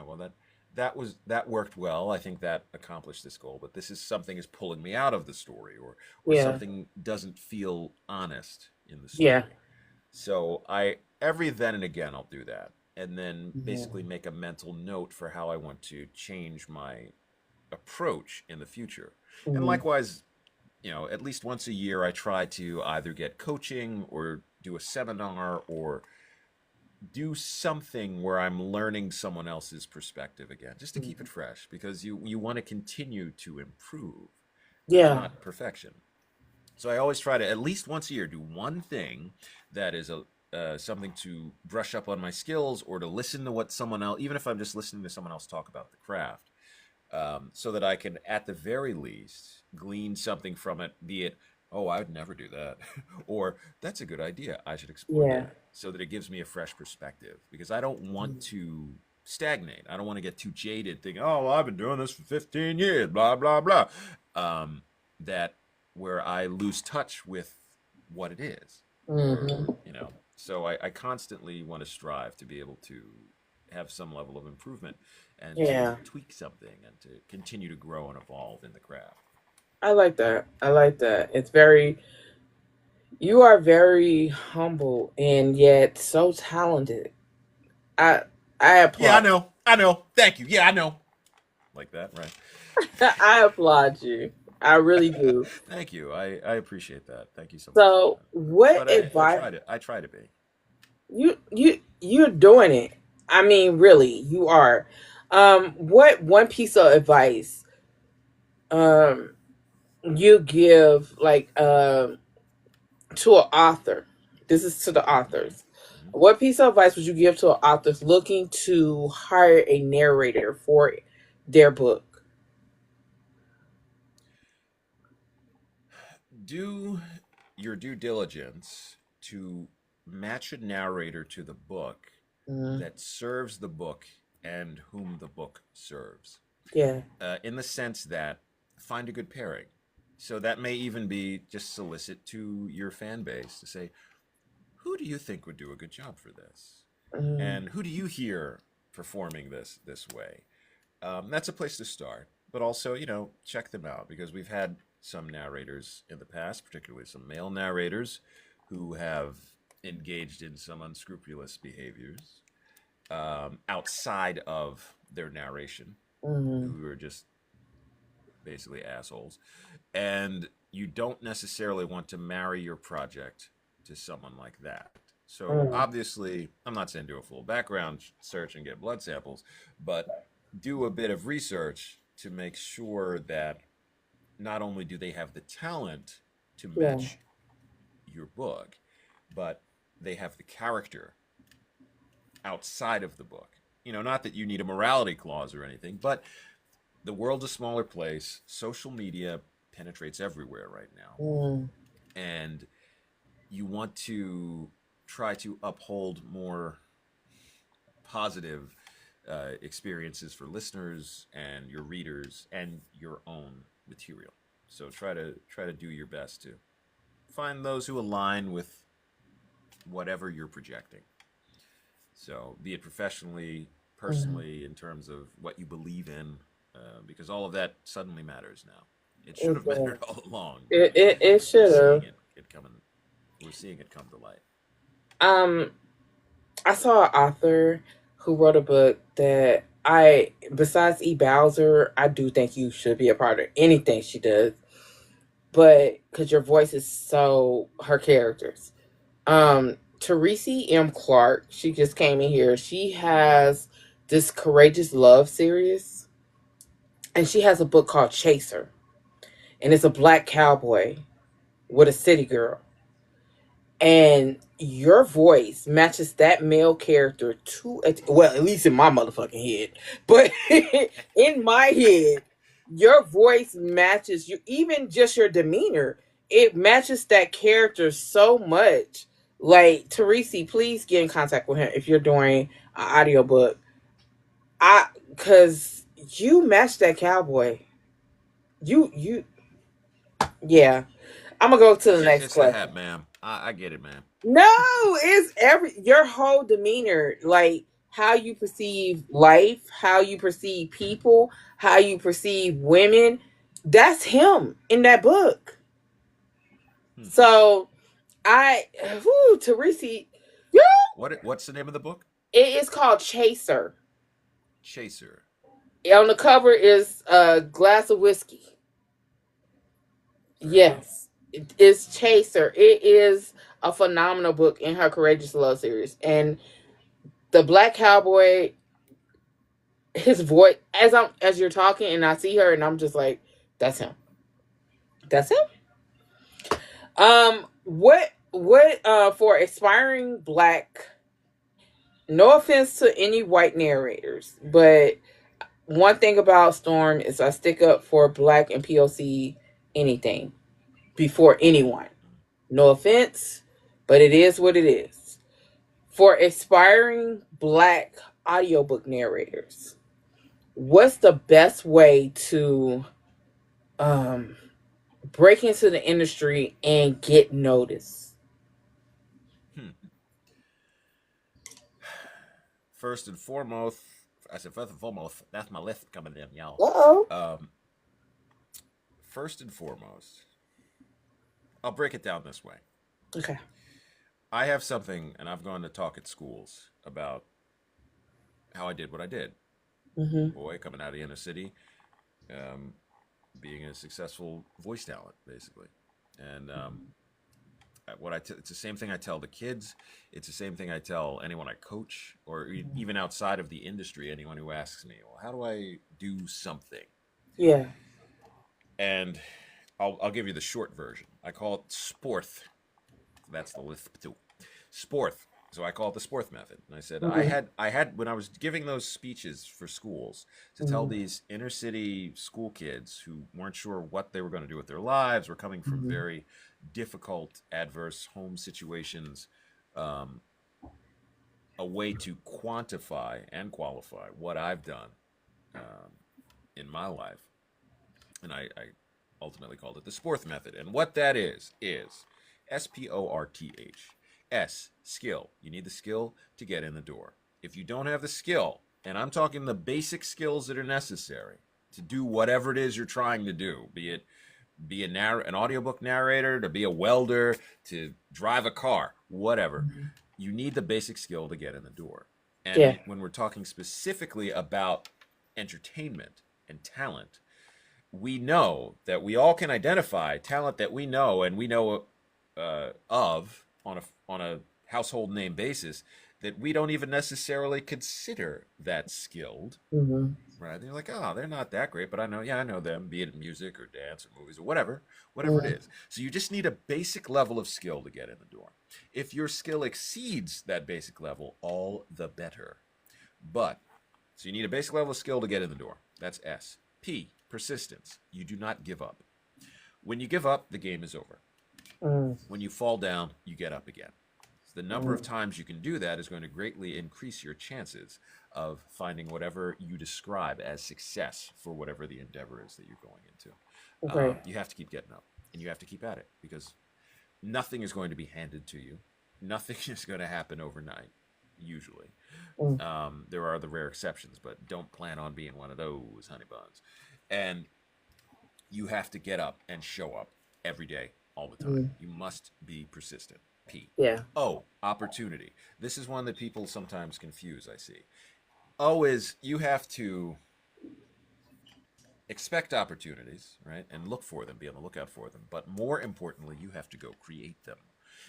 well that worked well. I think that accomplished this goal, but this is something is pulling me out of the story, or Yeah. something doesn't feel honest in the Yeah. story. So I every then and again I'll do that and then Yeah. basically make a mental note for how I want to change my approach in the future. And Mm. likewise, at least once a year I try to either get coaching or do a seminar or do something where I'm learning someone else's perspective again, just to keep Mm. it fresh because you want to continue to improve. There's Yeah. not perfection. So I always try to at least once a year do one thing that is a something to brush up on my skills or to listen to what someone else, even if I'm just listening to someone else talk about the craft, so that I can at the very least glean something from it, be it, oh, I would never do that, or that's a good idea, I should explore Yeah. that, so that it gives me a fresh perspective because I don't want Mm. to stagnate. I don't want to get too jaded thinking, oh, well, I've been doing this for 15 years, blah, blah, blah. That where I lose touch with what it is. Or, Mhm. so I constantly want to strive to be able to have some level of improvement and to Yeah. tweak something and to continue to grow and evolve in the craft. I like that. I like that. It's very you are very humble and yet so talented. I I Yeah, I applaud know. I know. Thank you. Yeah, I know. Like that, right? I applaud you. I really do. Thank you. I appreciate that. Thank you so much for So that. what But I advice try to be. you're doing it. I mean, really, you are. What one piece of advice um you give like to an author. This is to the Mm-hmm. authors. Mm-hmm. What piece of advice would you give to an authors looking to hire a narrator for their book? Do your due diligence to match a narrator to the book Mm, that serves the book and whom the book serves. yeah. In the sense that find a good pairing. So that may even be just solicit to your fan base to say, who do you think would do a good job for this? Mm, And who do you hear performing this way? That's a place to start. But also, check them out because we've had some narrators in the past, particularly some male narrators, who have engaged in some unscrupulous behaviors outside of their narration, mm, who are just basically assholes. And you don't necessarily want to marry your project to someone like that. So mm, obviously, I'm not saying do a full background search and get blood samples, but do a bit of research to make sure that not only do they have the talent to yeah. match your book, but they have the character outside of the book. Not that you need a morality clause or anything, but the world's a smaller place. Social media penetrates everywhere right now. Mm, And you want to try to uphold more positive experiences for listeners and your readers and your own material. So try to do your best to find those who align with whatever you're projecting. So be it professionally, mm. personally, in terms of what you believe in, because all of that suddenly matters now. It should It have does. mattered all along, but It we're should seeing have. it coming. We're seeing it come to light. Um, I saw an author who wrote a book that besides E. Bowser, I do think you should be a part of anything she does. But because your voice is so her characters. Teresi M. Clark, she just came in here. She has this Courageous Love series, and she has a book called Chaser, and it's a black cowboy with a city girl. And your voice matches that male character to well, at least in my motherfucking head. But in my head, your voice matches you, even just your demeanor. It matches that character so much. Like Teresi, please get in contact with him if you're doing an audiobook. Cause you match that cowboy. You yeah. I'm gonna go to the next It's the question. hat, ma'am. I get it, ma'am. No, it's your whole demeanor, like how you perceive life, how you perceive people, how you perceive women. That's him in that book. Hmm. So Teresi, yeah, What's the name of the book? it is called Chaser. Chaser. On the cover is a glass of whiskey. Fair enough. Yes, it is Chaser. It is a phenomenal book in her Courageous Love series, and the Black Cowboy, his voice as you're talking and I see her and I'm just like, that's him. That's him. What for aspiring black, no offense to any white narrators, but one thing about Storm is I stick up for black and POC anything before anyone. No offense, but it is what it is. For aspiring black audiobook narrators, what's the best way to um break into the industry and get noticed? Hmm. First and foremost, I said first and foremost. That's my list coming in, y'all. Uh-oh. Um, First and foremost, I'll break it down this way. Okay. I have something, and I've gone to talk at schools about how I did what I did. Mm-hmm. Boy, coming out of the inner city, um, being a successful voice talent, basically. And it's the same thing I tell the kids. It's the same thing I tell anyone I coach, or even outside of the industry, anyone who asks me, "Well, how do I do something?" Yeah. And I'll give you the short version. I call it sporth. That's the lisp too. Sporth. So I call it the Sporth method. And I said Mhm. I had when I was giving those speeches for schools to tell Mhm. these inner city school kids who weren't sure what they were going to do with their lives, were coming from Mhm. very difficult, adverse home situations. Um, a way to quantify and qualify what I've done um, in my life, and I ultimately called it the Sporth method. And what that is SPORTH. S, skill. You need the skill to get in the door. If you don't have the skill, and I'm talking the basic skills that are necessary to do whatever it is you're trying to do, be it an audiobook narrator, to be a welder, to drive a car, whatever. Mhm. You need the basic skill to get in the door. Yeah. And when we're talking specifically about entertainment and talent, we know that we all can identify talent that we know and we know of on a household name basis that we don't even necessarily consider that skilled. Mhm. Right? They're like, oh, they're not that great, but I know, yeah, I know them, be it in music or dance or movies or whatever it Mhm. is. So you just need a basic level of skill to get in the door. If your skill exceeds that basic level, all the better. But so you need a basic level of skill to get in the door. That's S. P, persistence. You do not give up. When you give up, the game is over. Mhm. When you fall down, you get up again. So the number of Mhm. times you can do that is going to greatly increase your chances of finding whatever you describe as success for whatever the endeavor is that you're going into. Okay. You have to keep getting up and you have to keep at it because nothing is going to be handed to you. Nothing is going to happen overnight, usually. Mhm. There are the rare exceptions, but don't plan on being one of those honey buns. And you have to get up and show up every day, all the time. Mhm. You must be persistent. P. Yeah. O, opportunity. This is one that people sometimes confuse, I see. O is you have to expect opportunities, right? And look for them, be on the lookout for them. But more importantly, you have to go create them.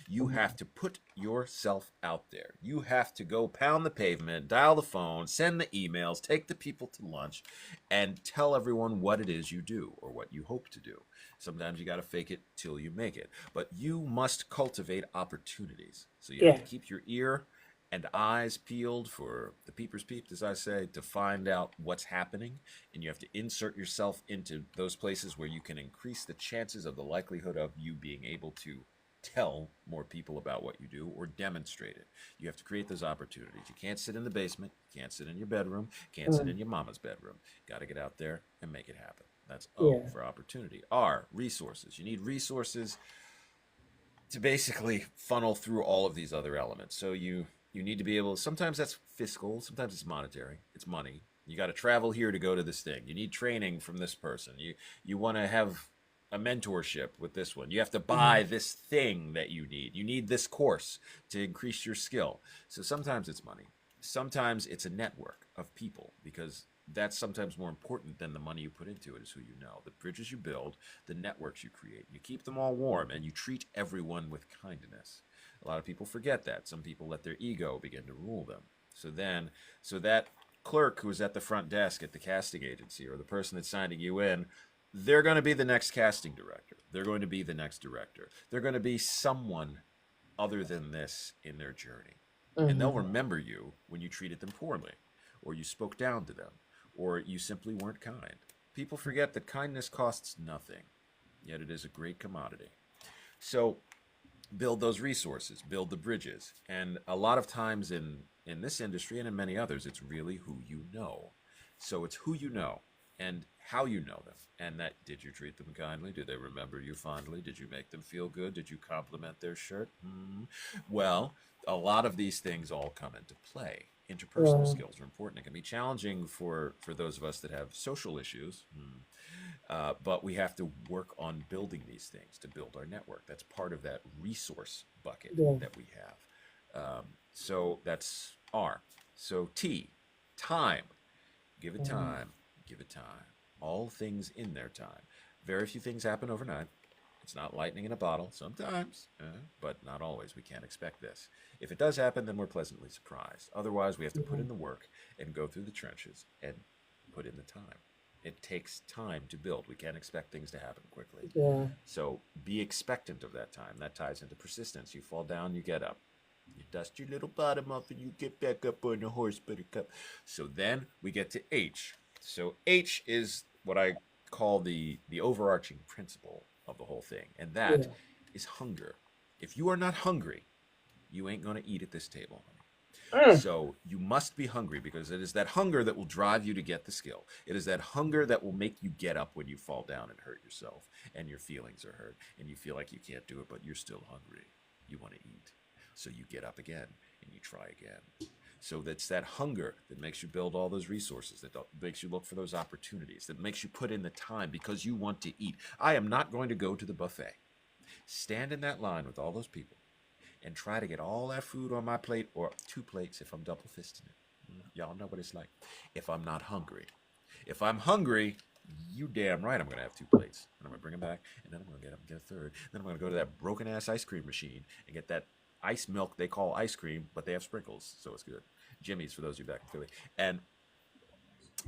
You Mhm. have to put yourself out there. You have to go pound the pavement, dial the phone, send the emails, take the people to lunch, and tell everyone what it is you do or what you hope to do. Sometimes you got to fake it till you make it. But you must cultivate opportunities. So you have Yeah. to keep your ear and eyes peeled for the peepers peeped, as I say, to find out what's happening. And you have to insert yourself into those places where you can increase the chances of the likelihood of you being able to tell more people about what you do or demonstrate it. You have to create those opportunities. You can't sit in the basement, you can't sit in your bedroom, can't sit Mhm. in your mama's bedroom. Got to get out there and make it happen. That's O Yeah. for opportunity. R, resources. You need resources to basically funnel through all of these other elements. So you need to be able, sometimes that's fiscal, sometimes it's monetary, it's money. You got to travel here to go to this thing. You need training from this person. You want to have a mentorship with this one. You have to buy Mhm. this thing that you need. You need this course to increase your skill. So sometimes it's money. Sometimes it's a network of people because that's sometimes more important than the money you put into it is who you know. The bridges you build, the networks you create. You keep them all warm and you treat everyone with kindness. A lot of people forget that. Some people let their ego begin to rule them. So that clerk who's at the front desk at the casting agency or the person that's signing you in, they're going to be the next casting director. They're going to be the next director. They're going to be someone other than this in their journey. And they'll Mhm. remember you when you treated them poorly, or you spoke down to them, or you simply weren't kind. People forget that kindness costs nothing, yet it is a great commodity. So build those resources, build the bridges. And a lot of times in this industry and in many others, it's really who you know. So it's who you know and how you know them. And that, did you treat them kindly? Do they remember you fondly? Did you make them feel good? Did you compliment their shirt? Well, a lot of these things all come into play. Interpersonal Yeah. skills are important. It can be challenging for those of us that have social issues. But we have to work on building these things to build our network. That's part of that resource bucket Yeah. that we have. So that's R. So T, time. Give it Mhm. time. Give it time. All things in their time. Very few things happen overnight. It's not lightning in a bottle. Sometimes, but not always. We can't expect this. If it does happen, then we're pleasantly surprised. Otherwise, we have to put Mhm. in the work and go through the trenches and put in the time. It takes time to build. We can't expect things to happen quickly. Yeah. So be expectant of that time. That ties into persistence. You fall down, you get up. You dust your little bottom off and you get back up on the horse, buttercup. So then we get to H. So H is what I call the overarching principle of the whole thing, and that Yeah. is hunger. If you are not hungry, you ain't going to eat at this table. Mm. So you must be hungry because it is that hunger that will drive you to get the skill. It is that hunger that will make you get up when you fall down and hurt yourself and your feelings are hurt and you feel like you can't do it, but you're still hungry. You want to eat. So you get up again and you try again. So that's that hunger that makes you build all those resources, that makes you look for those opportunities, that makes you put in the time because you want to eat. I am not going to go to the buffet, stand in that line with all those people, and try to get all that food on my plate, or 2 plates if I'm double fisting it. Y'all know what it's like. If I'm not hungry. If I'm hungry, you damn right I'm going to have 2 plates. And I'm going to bring them back, and then I'm going to get up and get a third. Then I'm going to go to that broken-ass ice cream machine and get that ice milk they call ice cream, but they have sprinkles, so it's good. Jimmy's, for those of you back in Philly. And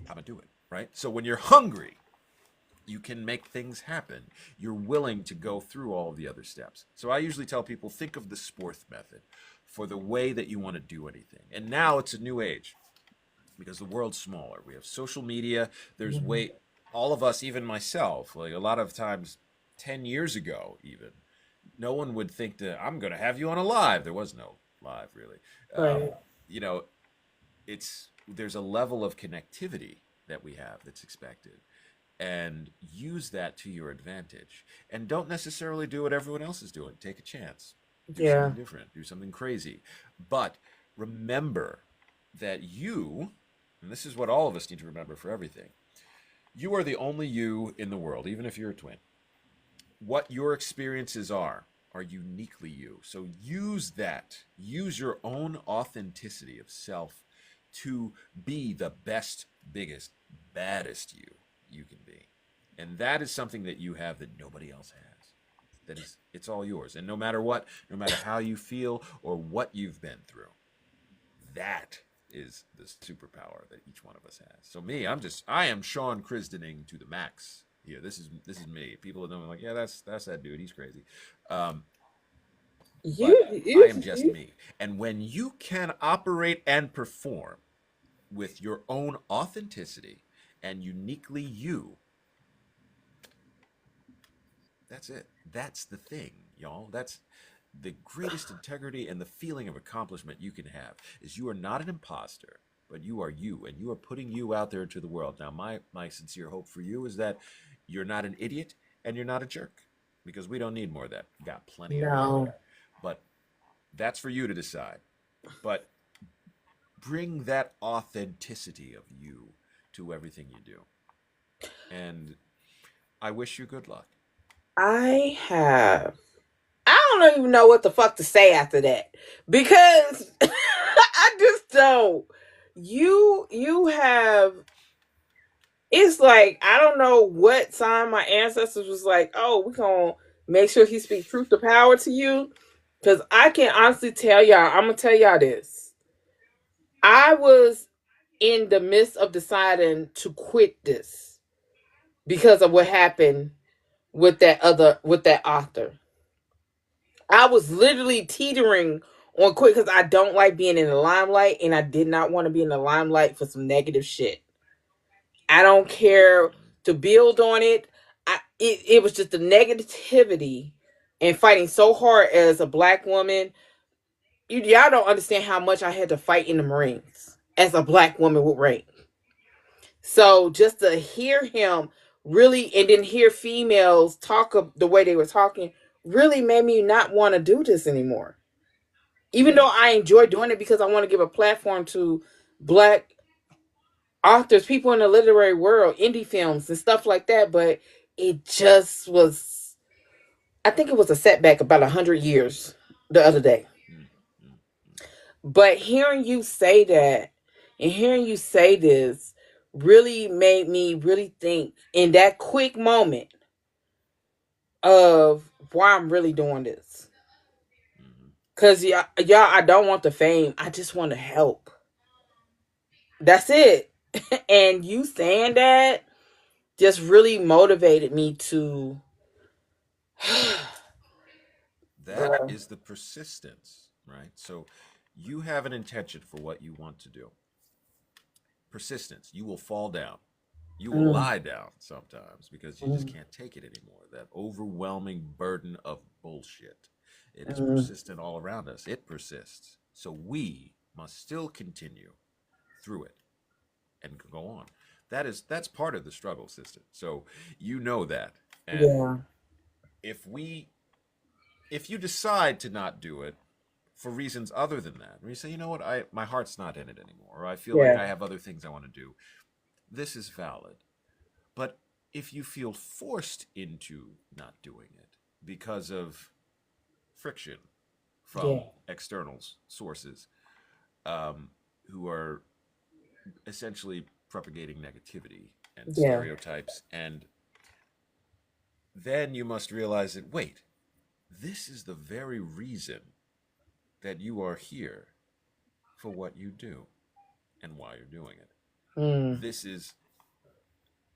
I'm going to do it, right? So when you're hungry, you can make things happen. You're willing to go through all of the other steps. So I usually tell people, think of the Sporth method for the way that you want to do anything. And now it's a new age because the world's smaller. We have social media. There's way, all of us, even myself, like a lot of times 10 years ago even, no one would think that I'm going to have you on a live. There was no live really. Right. You know, there's a level of connectivity that we have that's expected, and use that to your advantage, and don't necessarily do what everyone else is doing. Take a chance, do Yeah. something different, do something crazy, but remember that you, and this is what all of us need to remember for everything, you are the only you in the world, even if you're a twin. What your experiences are uniquely you. So use that. Use your own authenticity of self to be the best, biggest, baddest you can be. And that is something that you have that nobody else has. That is, it's all yours. And no matter what, no matter how you feel or what you've been through, that is the superpower that each one of us has. So me, I am Sean Crisdening to the max here. This is me. People are like, yeah, that's that dude. He's crazy. But I am just me. And when you can operate and perform with your own authenticity and uniquely you, that's it. That's the thing, y'all. That's the greatest integrity and the feeling of accomplishment you can have is you are not an imposter, but you are you, and you are putting you out there to the world. Now, my sincere hope for you is that you're not an idiot and you're not a jerk, because we don't need more of that. We got plenty of it out No. there. But that's for you to decide. But bring that authenticity of you to everything you do. And I wish you good luck. I don't even know what the fuck to say after that, because I just don't. You have. It's like I don't know what sign my ancestors was like. Oh, we gonna make sure he speak truth to power to you, because I can honestly tell y'all. I'm gonna tell y'all this. I was in the midst of deciding to quit this because of what happened with that author. I was literally teetering on quit because I don't like being in the limelight, and I did not want to be in the limelight for some negative shit. I don't care to build on it. It was just the negativity and fighting so hard as a black woman. Y'all don't understand how much I had to fight in the Marines as a black woman with rank. So just to hear him really, and then hear females talk the way they were talking, really made me not want to do this anymore. Even though I enjoy doing it because I want to give a platform to black authors, people in the literary world, indie films and stuff like that. But it just was, I think it was a setback about 100 years the other day. But hearing you say that and hearing you say this really made me really think in that quick moment of why I'm really doing this. Cause y'all, I don't want the fame. I just want to help. That's it. And you saying that, just really motivated me to That girl. is the persistence, right? So you have an intention for what you want to do. Persistence. You will fall down. You will Mm, lie down sometimes because you just mm, can't take it anymore. That overwhelming burden of bullshit. It is mm. persistent all around us. It persists. So we must still continue through it and go on. That's part of the struggle, sister. So you know that. And Yeah, if we if you decide to not do it for reasons other than that, when you say, you know what, I my heart's not in it anymore, or I feel like yeah, I have other things I want to do, this is valid. But if you feel forced into not doing it because of friction yeah, from external sources, um, who are essentially propagating negativity and yeah, stereotypes, and then you must realize that, wait, this is the very reason that you are here for what you do and why you're doing it. mm, This is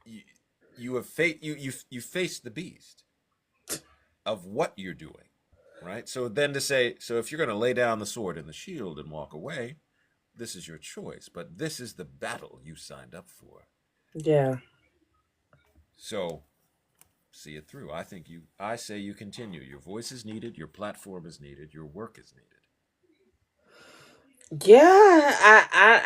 you, you have you faced the beast of what you're doing, right? So then to say, so if you're going to lay down the sword and the shield and walk away, this is your choice, but this is the battle you signed up for. yeah. So see it through. I say you continue. Your voice is needed, your platform is needed, your work is needed. Yeah,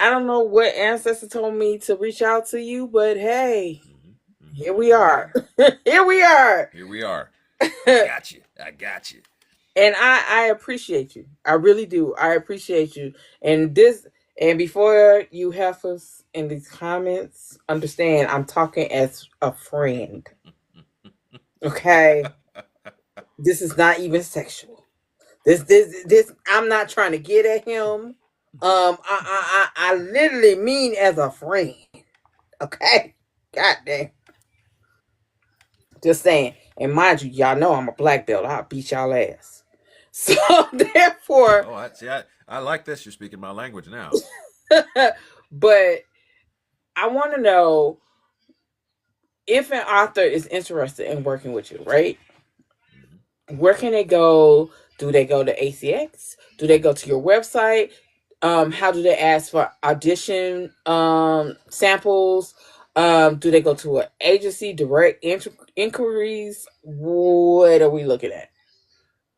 I don't know what ancestor told me to reach out to you, but hey, here we Here we are. are. Here we are. Here we are. I And got you. I got you. I appreciate you. I really do. I appreciate you. And this and before you have us in these comments, understand I'm talking as a friend. Okay? This is not even sexual. This I'm not trying to get at him. I literally mean as a friend. Okay? God damn. Just saying. And mind you, y'all know I'm a black belt. I'll beat y'all ass. So therefore, Oh, I see. I like this. You're speaking my language now. but I want to know if an author is interested in working with you, right? Mm-hmm. Where can they go? Do they go to ACX? Do they go to your website? How do they ask for audition samples? Do they go to an agency, direct inquiries? What are we looking at?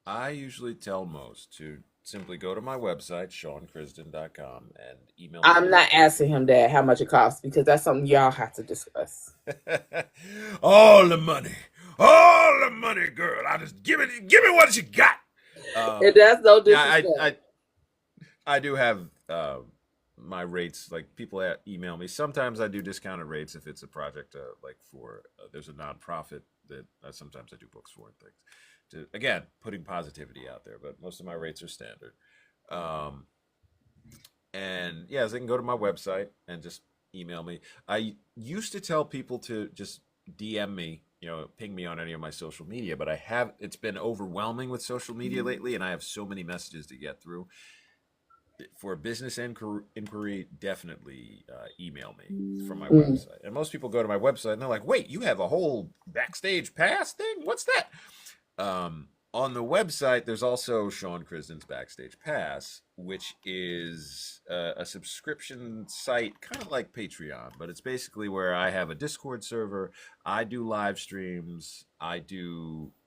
I usually tell most to simply go to my website, SeanCrisden.com, and email me I'm not directly. asking him that how much it costs because that's something y'all have to discuss. All the money. All the money, girl. I just give me what you got. And Um, that's no yeah, disrespect. I do have my rates. Like people email me. Sometimes I do discounted rates if it's a project like for there's a nonprofit that sometimes I do books for and things. To again putting positivity out there, but most of my rates are standard. Um, and yeah, so they can go to my website and just email me. I used to tell people to just DM me, ping me on any of my social media, but it's been overwhelming with social media lately, and I have so many messages to get through. For business inquiry, definitely email me from my Mm. website. And most people go to my website and they're like, wait, you have a whole backstage pass thing? What's that? On the website, there's also Sean Crisden's Backstage Pass, which is a subscription site, kind of like Patreon, but it's basically where I have a Discord server. I do live streams.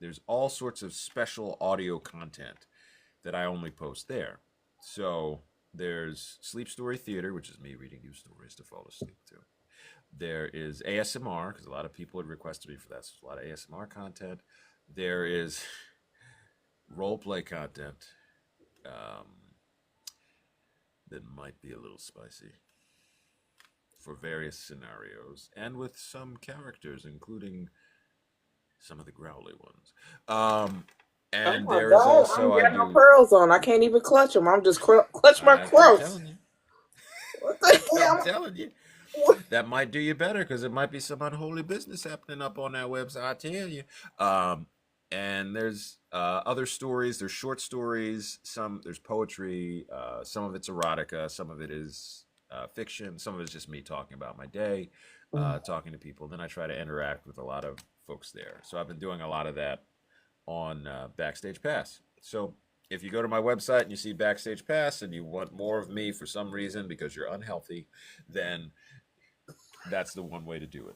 There's all sorts of special audio content that I only post there. So there's Sleep Story Theater, which is me reading you stories to fall asleep to. There is ASMR, because a lot of people had requested me for that. So there's a lot of ASMR content. There is role play content um, that might be a little spicy for various scenarios and with some characters, including some of the growly ones. Oh And my there is God, I also, ain't I got no do, pearls on. I can't even clutch them. I'm just clutch my I'm cross. telling you, What the I'm hell? telling you, that might do you better because it might be some unholy business happening up on that website. I tell you. Um, and there's other stories. There's short stories. There's poetry. Some of it's erotica. Some of it is fiction. Some of it's just me talking about my day. talking to people. Then I try to interact with a lot of folks there. So I've been doing a lot of that on Backstage Pass. So if you go to my website and you see Backstage Pass and you want more of me for some reason because you're unhealthy, then that's the one way to do it.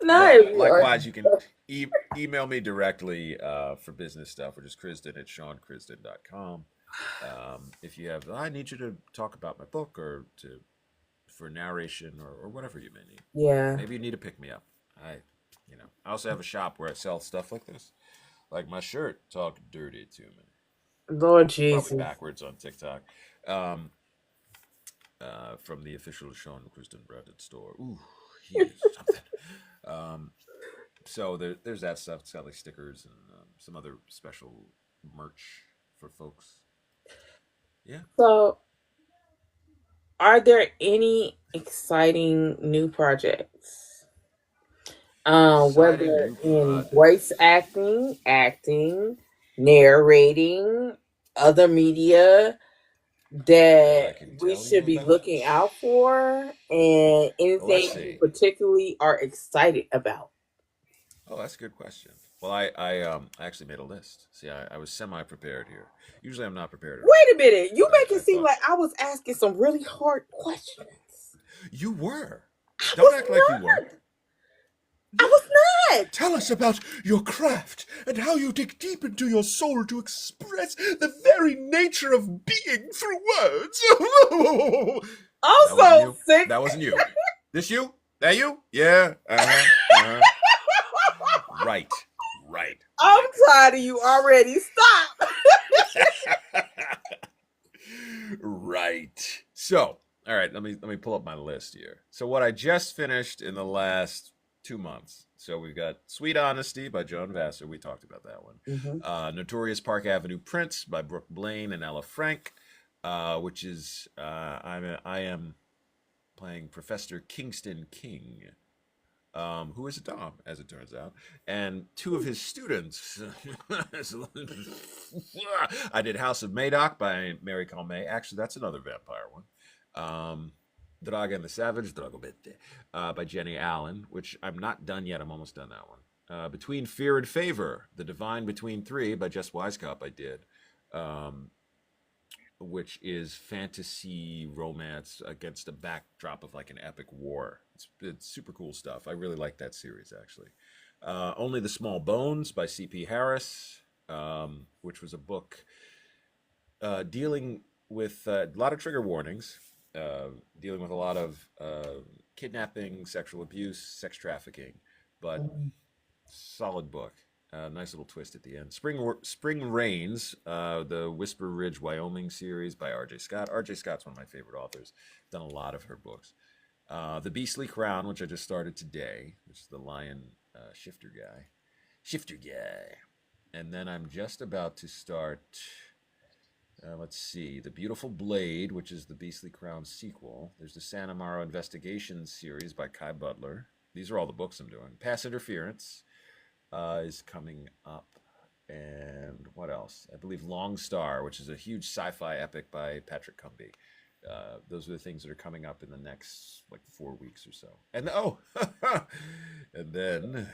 No, Likewise, you can email me directly for business stuff, which is Crisden at SeanCrisden.com. If you have, I need you to talk about my book or for narration or whatever you may need. yeah. Maybe you need to pick me up. I also have a shop where I sell stuff like this, like my shirt. Talk dirty to me. Lord It's probably Jesus. backwards on TikTok. Um, from the official Sean Crisden branded store. Ooh, he is something. Um, so there's that stuff. It's got like stickers and some other special merch for folks. Yeah. So, are there any exciting new projects? Exciting Whether new in projects. voice acting, narrating, other media That that I can we tell should you be about. looking out for, and Let's anything you see. particularly are excited about? Oh, that's a good question. Well, I actually made a list. See, I was semi prepared here. Usually, I'm not prepared at all. Wait a minute. You But make I it seem thought like I was asking some really hard questions. you were. I Don't was act like you weren't. not. I was not. Tell us about your craft and how you dig deep into your soul to express the very nature of being through words. That wasn't Also, you. sick. That wasn't you. This you? That you? Yeah. Uh-huh. Right. Right. I'm Right. tired of you already. Stop. Right. So, all right, let me pull up my list here. So what I just finished in the last 2 months. So we've got Sweet Honesty by Joan Vassar. We talked about that one. Mhm. Notorious Park Avenue Prince by Brooke Blaine and Ella Frank, which is I am playing Professor Kingston King, who is a Dom, as it turns out, and two of his students. I did House of Madoc by Mary Calmé. Actually, that's another vampire one. Draga and the Savage, Dragobete, by Jenny Allen, which I'm not done yet. I'm almost done that one. Between Fear and Favor, The Divine Between Three by Jess Wisecup, I did. Um, which is fantasy romance against a backdrop of like an epic war. It's super cool stuff. I really like that series actually. Only the Small Bones by C.P. Harris, which was a book dealing with a lot of trigger warnings, dealing with a lot of kidnapping, sexual abuse, sex trafficking, but solid book. Nice little twist at the end. Spring Rains, the Whisper Ridge, Wyoming series by R.J. Scott. R.J. Scott's one of my favorite authors. Done a lot of her books. The Beastly Crown, which I just started today, which is the lion shifter guy. And then I'm just about to start, let's see, The Beautiful Blade, which is the Beastly Crown sequel. There's the Santa Mara Investigations series by Kai Butler. These are all the books I'm doing. Pass Interference is coming up. And what else? I believe Long Star, which is a huge sci-fi epic by Patrick Cumby. Those are the things that are coming up in the next like 4 weeks or so. And and then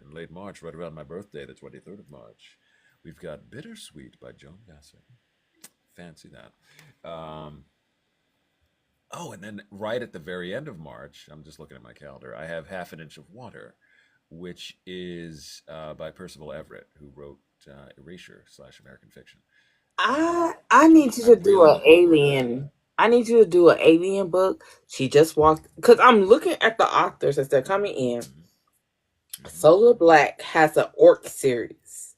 in late March, right around my birthday, the 23rd of March, we've got Bittersweet by Joan Vassar. Fancy that. And then right at the very end of March, I'm just looking at my calendar, I have Half an Inch of Water, which is by Percival Everett, who wrote Erasure / American Fiction. I need you to I'm do really an looking forward to that. alien. I need you to do an alien book. She just walked because I'm looking at the authors as they're coming in. Mm-hmm. Solar Black has an orc series.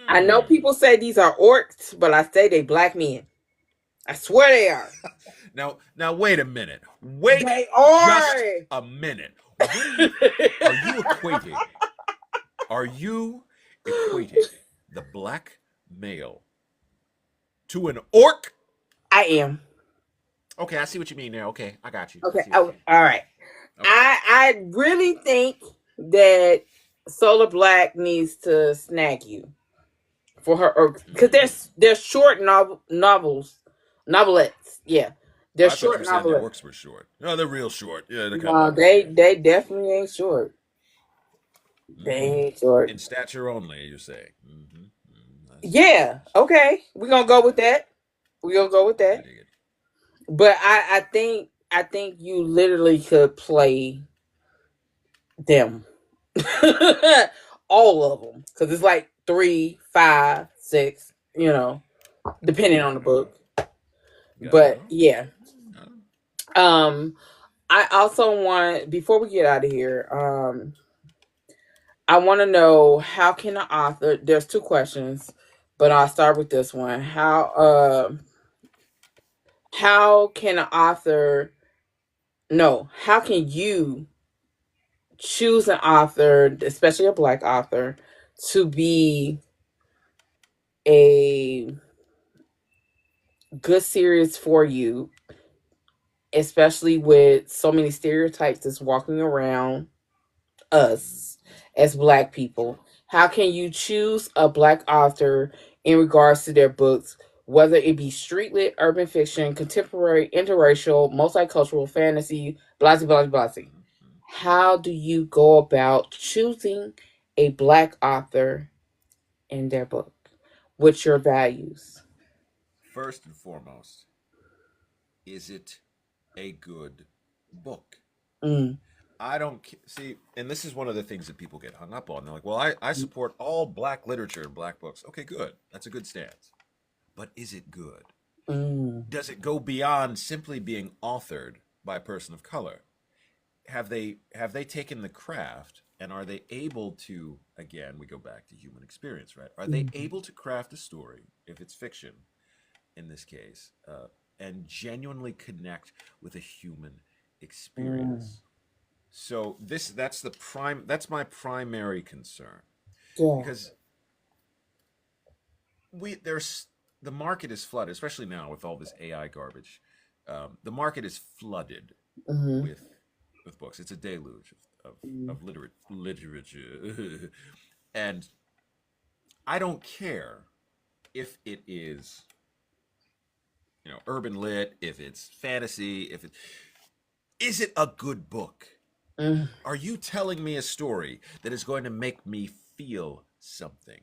I know Mm. people say these are orcs, but I say they black men. I swear they are. Now, wait a minute. Wait They just are. a minute. What are you equating? Are you equating the black male to an orc? I am. Okay, I see what you mean now. Okay, I got you. I Okay. see what you Oh, mean. all right. Okay. I really think that Solar Black needs to snag you for her, because Mm. they're short novelettes. Yeah, They're I thought you short were saying their novelists. books were short. No, they're real short. Yeah, they're kind of No, like okay. they definitely ain't short. They Mm-hmm. ain't short. In stature only, you're saying. Mm-hmm. Mm, I see. Yeah. I see. Okay. We're gonna go with Yeah, that. We're gonna go with I that. dig it. But I think you literally could play them. All of them. Because it's like 3, 5, 6, depending on the All right. book. Got it. But Okay. yeah. Got it. Um I also want, before we get out of here, I want to know, how can an author, there's two questions, but I'll start with this one. How can an author, no, how can you choose an author, especially a black author, to be a good series for you, especially with so many stereotypes that's walking around us as black Sure. people? How can you choose a black author in regards to their books, whether it be street lit, urban fiction, contemporary, interracial, multicultural, fantasy, blah blah blah blah? Mm-hmm. How do you go about choosing a black author in their book? What's your values? First and foremost, is it a good book? Mm. I don't see, and this is one of the things that people get hung up on. They're like, well, I support all black literature and black books. Okay, good. That's a good stance. But is it good? Mm. Does it go beyond simply being authored by a person of color? Have they taken the craft and are they able to, again, we go back to human experience, right? Are they Mm. able to craft a story, if it's fiction in this case, and genuinely connect with a human Mm. experience? So that's my primary concern Yeah. because there's the market is flooded, especially now with all this AI garbage. The market is flooded Mm-hmm. with books. It's a deluge Mm. of literature, and I don't care if it is urban lit, if it's fantasy, if it is it a good book. Mm. Are you telling me a story that is going to make me feel something?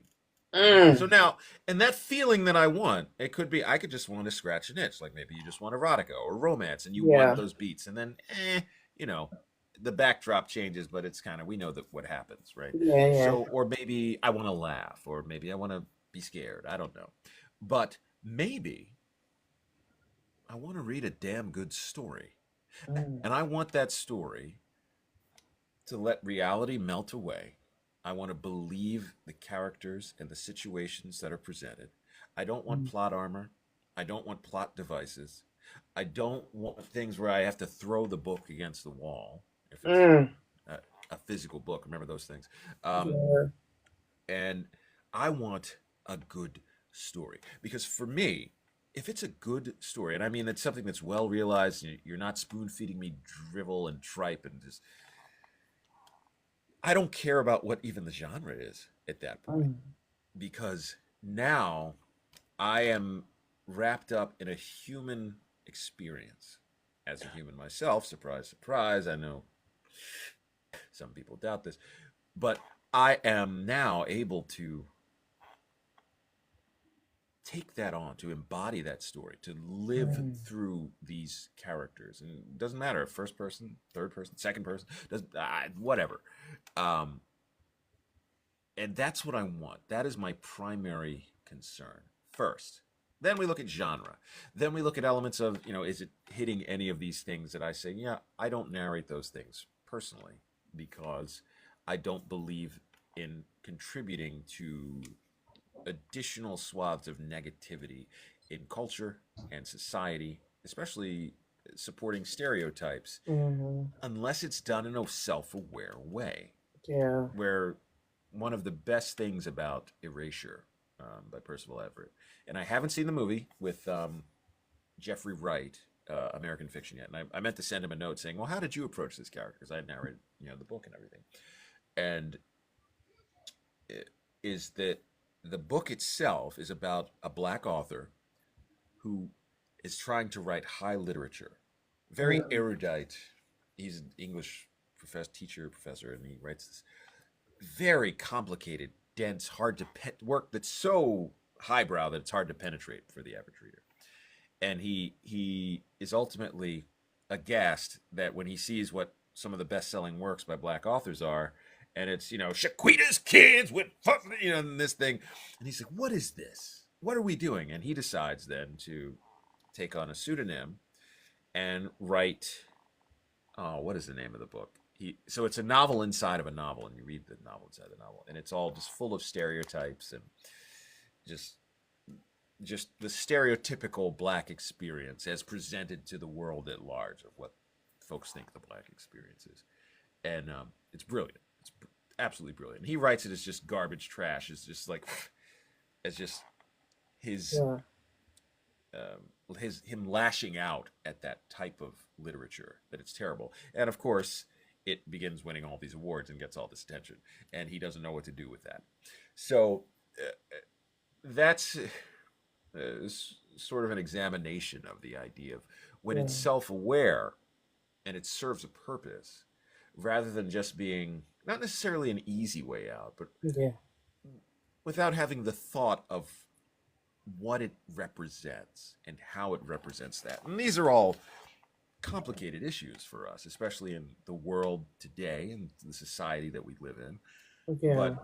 Right. So Mm. now, and that feeling that I want, it could be I could just want to scratch an itch. Like maybe you just want erotica or romance and you want Yeah. those beats. And then, you know, the backdrop changes, but it's kind of, we know that what happens, right? Yeah. Yeah. So, or maybe I want to laugh or maybe I want to be scared. I don't know. But maybe I want to read a damn good story. Mm. And I want that story to let reality melt away. I want to believe the characters and the situations that are presented. I don't want Mm. plot armor. I don't want plot devices. I don't want things where I have to throw the book against the wall if it's Mm. a, a physical book. Remember those things. Um, Yeah. and I want a good story because for me, if it's a good story, and I mean it's something that's well realized, you're not spoon feeding me drivel and tripe and just I don't care about what even the genre is at that point Mm. because now I am wrapped up in a human experience. As a human myself, surprise, surprise, I know some people doubt this, but I am now able to take that on, to embody that story, to live Mm. through these characters. And it doesn't matter, first person, third person, second person, doesn't whatever. Um, and that's what I want. That is my primary concern first. Then we look at genre. Then we look at elements of, is it hitting any of these things that I say, yeah, I don't narrate those things personally because I don't believe in contributing to additional swaths of negativity in culture and society, especially supporting stereotypes, Mhm. unless it's done in a self aware way Yeah. where one of the best things about Erasure by Percival Everett, and I haven't seen the movie with Jeffrey Wright, American Fiction yet, and I meant to send him a note saying, "Well, how did you approach this character?" Because I had narrated, the book and everything, and it is that the book itself is about a black author who is trying to write high literature, very erudite. He's an English professor, and he writes this very complicated, dense, hard to work that's so highbrow that it's hard to penetrate for the average reader. And he is ultimately aghast that when he sees what some of the best-selling works by black authors are, and it's, Shaquita's kids with, and this thing, and he's like, what is this? What are we doing? And he decides then to take on a pseudonym and write, oh, what is the name of the book? So it's a novel inside of a novel, and you read the novel inside the novel, and it's all just full of stereotypes and just the stereotypical black experience as presented to the world at large of what folks think the black experience is. And it's brilliant. It's absolutely brilliant. And he writes it as just garbage trash. It's just like, it's just his, him lashing out at that type of literature, that it's terrible. And of course, it begins winning all these awards and gets all this attention, and he doesn't know what to do with that. So that's sort of an examination of the idea of when it's self-aware and it serves a purpose, rather than just being not necessarily an easy way out, but without having the thought of what it represents and how it represents that. And these are all complicated issues for us, especially in the world today and the society that we live in. But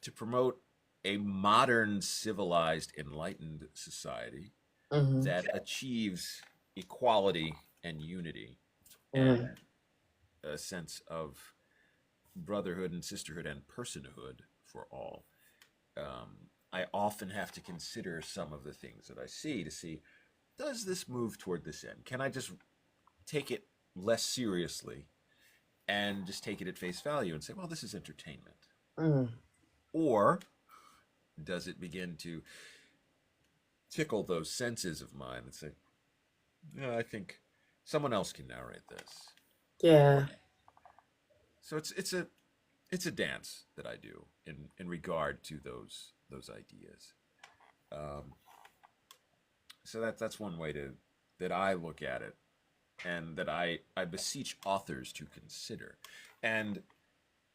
to promote a modern, civilized, enlightened society that achieves equality and unity and a sense of brotherhood and sisterhood and personhood for all, I often have to consider some of the things that I see to see, does this move toward this end? Can I just take it less seriously and just take it at face value and say, well, this is entertainment? Or does it begin to tickle those senses of mine and say, no, I think someone else can narrate this? Yeah. So it's a dance that I do in regard to those ideas. So that's one way that I look at it, and that I beseech authors to consider. And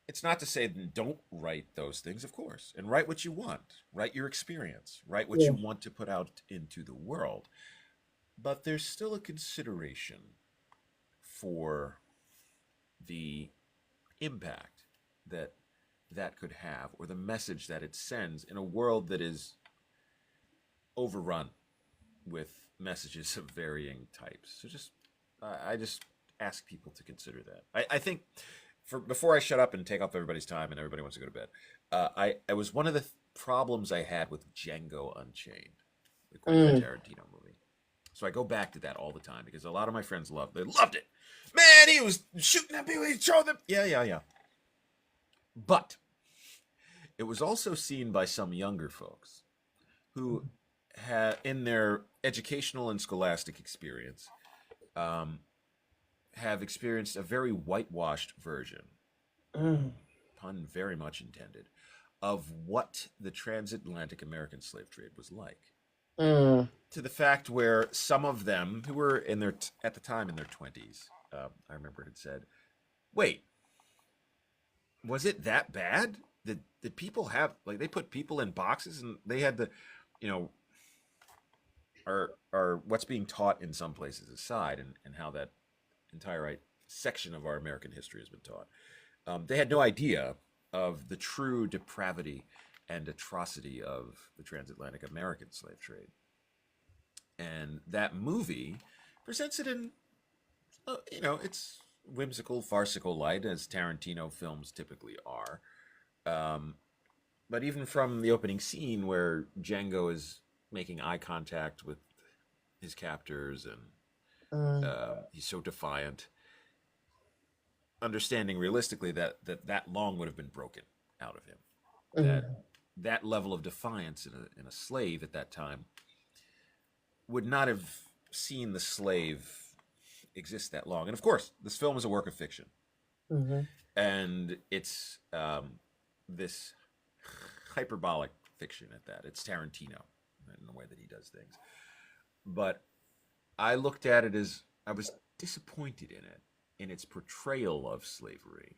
it's not to say don't write those things, of course, and write what you want, write your experience, write what you want to put out into the world. But there's still a consideration for the impact that could have, or the message that it sends in a world that is overrun with messages of varying types. So I just ask people to consider that. I think before I shut up and take up everybody's time and everybody wants to go to bed, it was one of the problems I had with Django Unchained, the Quentin Tarantino movie. So I go back to that all the time because a lot of my friends loved it. Man, he was shooting at people, he showed them. Yeah. But it was also seen by some younger folks who had, in their educational and scholastic experience, have experienced a very whitewashed version, pun very much intended, of what the transatlantic American slave trade was like. To the fact where some of them who were at the time in their 20s, I remember it had said, wait, was it that bad? Did people have, like, they put people in boxes and they had the, or what's being taught in some places aside, and how that entire section of our American history has been taught. They had no idea of the true depravity and atrocity of the transatlantic American slave trade. And that movie presents it in, it's whimsical, farcical light, as Tarantino films typically are. But even from the opening scene where Django is making eye contact with his captors and he's so defiant, understanding realistically that long would have been broken out of him. That level of defiance in a slave at that time would not have seen the slave exist that long. And of course, this film is a work of fiction. And it's this hyperbolic fiction at that. It's Tarantino in the way that he does things. but I looked at it as I was disappointed in it, in its portrayal of slavery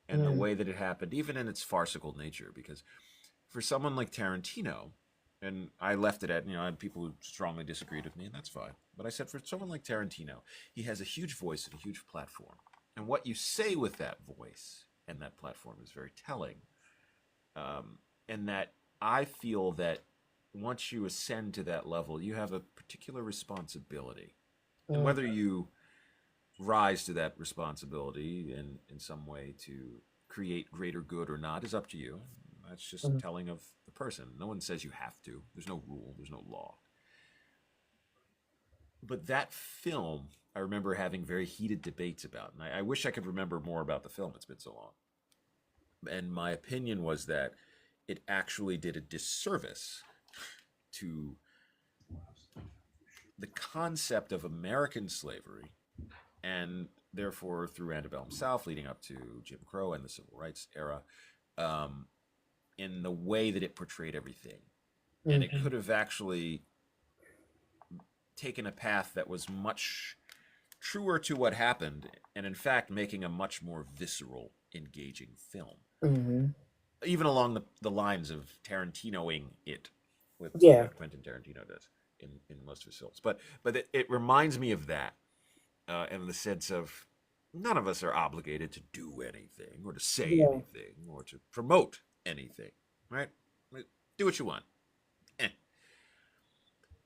and the Mm, way that it happened, even in its farcical nature. Because for someone like Tarantino, and I left it at, I had people who strongly disagreed with me, and that's fine. But I said for someone like Tarantino, he has a huge voice and a huge platform. And what you say with that voice and that platform is very telling. And that I feel that once you ascend to that level, you have a particular responsibility. And mm, whether you rise to that responsibility in some way to create greater good or not is up to you. That's just mm. telling of the person. No one says you have to. There's no rule. There's no law. But that film, I remember having very heated debates about, and I wish I could remember more about the film. It's been so long. And my opinion was that it actually did a disservice to the concept of American slavery and therefore through antebellum South, leading up to Jim Crow and the Civil Rights era, um, in the way that it portrayed everything. And it Mhm. could have actually taken a path that was much truer to what happened, and in fact, making a much more visceral, engaging film, Mhm. even along the lines of Tarantinoing it, with Yeah. what Quentin Tarantino does in most of his films. But it reminds me of that, in the sense of none of us are obligated to do anything or to say Yeah. anything or to promote anything, right? Do what you want. Eh.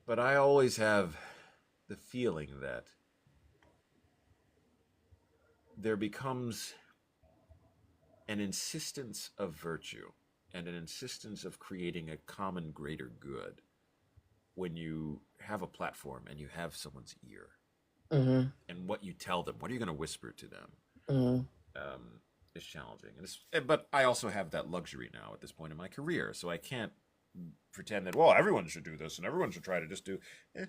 But I always have the feeling that there becomes an insistence of virtue and an insistence of creating a common greater good when you have a platform and you have someone's ear, Mhm. and what you tell them, what are you going to whisper to them, Mhm. is challenging. But I also have that luxury now at this point in my career, so I can't pretend that, well, everyone should do this and everyone should try to just do. Eh,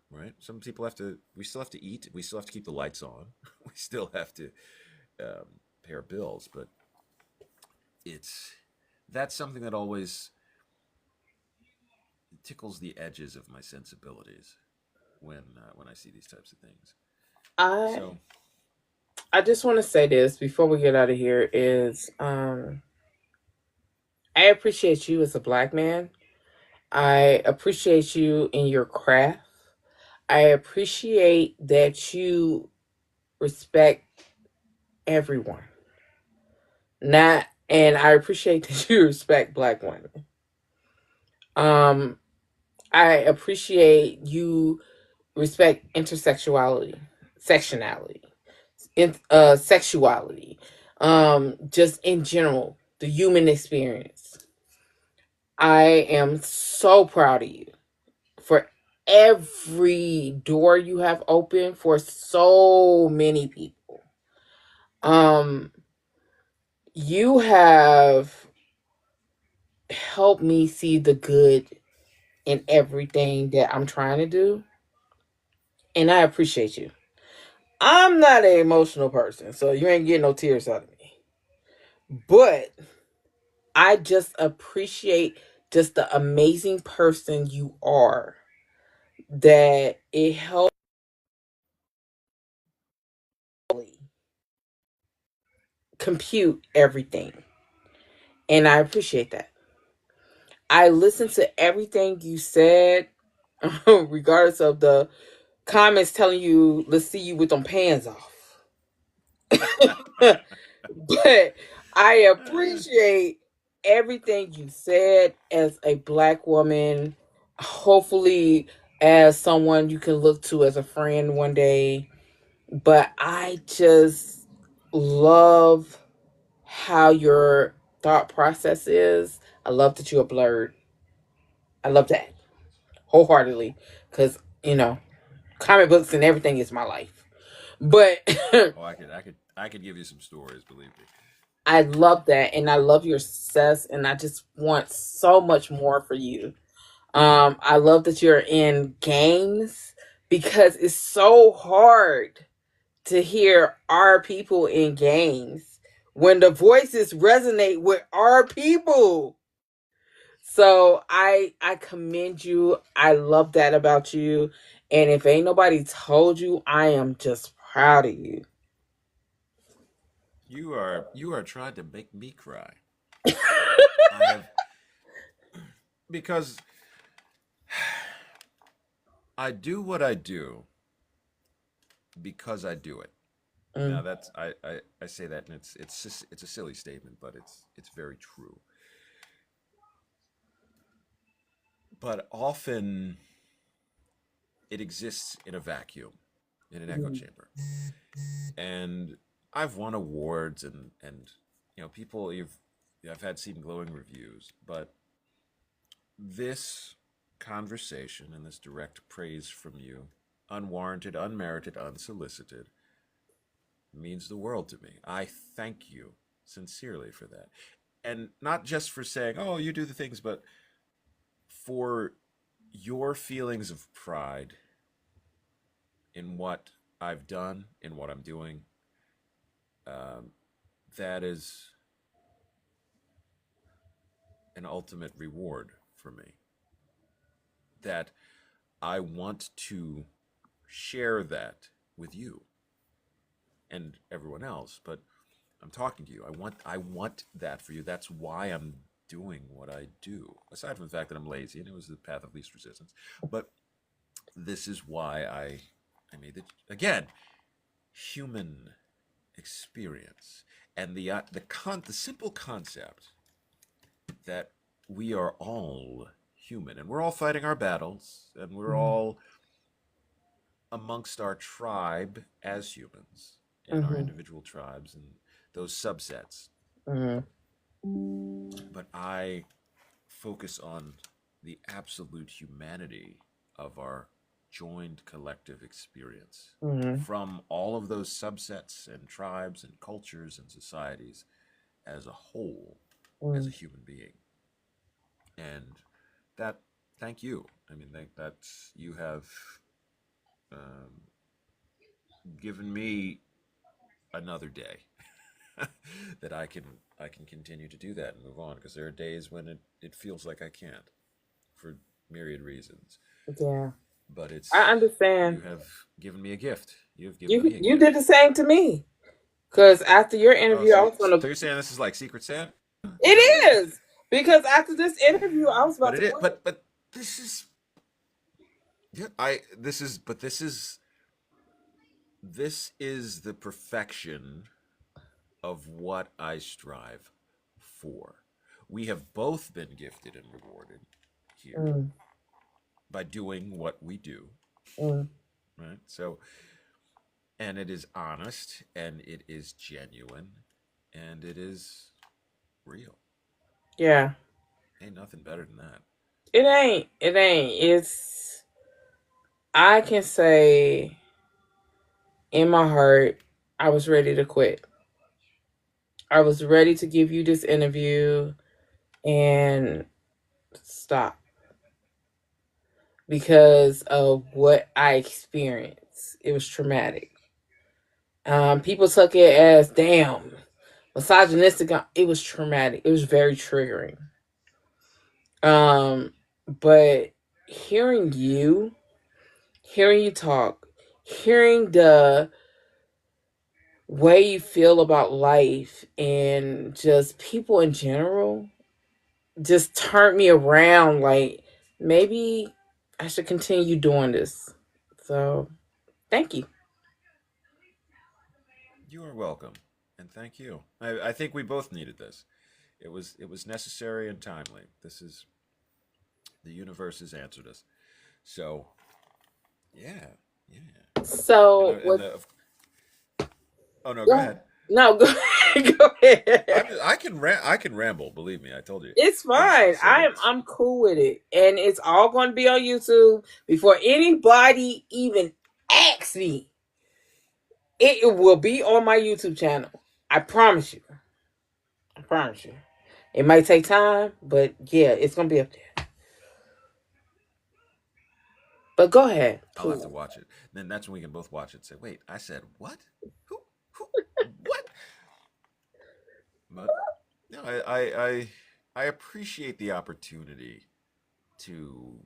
right? Some people have to. We still have to eat. We still have to keep the lights on. We still have to pay our bills. But it's that's something that always tickles the edges of my sensibilities when I see these types of things. I So I just want to say this before we get out of here is I appreciate you as a black man. I appreciate you in your craft. I appreciate that you respect everyone. Not and I appreciate that you respect black women. Um I appreciate you respect intersexuality, sectionality, sexuality, just in general, the human experience. I am so proud of you for every door you have opened for so many people. Um, you have helped me see the good in everything that I'm trying to do, and I appreciate you. I'm not an emotional person, so you ain't getting no tears out of me. But I just appreciate just the amazing person you are. That it helped compute everything. And I appreciate that. I listened to everything you said, regardless of the comments telling you, let's see you with them pants off. But I appreciate everything you said as a black woman. Hopefully, as someone you can look to as a friend one day. But I just love how your thought process is. I love that you're blurred. I love that wholeheartedly because, comic books and everything is my life. But oh, I could give you some stories. Believe me. I love that, and I love your success, and I just want so much more for you. I love that you're in games because it's so hard to hear our people in games when the voices resonate with our people. So I commend you. I love that about you. And if ain't nobody told you, I am just proud of you. You are trying to make me cry. I have because I do what I do because I do it. Now Mm, that's I say that and it's a silly statement, but it's very true. But often it exists in a vacuum, in an echo mm, chamber. And I've won awards and people you've I've had seen glowing reviews, but this conversation and this direct praise from you, unwarranted, unmerited, unsolicited, means the world to me. I thank you sincerely for that. And not just for saying, oh, you do the things, but for your feelings of pride in what I've done, in what I'm doing. Um, that is an ultimate reward for me. That I want to share that with you and everyone else, but I'm talking to you. I want that for you. That's why I'm doing what I do. Aside from the fact that I'm lazy and it was the path of least resistance, but this is why I made it again human experience and the simple concept that we are all human and we're all fighting our battles and we're mm, all amongst our tribe as humans in our mhm, individual tribes and those subsets. mhm, But I focus on the absolute humanity of our joined collective experience mhm, from all of those subsets and tribes and cultures and societies as a whole, as a mhm. human being. And that, thank you. I mean, that's, you have um, given me another day that I can continue to do that and move on because there are days when it feels like I can't for myriad reasons. Yeah, But I you understand. have given me a gift. You've given You me a you did gift. the same to me. Because after your Oh, interview, so I was gonna. you're saying this is like Secret Santa? It Is that what it is? is because after this interview, I was But about it to is. quit. But this is yeah. I this is but this is the perfection of what I strive for. We have both been gifted and rewarded here Mm, by doing what we do, mm. right? So, and it is honest and it is genuine and it is real. Yeah, Ain't nothing better than that. it ain't. It ain't. It's. I can say in my heart, I was ready to quit. I was ready to give you this interview and stop because of what I experienced. It was traumatic. People took it as damn misogynistic. It was traumatic. It was very triggering. Um, but hearing hearing you talk, hearing the way you feel about life and just people in general just turned me around. Like maybe I should continue doing this. So thank you. You are welcome, and thank you. I think we both needed this. It was necessary and timely. This is the universe has answered us. So yeah, yeah. And So and what? the oh no, go Go, ahead. no, go, go ahead. I can ramble. Believe me, I told you. It's I just fine. said it's I'm cool with it, and it's all going to be on YouTube before anybody even asks me. It will be on my YouTube channel. I promise you. I promise you. It might take time, but yeah, it's gonna be up there. But go ahead, I'll have please. to watch it. Then that's when we can both watch it and say, wait, I said what? Who? What? But no, I I appreciate the opportunity to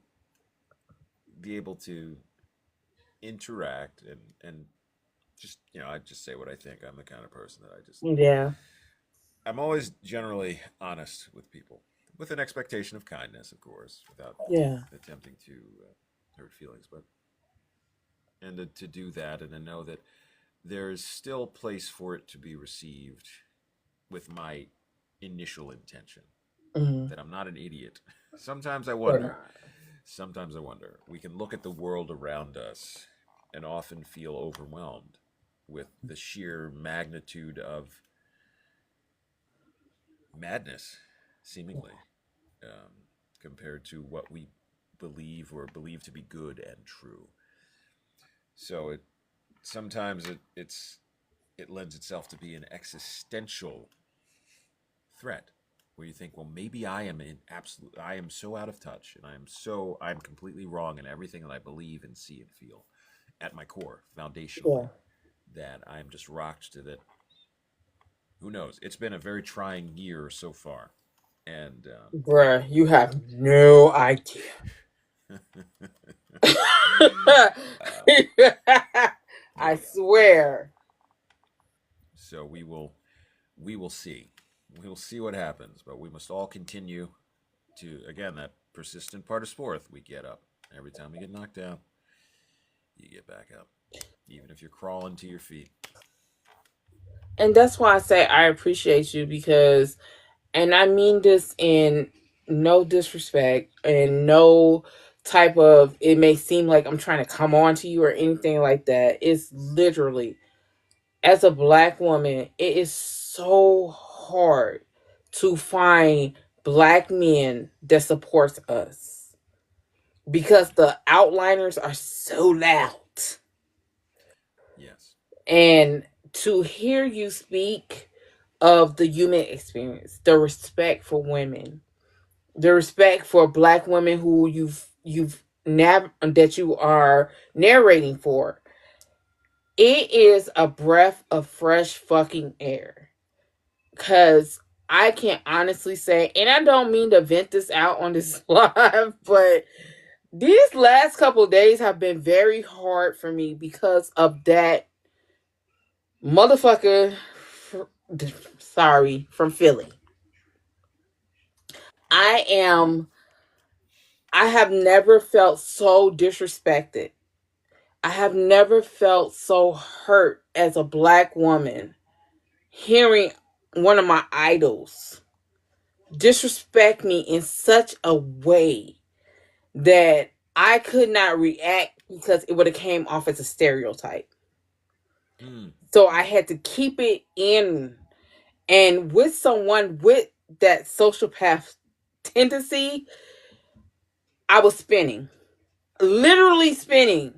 be able to interact and just I just say what I think. I'm the kind of person that Yeah. I'm always generally honest with people, with an expectation of kindness, of course, without Yeah. attempting to hurt feelings. But and to do that, and to know that there is still place for it to be received with my initial intention. Mm-hmm. That I'm not an idiot. Sometimes I Or wonder. not. Sometimes I wonder. We can look at the world around us and often feel overwhelmed with the sheer magnitude of madness, seemingly, compared to what we believe or believe to be good and true. So it sometimes it lends itself to be an existential threat where you think, well, maybe I am so out of touch and I'm completely wrong in everything that I believe and see and feel at my core, Yeah. foundationally, that I'm just rocked to that. Who knows? It's been a very trying year so far. And Bruh, you have no idea. uh, I yeah. swear. So we will see. We will see what happens, but we must all continue to, again, that persistent part of sport. We get up. Every time we get knocked down, you get back up. Even if you're crawling to your feet. And that's why I say I appreciate you because, and I mean this in no disrespect and no type of, it may seem like I'm trying to come on to you or anything like that. It's literally, as a black woman, it is so hard to find black men that supports us because the outliners are so loud. Yes. And to hear you speak of the human experience, the respect for women, the respect for black women who that you are narrating for, it is a breath of fresh fucking air. Cause I can honestly say, and I don't mean to vent this out on this live, but these last couple of days have been very hard for me because of that motherfucker. Sorry, from Philly. I am. I have never felt so disrespected. I have never felt so hurt as a black woman hearing one of my idols disrespect me in such a way that I could not react because it would have came off as a stereotype. Mm. So I had to keep it in. And with someone with that sociopath tendency, I was spinning, literally spinning.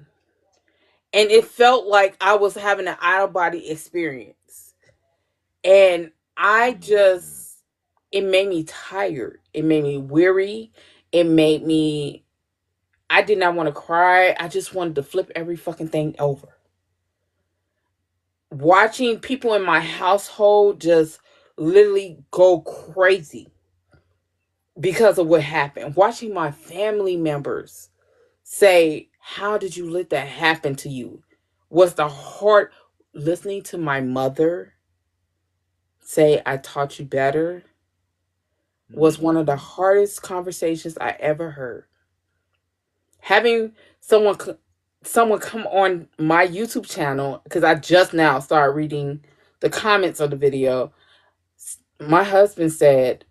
And it felt like I was having an out of body experience. And I Mm. just, it made me tired. It made me weary. It made me, I did not want to cry. I just wanted to flip every fucking thing over. Watching people in my household just literally go crazy because of what happened. Watching my family members say, how did you let that happen to you? Was the hard listening to my mother say, I taught you better, was one of the Mm. hardest conversations I ever heard. Having someone someone come on my YouTube channel because I just now started reading the comments of the video. My husband said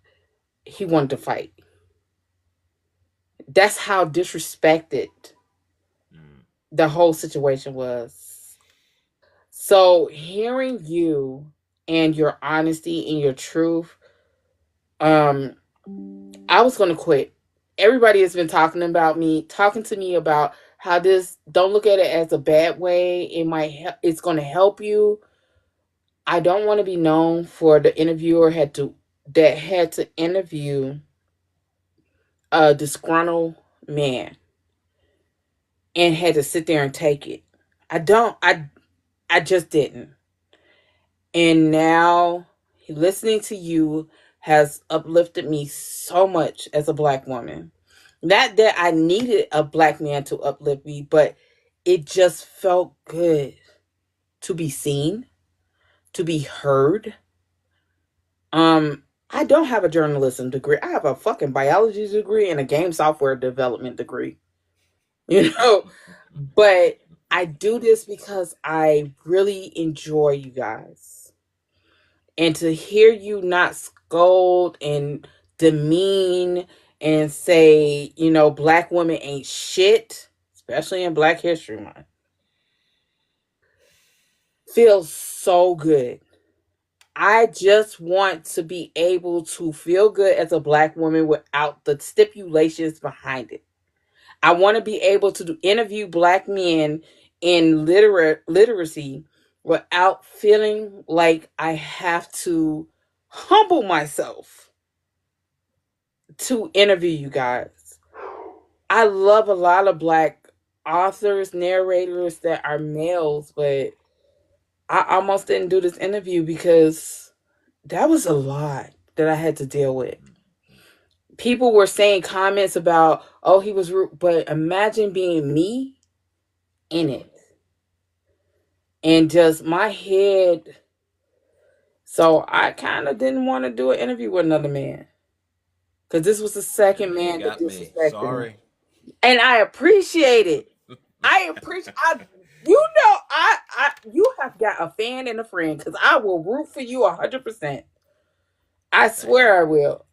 he wanted to fight. That's how disrespected Mm. the whole situation was. So hearing you and your honesty and your truth, um, I was gonna quit. Everybody has been talking to me about how this. Don't look at it as a bad way. It's gonna help you. I don't want to be known for the interviewer that had to interview a disgruntled man and had to sit there and take it. I don't. I just didn't. And now listening to you has uplifted me so much as a Black woman. Not that I needed a Black man to uplift me, but it just felt good to be seen, to be heard. I don't have a journalism degree. I have a fucking biology degree and a game software development degree. You know, but I do this because I really enjoy you guys. And to hear you not scold and demean and say, Black women ain't shit, especially in Black History Month, feels so good. I just want to be able to feel good as a Black woman without the stipulations behind it. I want to be able to interview Black men in literacy without feeling like I have to humble myself to interview you guys. I love a lot of Black authors, narrators that are males, but I almost didn't do this interview because that was a lot that I had to deal with. People were saying comments about, oh, he was rude, but imagine being me in it. And just my head. So I kind of didn't want to do an interview with another man. Because this was the second Yeah, you man that got me. disrespected me. Sorry. And I appreciate it. You have got a fan and a friend because I will root for you 100%. I Thank you. swear I will.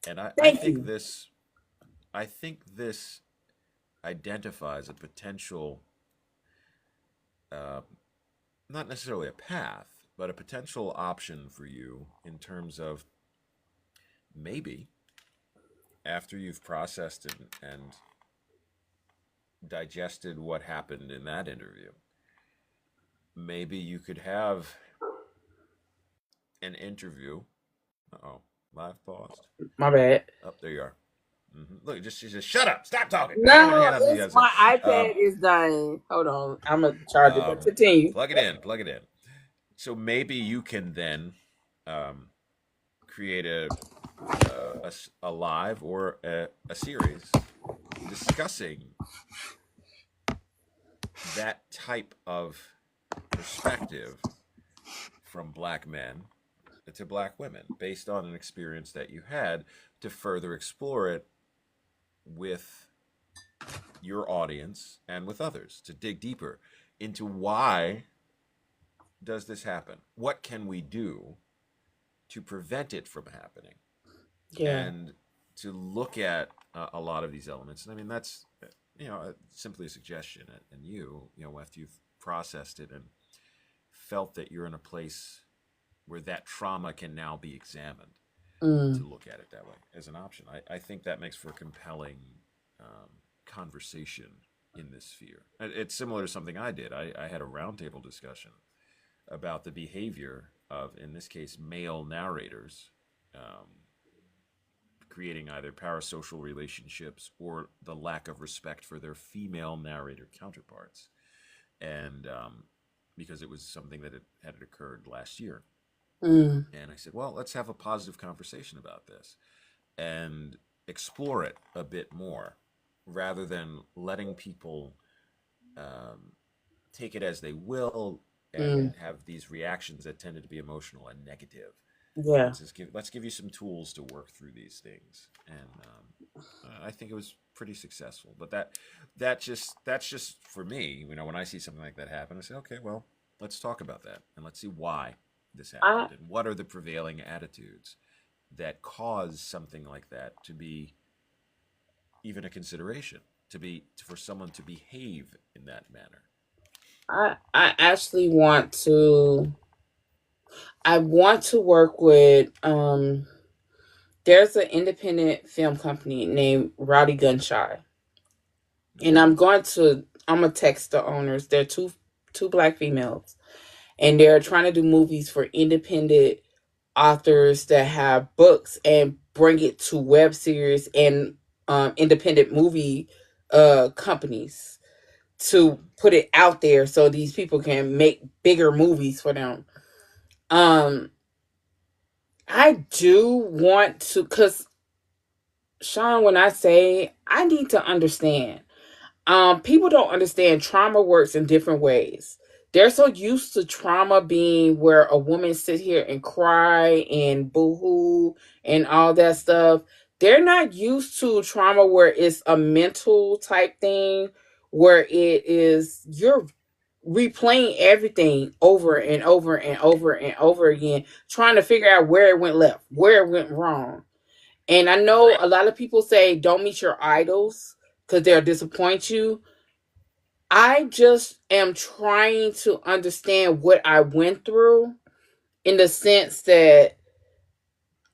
And I Thank think you. this identifies a potential, uh, not necessarily a path, but a potential option for you in terms of maybe after you've processed and digested what happened in that interview, maybe you could have an interview. Oh, live paused. My bad. Up there you are. Look, just she says, "Shut up! Stop talking! I don't want to No, hear nothing you it's got to say." my iPad is dying. Hold on. I'm gonna charge it, but continue. Plug it in. Plug it in. So maybe you can then um, create a live or a series discussing that type of perspective from Black men to Black women based on an experience that you had to further explore it with your audience and with others to dig deeper into why does this happen? What can we do to prevent it from happening? Yeah. And to look at a lot of these elements. And I mean, that's simply a suggestion. And after you've processed it and felt that you're in a place where that trauma can now be examined, to Mm. look at it that way as an option. I think that makes for a compelling conversation in this sphere. It's similar to something I did. I had a roundtable discussion about the behavior of, in this case, male narrators, um, creating either parasocial relationships or the lack of respect for their female narrator counterparts. And because it was something that had occurred last year. Mm. And I said, well, let's have a positive conversation about this and explore it a bit more rather than letting people um, take it as they will and Mm. have these reactions that tended to be emotional and negative. Yeah. Let's give you some tools to work through these things, and I think it was pretty successful. But that's just for me. When I see something like that happen, I say, okay, well, let's talk about that and let's see why this I happened and what are the prevailing attitudes that cause something like that to be even a consideration, for someone to behave in that manner. I actually want to. I want to work with. There's an independent film company named Rowdy Gunshy, and Okay. I'm gonna text the owners. They're two Black females, and they're trying to do movies for independent authors that have books and bring it to web series and independent movie companies to Mm-hmm. put it out there so these people can make bigger movies for them. Um, I do want to, because Sean, when I say I need to understand, people don't understand trauma works in different ways. They're so used to trauma being where a woman sit here and cry and boohoo and all that stuff. They're not used to trauma where it's a mental type thing, where it is you're replaying everything over and over and over and over again, trying to figure out where it went left, where it went wrong. And I know a lot of people say don't meet your idols because they'll disappoint you. I just am trying to understand what I went through in the sense that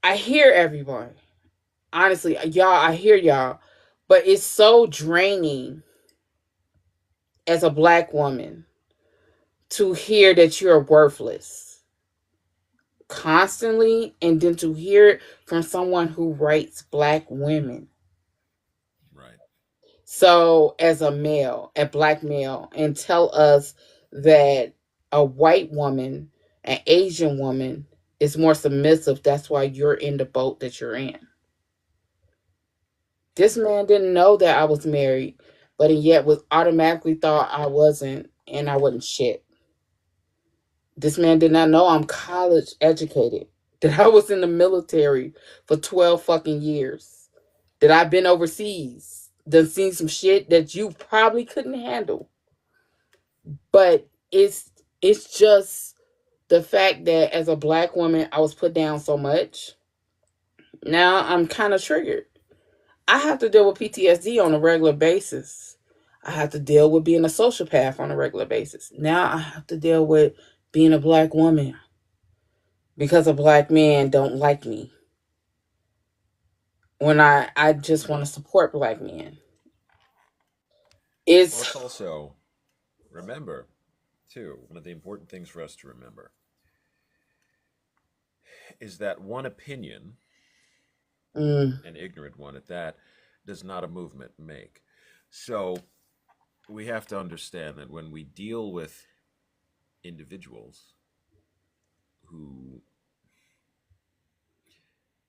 I hear everyone. Honestly, y'all, I hear y'all, but it's so draining as a black woman to hear that you're worthless constantly, and then to hear it from someone who writes black women. Right. So, as a male, a black male, and tell us that a white woman, an Asian woman, is more submissive. That's why you're in the boat that you're in. This man didn't know that I was married, but he yet was automatically thought I wasn't, and I wasn't shit. This man did not know I'm college educated, that I was in the military for 12 fucking years, that I've been overseas, done seen some shit that you probably couldn't handle. But it's just the fact that as a black woman I was put down so much. Now I'm kind of triggered. I have to deal with PTSD on a regular basis. I have to deal with being a sociopath on a regular basis. Now I have to deal with being a black woman because a black man don't like me when I just want to support black men. Well, It's it's also, remember, too, one of the important things for us to remember is that one opinion, mm, an ignorant one at that, does not a movement make. So we have to understand that when we deal with individuals who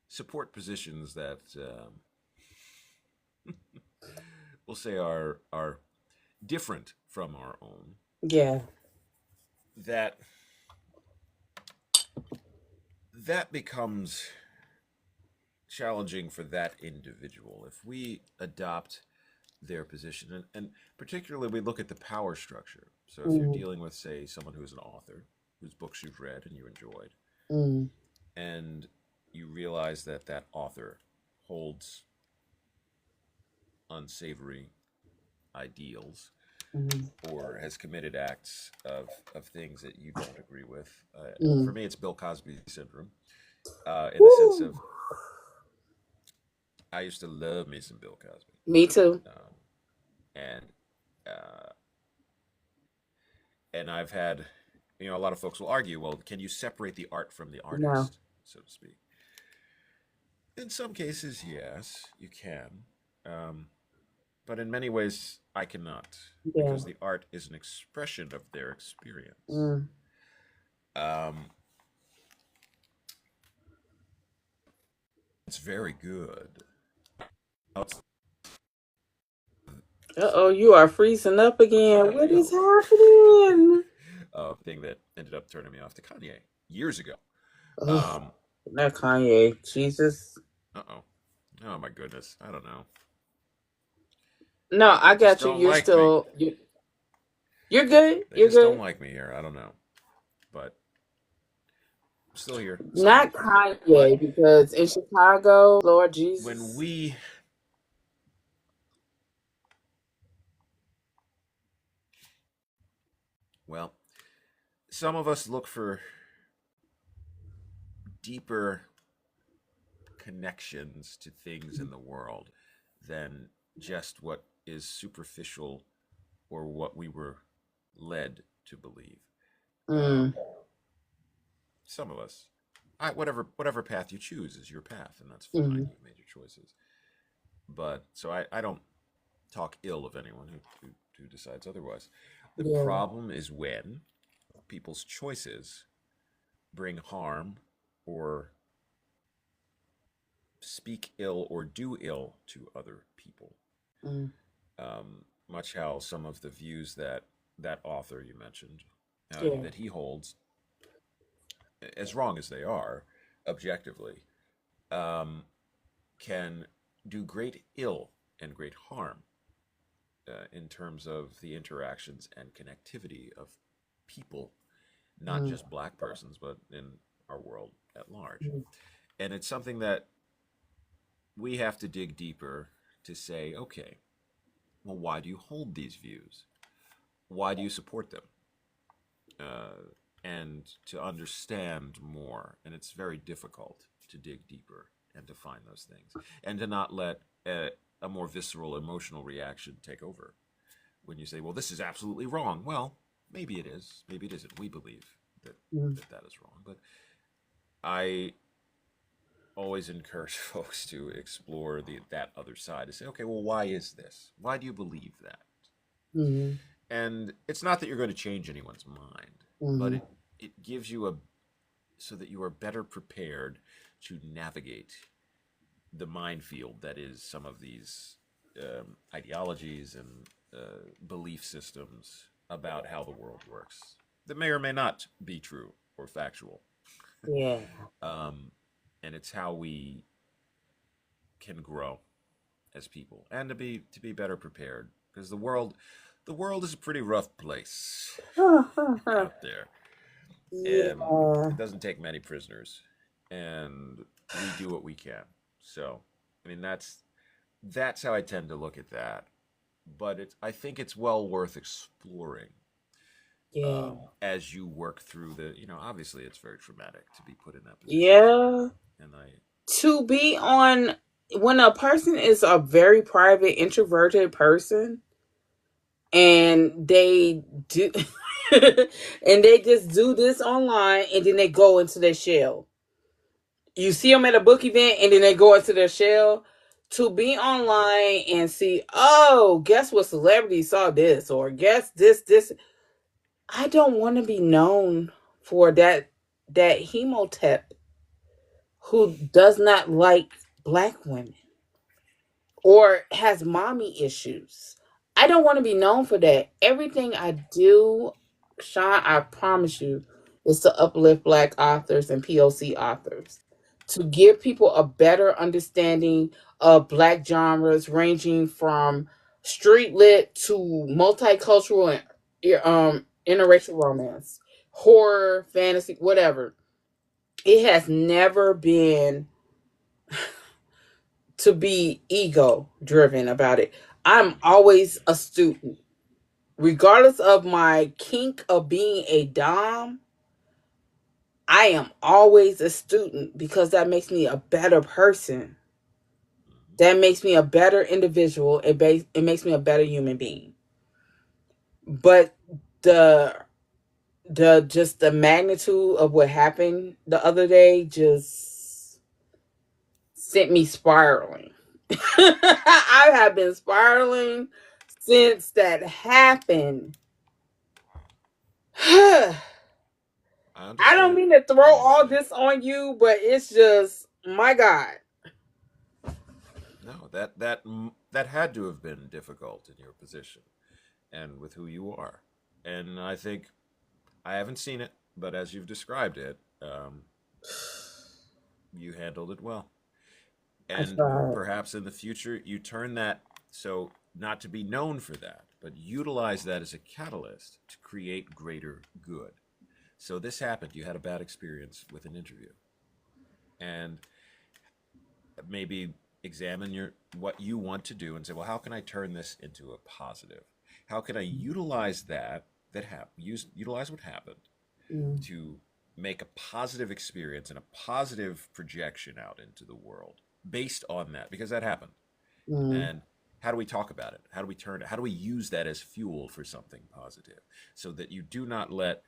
support positions that we'll say are different from our own, yeah. that that becomes challenging for that individual. If we adopt their position, and particularly we look at the power structure. So if you're Mm, dealing with, say, someone who's an author, whose books you've read and you enjoyed, mm, and you realize that that author holds unsavory ideals mm, or has committed acts of things that you don't agree with. For mm. me, it's Bill Cosby syndrome, in the sense Woo. of I used to love me some Bill Cosby, Me too. and uh, and I've had, a lot of folks will argue, well, can you separate the art from the No. artist, so to speak? In some cases, yes, you can. Um, but in many ways, I cannot, Yeah. because the art is an expression of their experience. Mm. Um, it's very good. Uh-oh, you are freezing up again. What is happening? Thing that ended up turning me off to Kanye years ago. Oh, Um, not Kanye. Jesus. oh. Oh my goodness. I don't know. No, I They just got you. don't You're like me. still you're good. They You're just don't good. like me here. I don't know. But I'm still here Not somewhat. But Kanye, because in Chicago, Lord when Jesus. we, well, some of us look for deeper connections to things in the world than just what is superficial or what we were led to believe. Mm, Um, some of us, whatever path you choose is your path, and that's fine. mm, You've made your choices. But so I don't talk ill of anyone who decides otherwise. The yeah. problem is when people's choices bring harm or speak ill or do ill to other people. Mm. Much how some of the views that that author you mentioned Yeah. that he holds, as wrong as they are, objectively, um, can do great ill and great harm in terms of the interactions and connectivity of people, not Mm. just black persons, but in our world at large. Mm. And it's something that we have to dig deeper to say, okay, well, why do you hold these views? Why do you support them? And to understand more. And it's very difficult to dig deeper and to find those things and to not let a more visceral emotional reaction take over. When you say, well, this is absolutely wrong. Well, maybe it is. Maybe it isn't. We believe that Mm. that is wrong. But I always encourage folks to explore that other side to say, okay, well, why is this? Why do you believe that? Mm. And it's not that you're going to change anyone's mind, but Mm. it gives you a so that you are better prepared to navigate the minefield that is some of these ideologies and belief systems about how the world works that may or may not be true or factual. Yeah. Um, and it's how we can grow as people and to be better prepared because the world is a pretty rough place out there, and Yeah. it doesn't take many prisoners, and we do what we can. So, I mean, that's how I tend to look at that. But I think it's well worth exploring Yeah. as you work through obviously it's very traumatic to be put in that position. Yeah. And To be on when a person is a very private, introverted person and they do and they just do this online and then they go into their shell. You see them at a book event and then they go into their shell. To be online and see, oh, guess what celebrity saw this or guess this. I don't want to be known for that hemotep who does not like black women or has mommy issues. I don't want to be known for that. Everything I do, Sean, I promise you, is to uplift black authors and POC authors, to give people a better understanding of black genres ranging from street lit to multicultural and interracial romance, horror, fantasy, whatever. It has never been to be ego driven about it. I'm always a student. Regardless of my kink of being a dom, I am always a student because that makes me a better person. mhm. That makes me a better individual. It makes me a better human being. But the just the magnitude of what happened the other day just sent me spiraling. I have been spiraling since that happened. I I don't understand. mean to throw I all understand. this on you, but it's just my God. No, that had to have been difficult in your position and with who you are. And I think I haven't seen it, but as you've described it, you handled it well. I And tried. perhaps in the future, you turn that so not to be known for that, but utilize that as a catalyst to create greater good. So this happened. You had a bad experience with an interview, and maybe examine your what you want to do and say, well, how can I turn this into a positive? How can I utilize utilize what happened Mm, to make a positive experience and a positive projection out into the world based on that? Because that happened. mm, And how do we talk about it? How do we turn it? How do we use that as fuel for something positive so that you do not let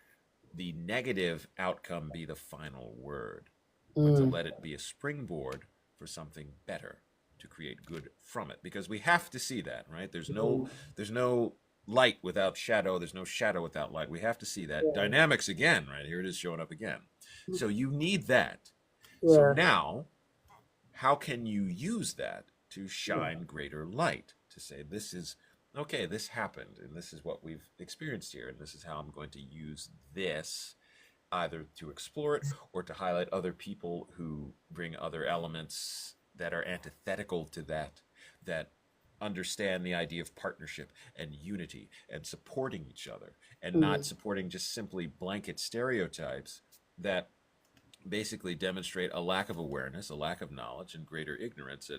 the negative outcome be the final word, but to mm, let it be a springboard for something better to create good from it? Because we have to see that, right? mm. There's no light without shadow, there's no shadow without light. We have to see that Yeah, dynamics again, right? Here it is showing up again. So you need that. So yeah, now how can you use that to shine greater light, to say this is okay, this happened and this is what we've experienced here and this is how I'm going to use this either to explore it or to highlight other people who bring other elements that are antithetical to that, that understand the idea of partnership and unity and supporting each other and not Mm. supporting just simply blanket stereotypes that basically demonstrate a lack of awareness, a lack of knowledge, and greater ignorance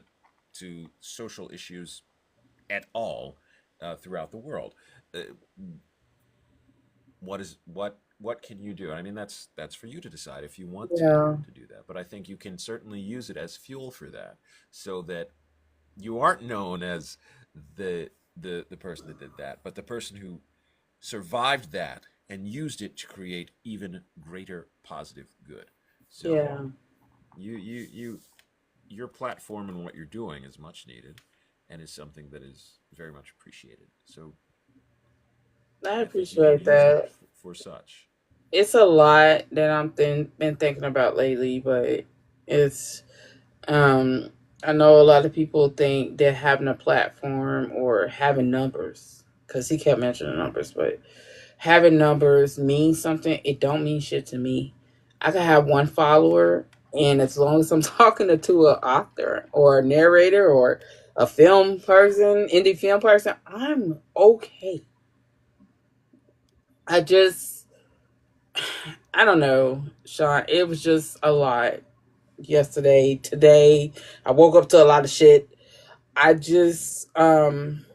to social issues at all throughout the world. Uh, what can you do? I mean, that's for you to decide if you want Yeah. to do that. But I think you can certainly use it as fuel for that, so that you aren't known as the person that did that, but the person who survived that and used it to create even greater positive good. So Yeah. you your platform and what you're doing is much needed and is something that is very much appreciated. So I I think you can appreciate use it that. for such. It's a lot that been thinking about lately, but it's um I know a lot of people think that having a platform or having numbers, because he kept mentioning numbers, but having numbers means something. It don't mean shit to me. I can have one follower, and as long as I'm talking to an author or a narrator or a film person, indie film person, I'm okay. I just, I don't know, Sean. It was just a lot yesterday. Today, I woke up to a lot of shit. I just, um,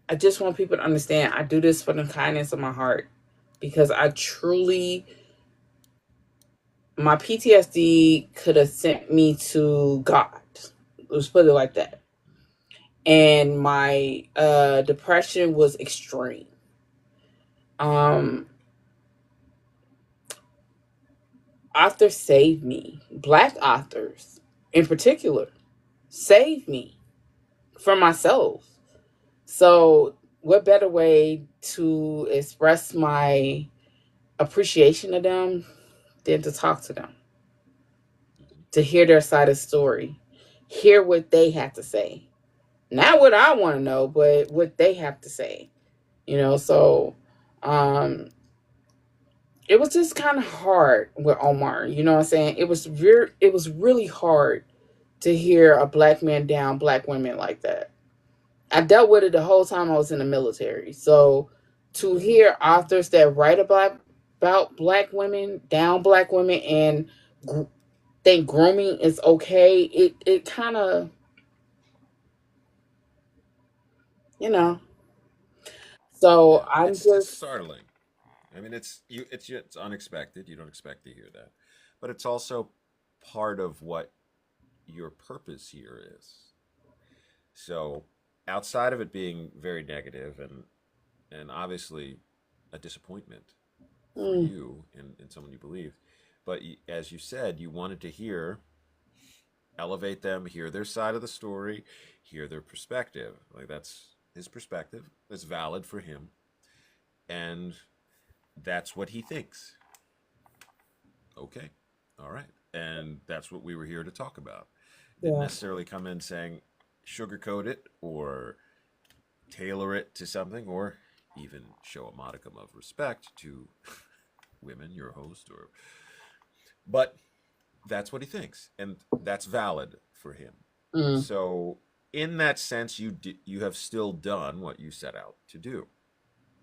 I just want people to understand. I do this for the kindness of my heart because I truly, my PTSD could have sent me to God. Let's put it like that. And my depression was extreme. Um, Authors saved me. Black authors, in particular, saved me from myself. So, what better way to express my appreciation of them than to talk to them, Mhm. to hear their side of the story, hear what they have to say. Not what I want to know, but what they have to say. So um it was just kind of hard with Omar, you know what I'm saying? It was really hard to hear a black man down black women like that. I dealt with it the whole time I was in the military. So to hear authors that write about black women, down black women, and gr- think grooming is okay, it kind of, you know. So Yeah, I'm it's just, startling. I mean, it's unexpected. You don't expect to hear that, but it's also part of what your purpose here is. So, outside of it being very negative and obviously a disappointment for mm, you and someone you believe, but as you said, you wanted to hear, elevate them, hear their side of the story, hear their perspective. Like that's his perspective. That's valid for him, and that's what he thinks. Okay, all right, and that's what we were here to talk about. Didn't yeah. necessarily come in saying sugarcoat it or tailor it to something or even show a modicum of respect to women, your host, or but that's what he thinks, and that's valid for him. Mm, So, in that sense, you have still done what you set out to do,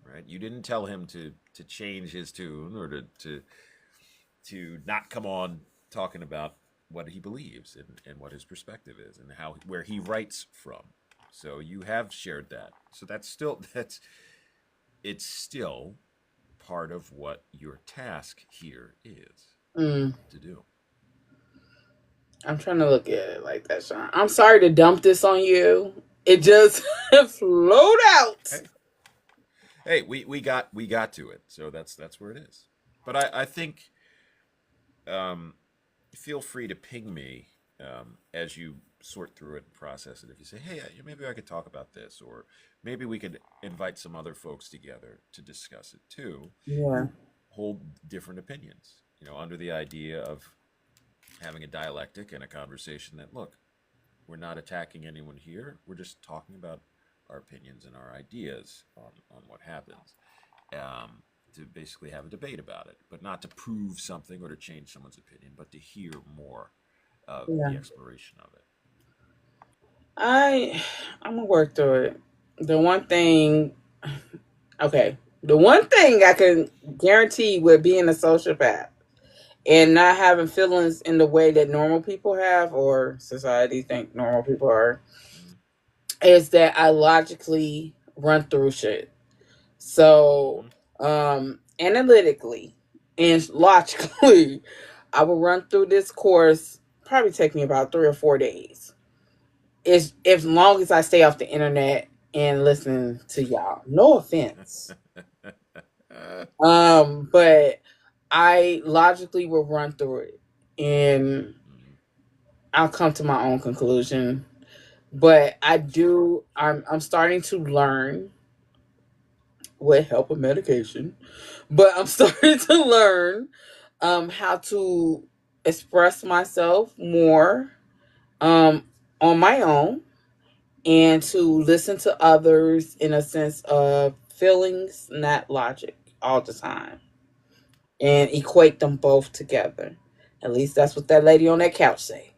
right? You didn't tell him to change his tune or to not come on talking about what he believes and what his perspective is and how where he writes from. So you have shared that. So that's it's still part of what your task here is mm. to do. I'm trying to look at it like that, Sean. I'm sorry to dump this on you. It just flowed out. Hey, hey, we got to it, so that's where it is. But I think um, feel free to ping me as you sort through it and process it. If you say, hey, maybe I could talk about this, or maybe we could invite some other folks together to discuss it too, Yeah. who hold different opinions, under the idea of having a dialectic and a conversation that, look, we're not attacking anyone here. We're just talking about our opinions and our ideas on what happens. To basically have a debate about it, but not to prove something or to change someone's opinion, but to hear more of Yeah. the exploration of it. I'm gonna work through it. The one thing, okay, the one thing I can guarantee with being a sociopath and not having feelings in the way that normal people have or society think normal people are Mm-hmm. is that I logically run through shit. So, Mm-hmm. analytically and logically, I will run through this course. Probably take me about 3 or 4 days. Is as long as I stay off the internet and listen to y'all. No offense. But I logically will run through it and Mm-hmm. I'll come to my own conclusion. But I'm starting to learn with help of medication. But I'm starting to learn how to express myself more um on my own and to listen to others in a sense of feelings, not logic, all the time, and equate them both together. At least that's what that lady on that couch say.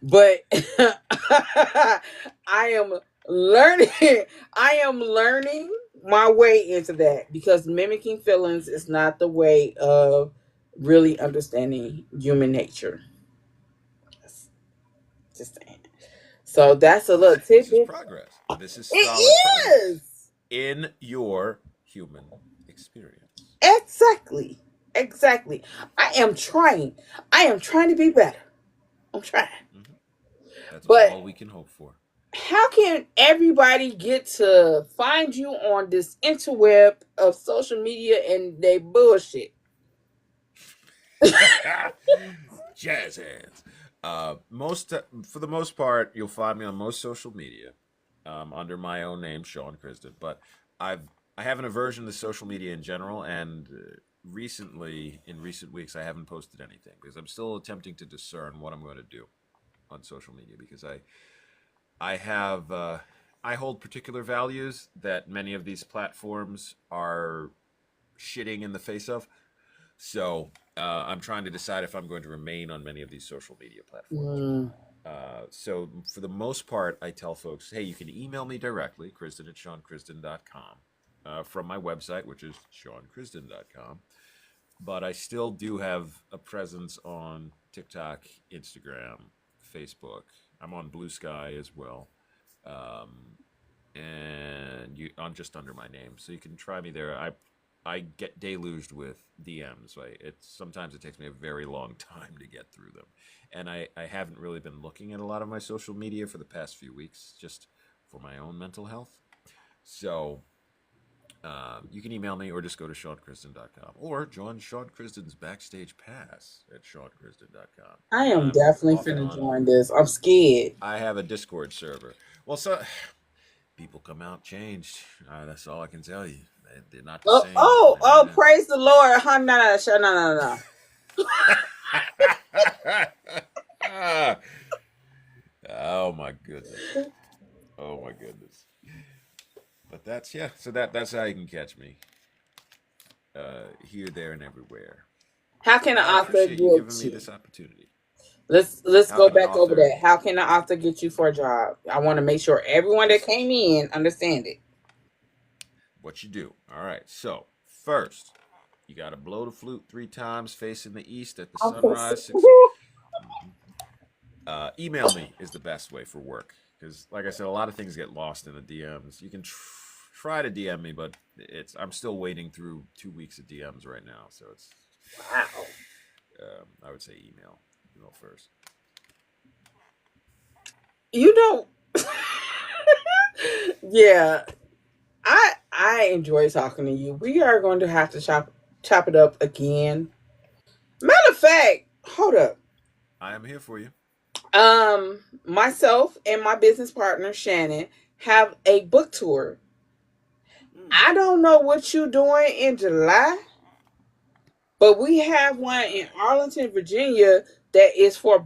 But I am learning. I am learning my way into that because mimicking feelings is not the way of really understanding human nature. Just saying. So that's a little This is tidbit. progress. This is solid It progress is. in your human experience. Exactly. Exactly. I am trying. I am trying to be better. I'm trying. Mm-hmm. That's But all we can hope for. how can everybody get to find you on this interweb of social media and they bullshit? Jazz hands. Most For the most part, you'll find me on most social media under my own name, Sean Crisden. But I've I have an aversion to social media in general, and recently, in recent weeks, I haven't posted anything because I'm still attempting to discern what I'm going to do on social media because I have I hold particular values that many of these platforms are shitting in the face of. So I'm trying to decide if I'm going to remain on many of these social media platforms. Mm. So for the most part, I tell folks, hey, you can email me directly, Crisden at SeanCrisden.com, from my website, which is SeanCrisden.com. But I still do have a presence on TikTok, Instagram, Facebook. I'm on Blue Sky as well. Um, and I'm just under my name, so you can try me there. I get deluged with DMs. Sometimes it takes me a very long time to get through them, and I haven't really been looking at a lot of my social media for the past few weeks, just for my own mental health. So you can email me or just go to SeanCrisden.com or join Sean Crisden's Backstage Pass at SeanCrisden.com. I am I'm definitely off and finna on. join this. I'm scared. I have a Discord server. Well, so people come out changed. That's all I can tell you. They're not the Oh, same as oh, they were oh, then. praise the Lord. Huh, no, no, no, no, no, Oh my goodness. Oh my goodness. But that's yeah. So that's how you can catch me. Here, there, and everywhere. How can But an I author appreciate you giving get me you? this opportunity. Let's How go can an back over author? that. How can an author get you for a job? I want to make sure everyone that This came in understand it. what you do. All right. So first, you got to blow the flute 3 times, facing the east at the I'm so sunrise. sick. Email me is the best way for work because, like I said, a lot of things get lost in the DMs. You can try to DM me, but I'm still wading through 2 weeks of DMs right now, so it's Wow. I would say email first. You know, yeah, I enjoy talking to you. We are going to have to chop it up again. Matter of fact, hold up. I am here for you. Myself and my business partner Shannon have a book tour. Mm. I don't know what you're doing in July, but we have one in Arlington, Virginia, that is for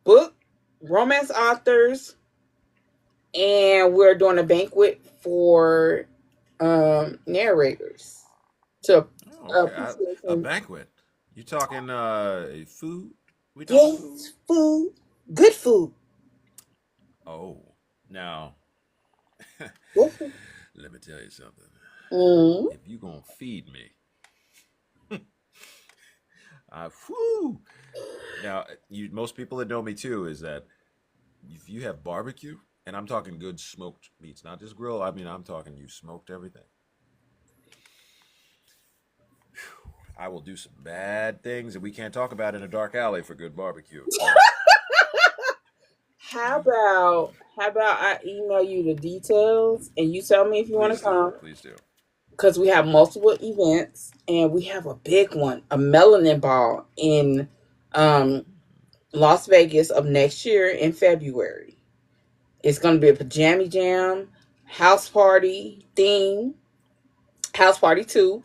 book romance authors, and we're doing a banquet for narrators to Oh, okay. A appreciation. banquet. You talking food? We talking food? Yes, food, good food. Oh, now Good food. let me tell you something. Mm. If you gonna feed me, whew. Now you most people that know me too is that if you have barbecue, and I'm talking good smoked meats, not just grill. I mean, I'm talking you smoked everything. I will do some bad things that we can't talk about in a dark alley for good barbecue. But How about I email you the details and you tell me if you want to please do, come? please do. Because we have multiple events and we have a big one, a melanin ball in um, Las Vegas of next year in February. It's going to be a pajama jam, house party theme, house party too,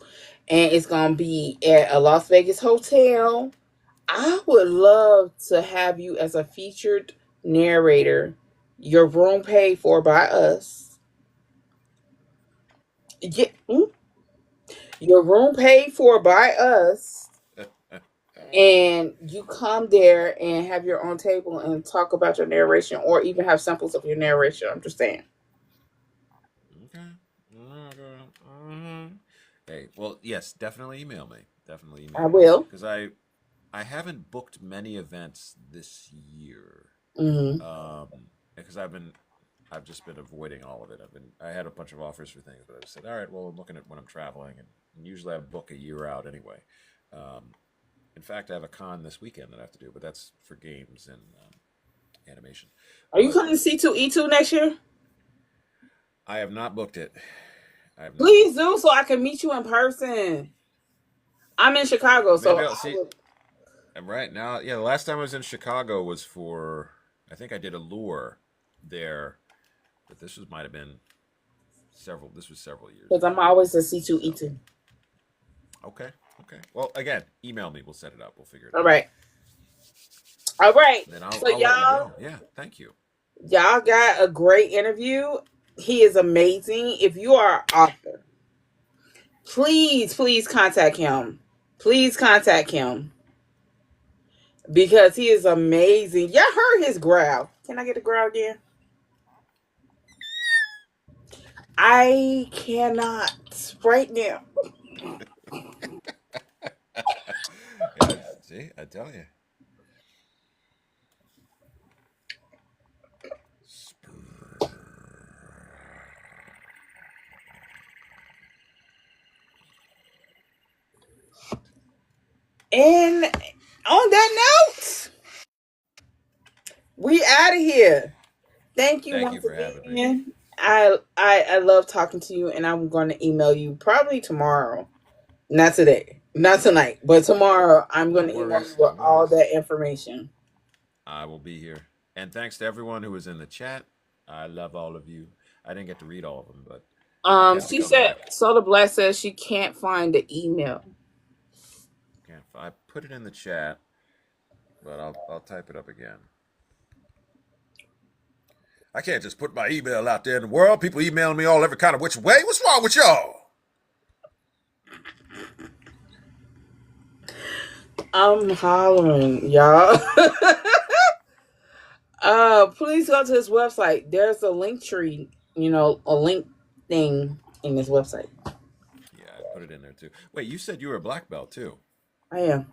and it's going to be at a Las Vegas hotel. I would love to have you as a featured narrator. Your room paid for by us. Yeah, your room paid for by us, and you come there and have your own table and talk about your narration, or even have samples of your narration. I'm just saying. Okay. Okay. Mhm. Hey, well, yes, definitely email me. Definitely I email me will. because I haven't booked many events this year. Hmm. Because I've just been avoiding all of it. I had a bunch of offers for things, but I said, all right, well, I'm looking at when I'm traveling, and usually I book a year out anyway. Um, in fact, I have a con this weekend that I have to do, but that's for games and animation. Are you But coming to C2E2 next year? I have not booked it. I have not Please booked it. do so I can meet you in person. I'm in Chicago, so Maybe I'll I see. would. I'm right now. Yeah, the last time I was in Chicago was for I think I did a lure there, but this was might have been several. This was several years Because ago. I'm always a So C2E2. okay, okay. Well, again, email me. We'll set it up. We'll figure it All out. right. All right. Then So I'll let you y'all, go. Yeah, thank you. y'all got a great interview. He is amazing. If you are an author, please contact him. Please contact him because he is amazing. Y'all heard his growl. Can I get a growl again? I cannot right now. Yeah, see, I tell you. And on that note, we out of here. Thank you Thank you once for having me. again. I love talking to you, and I'm going to email you probably tomorrow. Not today, not tonight, but tomorrow. I'm going No to email you worries. with No all worries. that information. I will be here. And thanks to everyone who was in the chat. I love all of you. I didn't get to read all of them, but I'll definitely She come said back. Soda Black says she can't find the email. Okay, I put it in the chat, but I'll type it up again. I can't just put my email out there in the world. People emailing me all every kind of which way. What's wrong with y'all? I'm hollering, y'all. Please go to his website. There's a link tree, a link thing in his website. Yeah, I put it in there too. Wait, you said you were a black belt too. I am.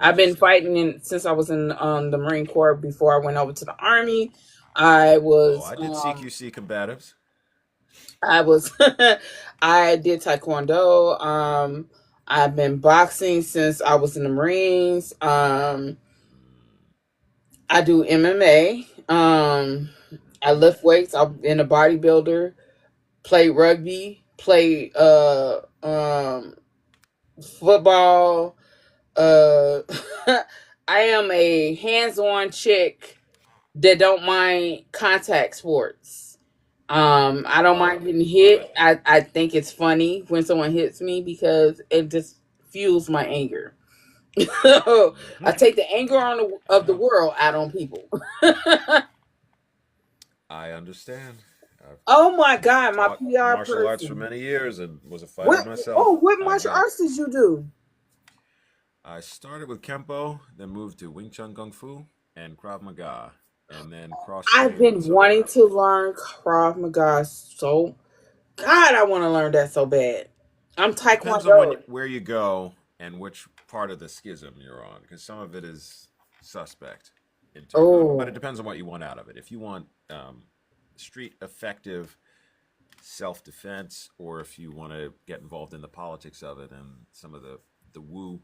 I've been Interesting. fighting since I was in the Marine Corps before I went over to the Army. I Oh, was I did CQC combatives. I was I did taekwondo. I've been boxing since I was in the Marines. I do MMA. I lift weights. I've been a bodybuilder. Play rugby. Play football. Uh, I am a hands-on chick that don't mind contact sports. I don't Love mind it. getting Love it. hit. I think it's funny when someone hits me because it just fuels my anger. I Hmm. take the anger of the Yeah, world out on people. I understand. I've Oh my God, my taught PR martial arts for person. many years and was a fighter What? Oh, myself. what I martial get it. arts did you do? I started with Kempo, then moved to Wing Chun Kung Fu and Krav Maga, and then cross I've trained been somewhere wanting else. to learn Krav Maga so. God, I want to learn that so bad. I'm It depends on Taekwondo. where you go and which part of the schism you're on, because some of it is suspect. But it Oh, depends on what you want out of it. If you want street effective self defense, or if you want to get involved in the politics of it and some of the woo.